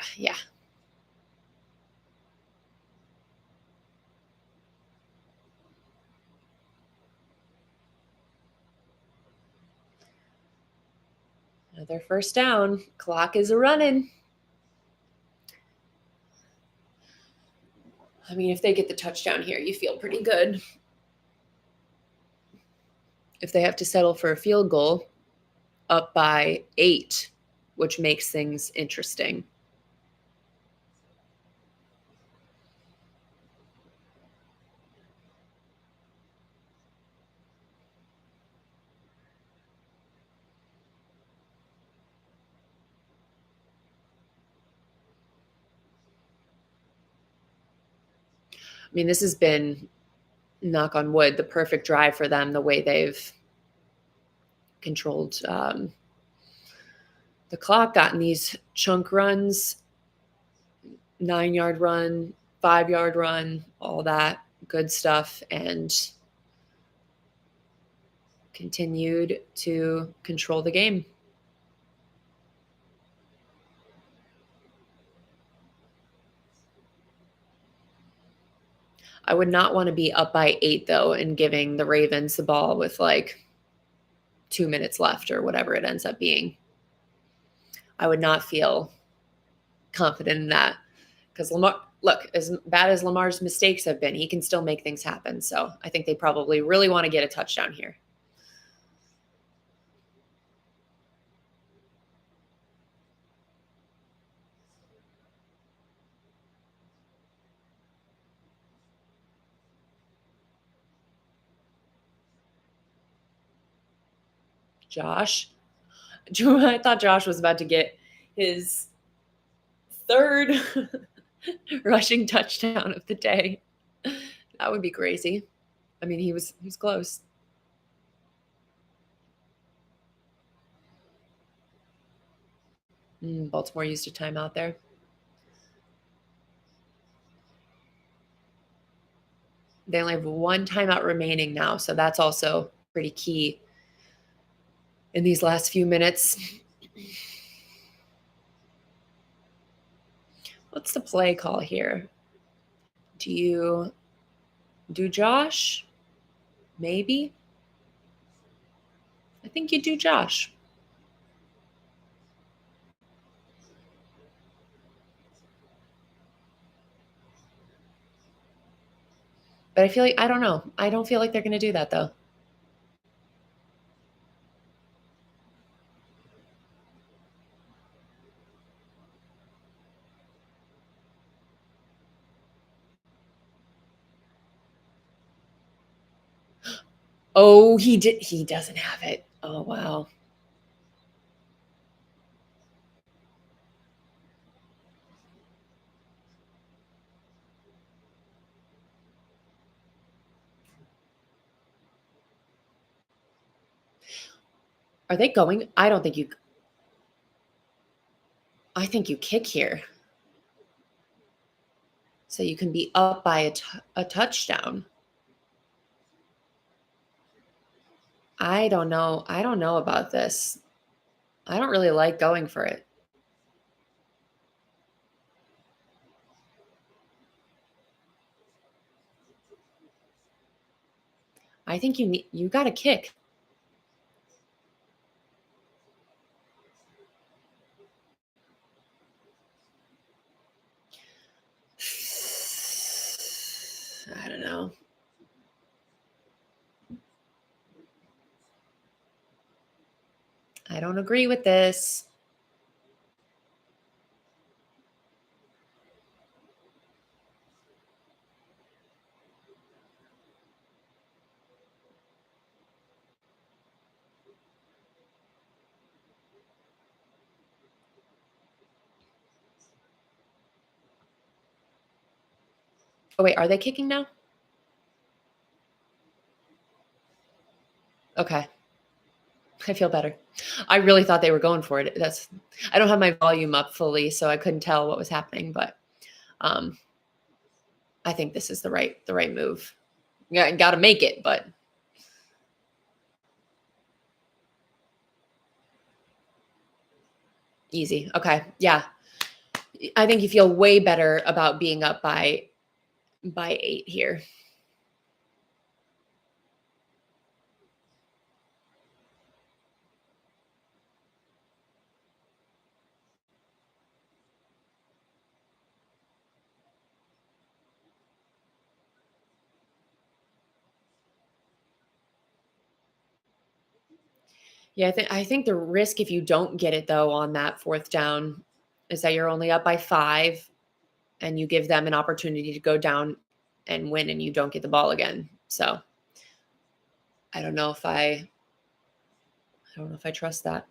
Another first down. Clock is running. I mean, if they get the touchdown here, you feel pretty good. If they have to settle for a field goal, up by 8, which makes things interesting. I mean, this has been, knock on wood, the perfect drive for them, the way they've controlled the clock, gotten these chunk runs, 9-yard run, 5-yard run, all that good stuff, and continued to control the game. I would not want to be up by 8, though, and giving the Ravens the ball with like 2 minutes left or whatever it ends up being. I would not feel confident in that because Lamar, look, as bad as Lamar's mistakes have been, he can still make things happen. So I think they probably really want to get a touchdown here. Josh. I thought Josh was about to get his third rushing touchdown of the day. That would be crazy. I mean, he was close. Baltimore used a timeout there. They only have one timeout remaining now, so that's also pretty key in these last few minutes. What's the play call here? Do you do Josh? Maybe. I think you do Josh. But I feel like, I don't know. I don't feel like they're going to do that, though. Oh, he did. He doesn't have it. Oh, wow. Are they going? I don't think you. I think you kick here. So you can be up by a touchdown. I don't know. I don't know about this. I don't really like going for it. I think you got to kick. I don't know. I don't agree with this. Oh wait, are they kicking now? Okay. I feel better. I really thought they were going for it. I don't have my volume up fully, so I couldn't tell what was happening, but um I think this is the right move. Yeah, got to make it, but easy. Okay. Yeah. I think you feel way better about being up by 8 here. Yeah, I think the risk if you don't get it though on that 4th down is that you're only up by 5 and you give them an opportunity to go down and win and you don't get the ball again. So, I don't know if I don't know if I trust that.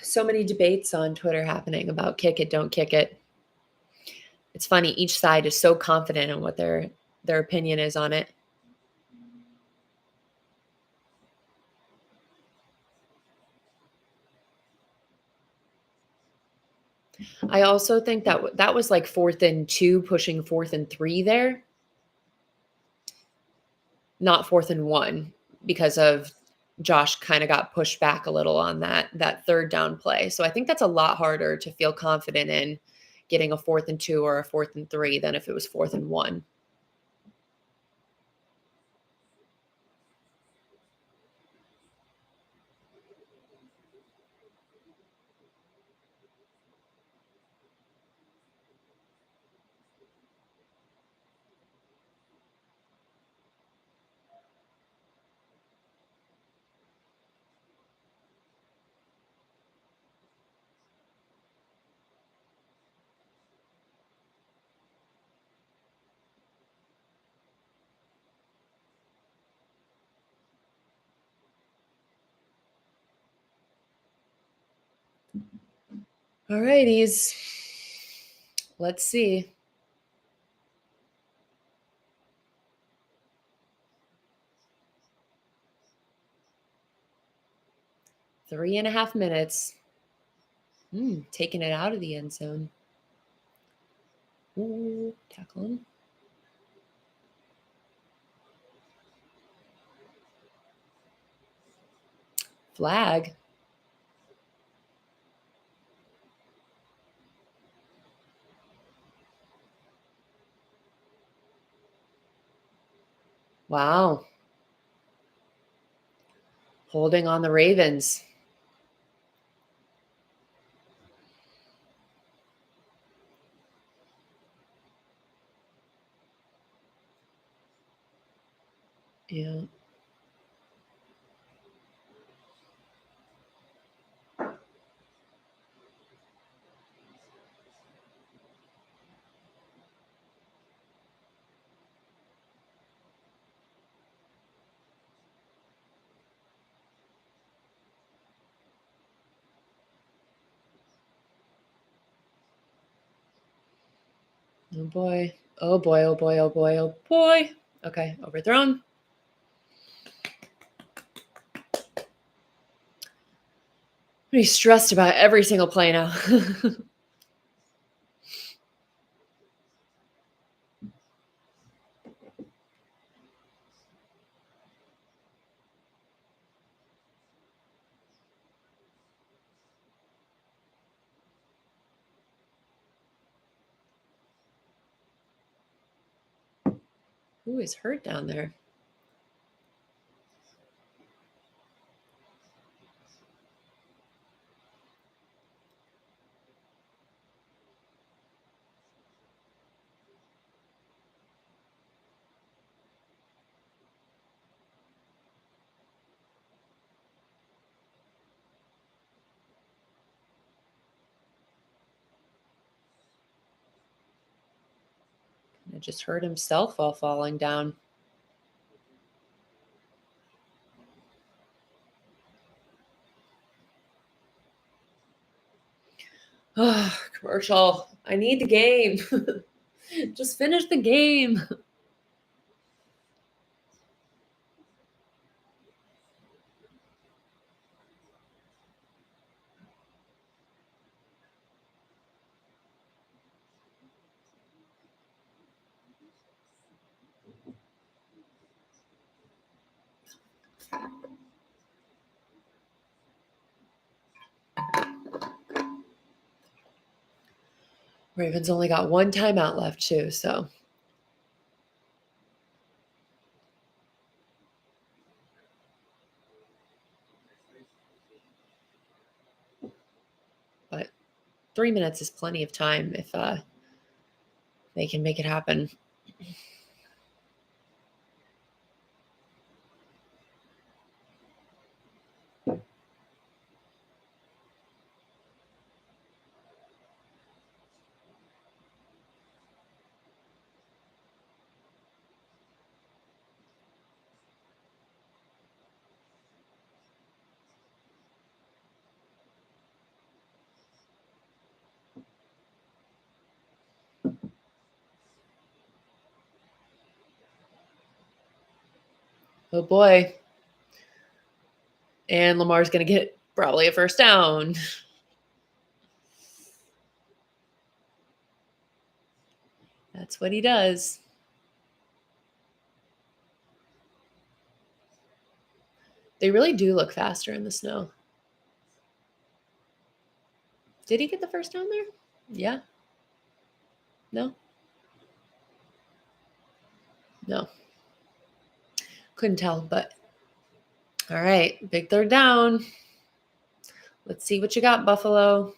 So many debates on Twitter happening about kick it, don't kick it. It's funny, each side is so confident in what their opinion is on it. I also think that was like 4th and 2 pushing 4th and 3 there, not 4th and 1 because of Josh kind of got pushed back a little on that 3rd down play. So I think that's a lot harder to feel confident in getting a 4th and 2 or a 4th and 3 than if it was 4th and 1. All righties. Let's see. 3.5 minutes. Taking it out of the end zone. Ooh, tackling. Flag. Wow. Holding on the Ravens. Yeah. Oh boy. Oh boy. Oh boy. Oh boy. Oh boy. Okay. Overthrown. I'm pretty stressed about every single play now. Who is hurt down there? He just hurt himself while falling down. Oh, commercial. I need the game. Just finish the game. Ravens only got one timeout left, too, so. But 3 minutes is plenty of time if they can make it happen. Oh boy. And Lamar's going to get probably a first down. That's what he does. They really do look faster in the snow. Did he get the first down there? Yeah. No? No. Couldn't tell, but all right. Big third down. Let's see what you got, Buffalo.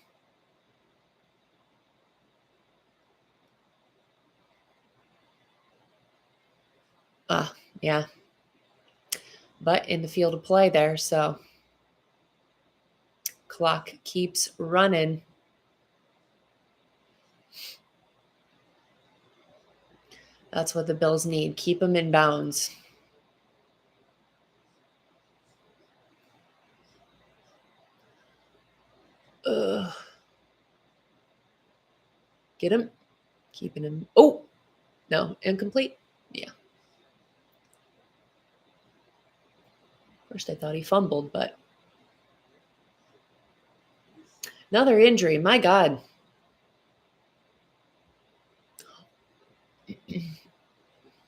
Yeah. But in the field of play there, so clock keeps running. That's what the Bills need. Keep them in bounds. Ugh. Get him. Keeping him. Oh, no. Incomplete. Yeah. First, I thought he fumbled, but another injury. My God. I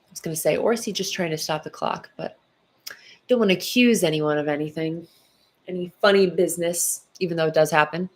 was going to say, or is he just trying to stop the clock? But don't want to accuse anyone of anything, any funny business, even though it does happen.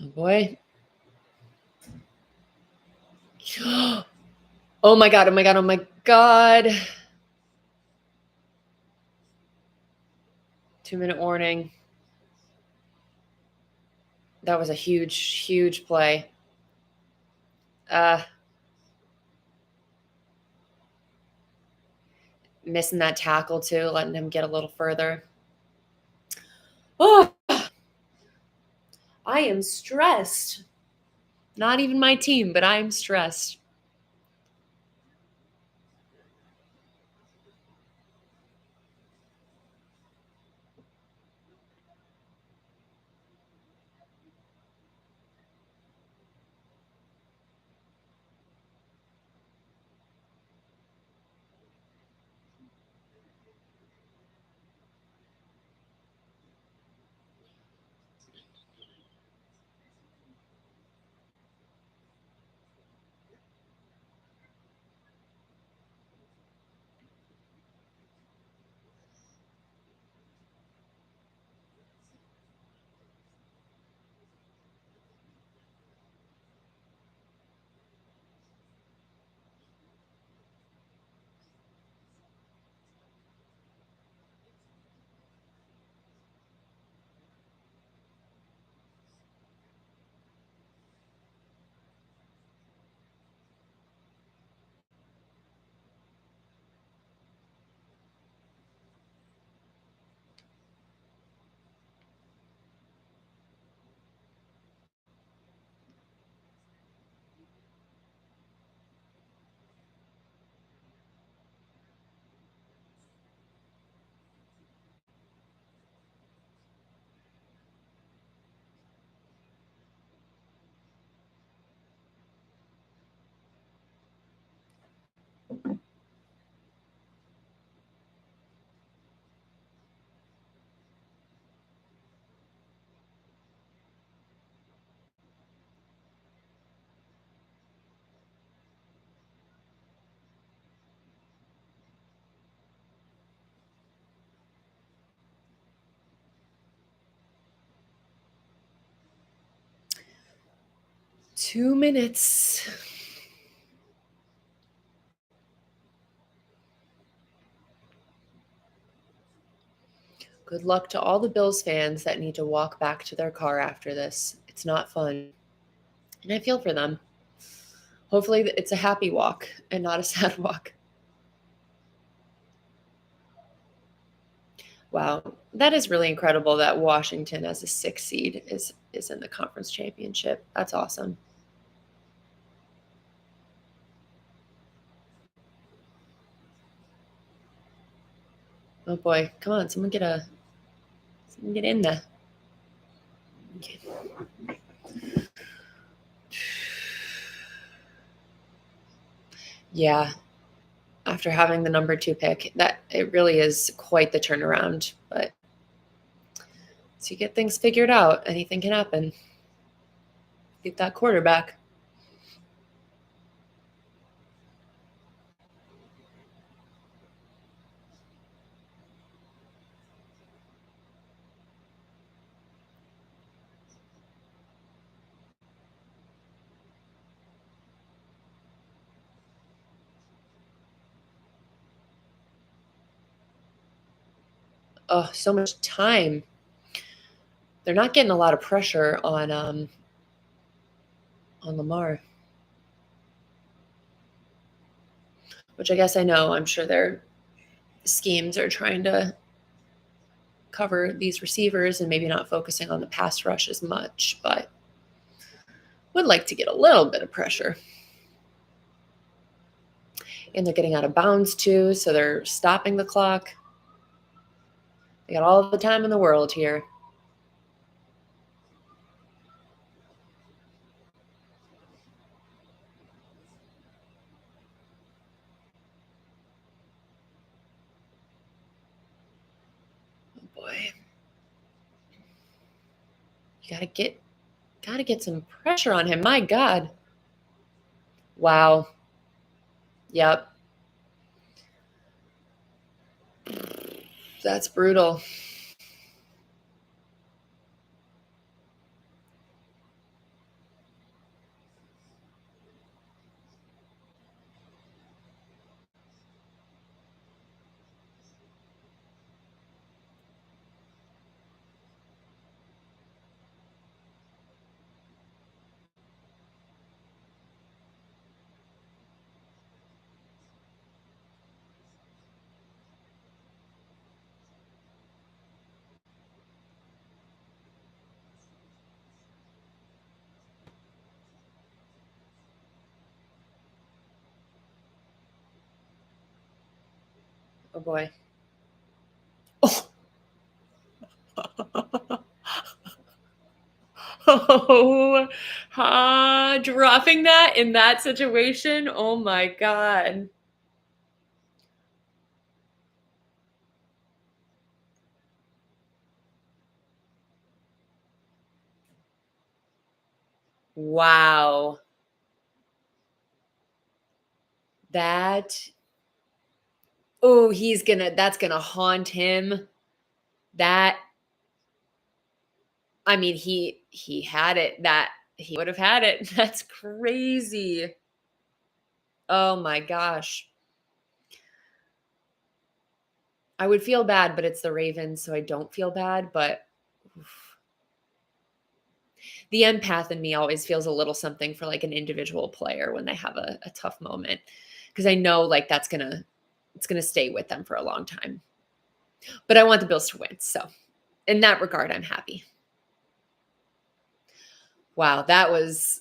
Oh, boy. Oh, my God. Oh, my God. Oh, my God. 2-minute warning. That was a huge, huge play. Missing that tackle, too, letting him get a little further. Oh, I am stressed. Not even my team, but I'm stressed. Two minutes. Good luck to all the Bills fans that need to walk back to their car after this. It's not fun. And I feel for them. Hopefully, it's a happy walk and not a sad walk. Wow, that is really incredible that Washington, as a 6 seed, is in the conference championship. That's awesome. Oh boy, come on, someone get in there. Okay. Yeah, after having the number 2 pick, that it really is quite the turnaround. But once you get things figured out, anything can happen. Get that quarterback. Oh, so much time. They're not getting a lot of pressure on Lamar. Which I guess I know. I'm sure their schemes are trying to cover these receivers and maybe not focusing on the pass rush as much, but would like to get a little bit of pressure. And they're getting out of bounds too, so they're stopping the clock. They got all the time in the world here. Oh boy. You gotta get some pressure on him. My God. Wow. Yep. That's brutal. Oh boy. Oh. Oh, dropping that in that situation. Oh my God. Wow. That, oh, that's gonna haunt him. That, I mean, he had it. That he would have had it. That's crazy. Oh my gosh. I would feel bad, but it's the Ravens, so I don't feel bad. But oof. The empath in me always feels a little something for like an individual player when they have a tough moment. Because I know like it's gonna stay with them for a long time. But I want the Bills to win. So in that regard, I'm happy. Wow, that was,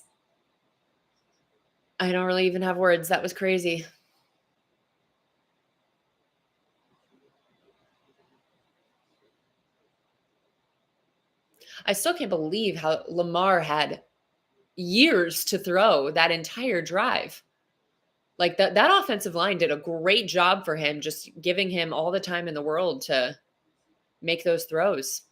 I don't really even have words. That was crazy. I still can't believe how Lamar had years to throw that entire drive. Like that offensive line did a great job for him, just giving him all the time in the world to make those throws.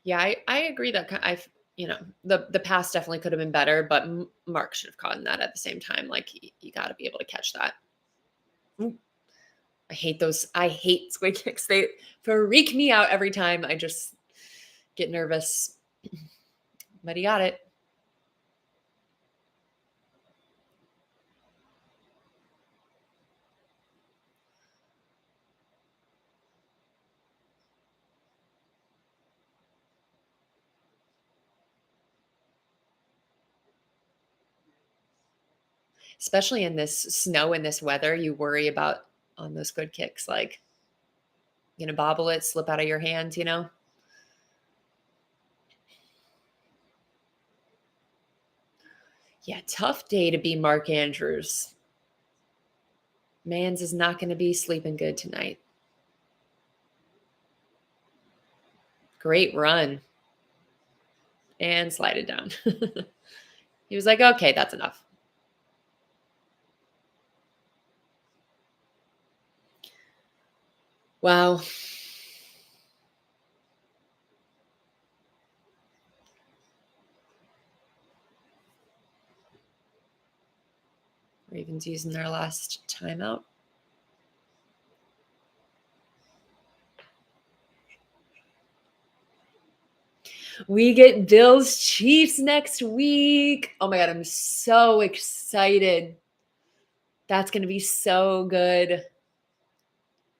Yeah, I agree that I've, the pass definitely could have been better, but Mark should have caught that at the same time. Like you got to be able to catch that. Mm. I hate those. I hate squid kicks. They freak me out every time. I just get nervous. But he got it. Especially in this snow and this weather, you worry about on those good kicks, like, bobble it, slip out of your hands. Yeah, tough day to be Mark Andrews. Mans is not going to be sleeping good tonight. Great run. And slide it down. He was like, okay, that's enough. Wow. Ravens using their last timeout. We get Bills Chiefs next week. Oh my God, I'm so excited. That's going to be so good.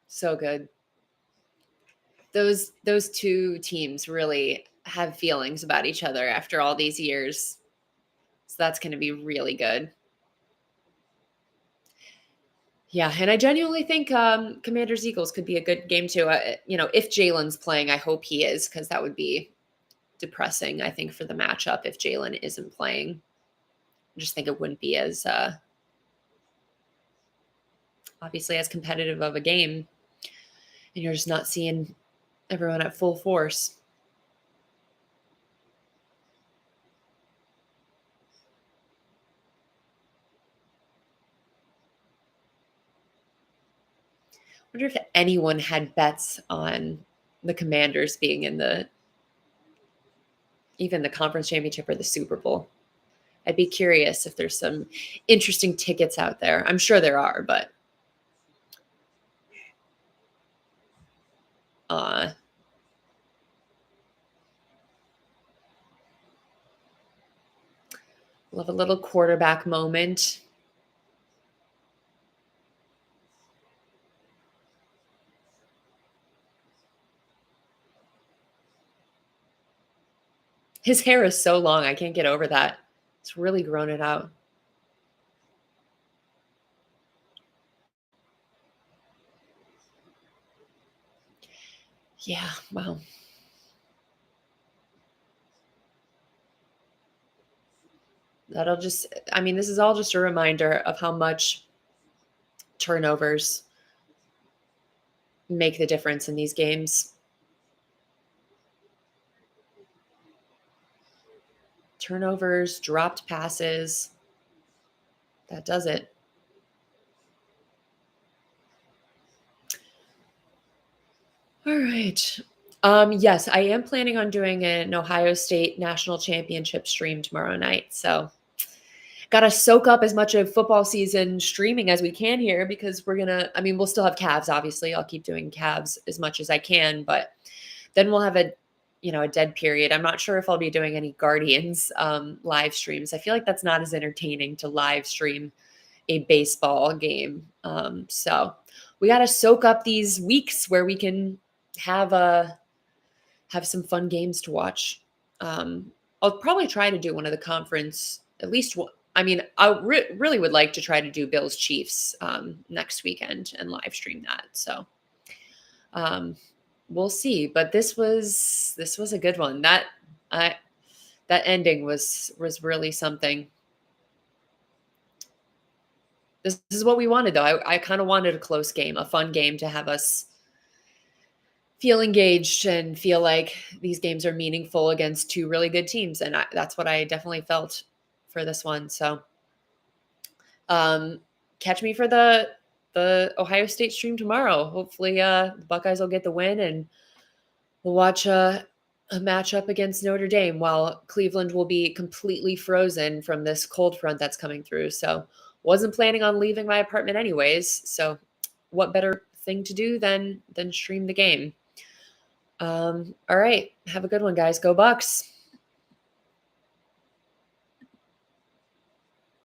So good. Those two teams really have feelings about each other after all these years. So that's going to be really good. Yeah, and I genuinely think Commanders Eagles could be a good game too. If Jalen's playing, I hope he is because that would be depressing. I think for the matchup if Jalen isn't playing, I just think it wouldn't be as obviously as competitive of a game, and you're just not seeing everyone at full force. I wonder if anyone had bets on the Commanders being in even the conference championship or the Super Bowl. I'd be curious if there's some interesting tickets out there. I'm sure there are, but uh love a little quarterback moment. His hair is so long. I can't get over that. It's really grown it out. Yeah, wow. That'll just, I mean, this is all just a reminder of how much turnovers make the difference in these games. Turnovers, dropped passes, that does it. All right. Yes, I am planning on doing an Ohio State national championship stream tomorrow night. So gotta soak up as much of football season streaming as we can here because we're gonna, I mean, we'll still have Cavs, obviously. I'll keep doing Cavs as much as I can, but then we'll have a dead period. I'm not sure if I'll be doing any Guardians live streams. I feel like that's not as entertaining to live stream a baseball game. So we got to soak up these weeks where we can have have some fun games to watch. I'll probably try to do one of the conference at least. I mean, I really would like to try to do Bills Chiefs next weekend and live stream that. So um, we'll see. But this was a good one. I that ending was really something. This is what we wanted, though. I kind of wanted a close game, a fun game to have us feel engaged and feel like these games are meaningful against two really good teams. And that's what I definitely felt for this one. So um, catch me for the Ohio State stream tomorrow. Hopefully the Buckeyes will get the win and we'll watch a matchup against Notre Dame while Cleveland will be completely frozen from this cold front that's coming through. So wasn't planning on leaving my apartment anyways. So what better thing to do than stream the game? All right. Have a good one, guys. Go Bucks.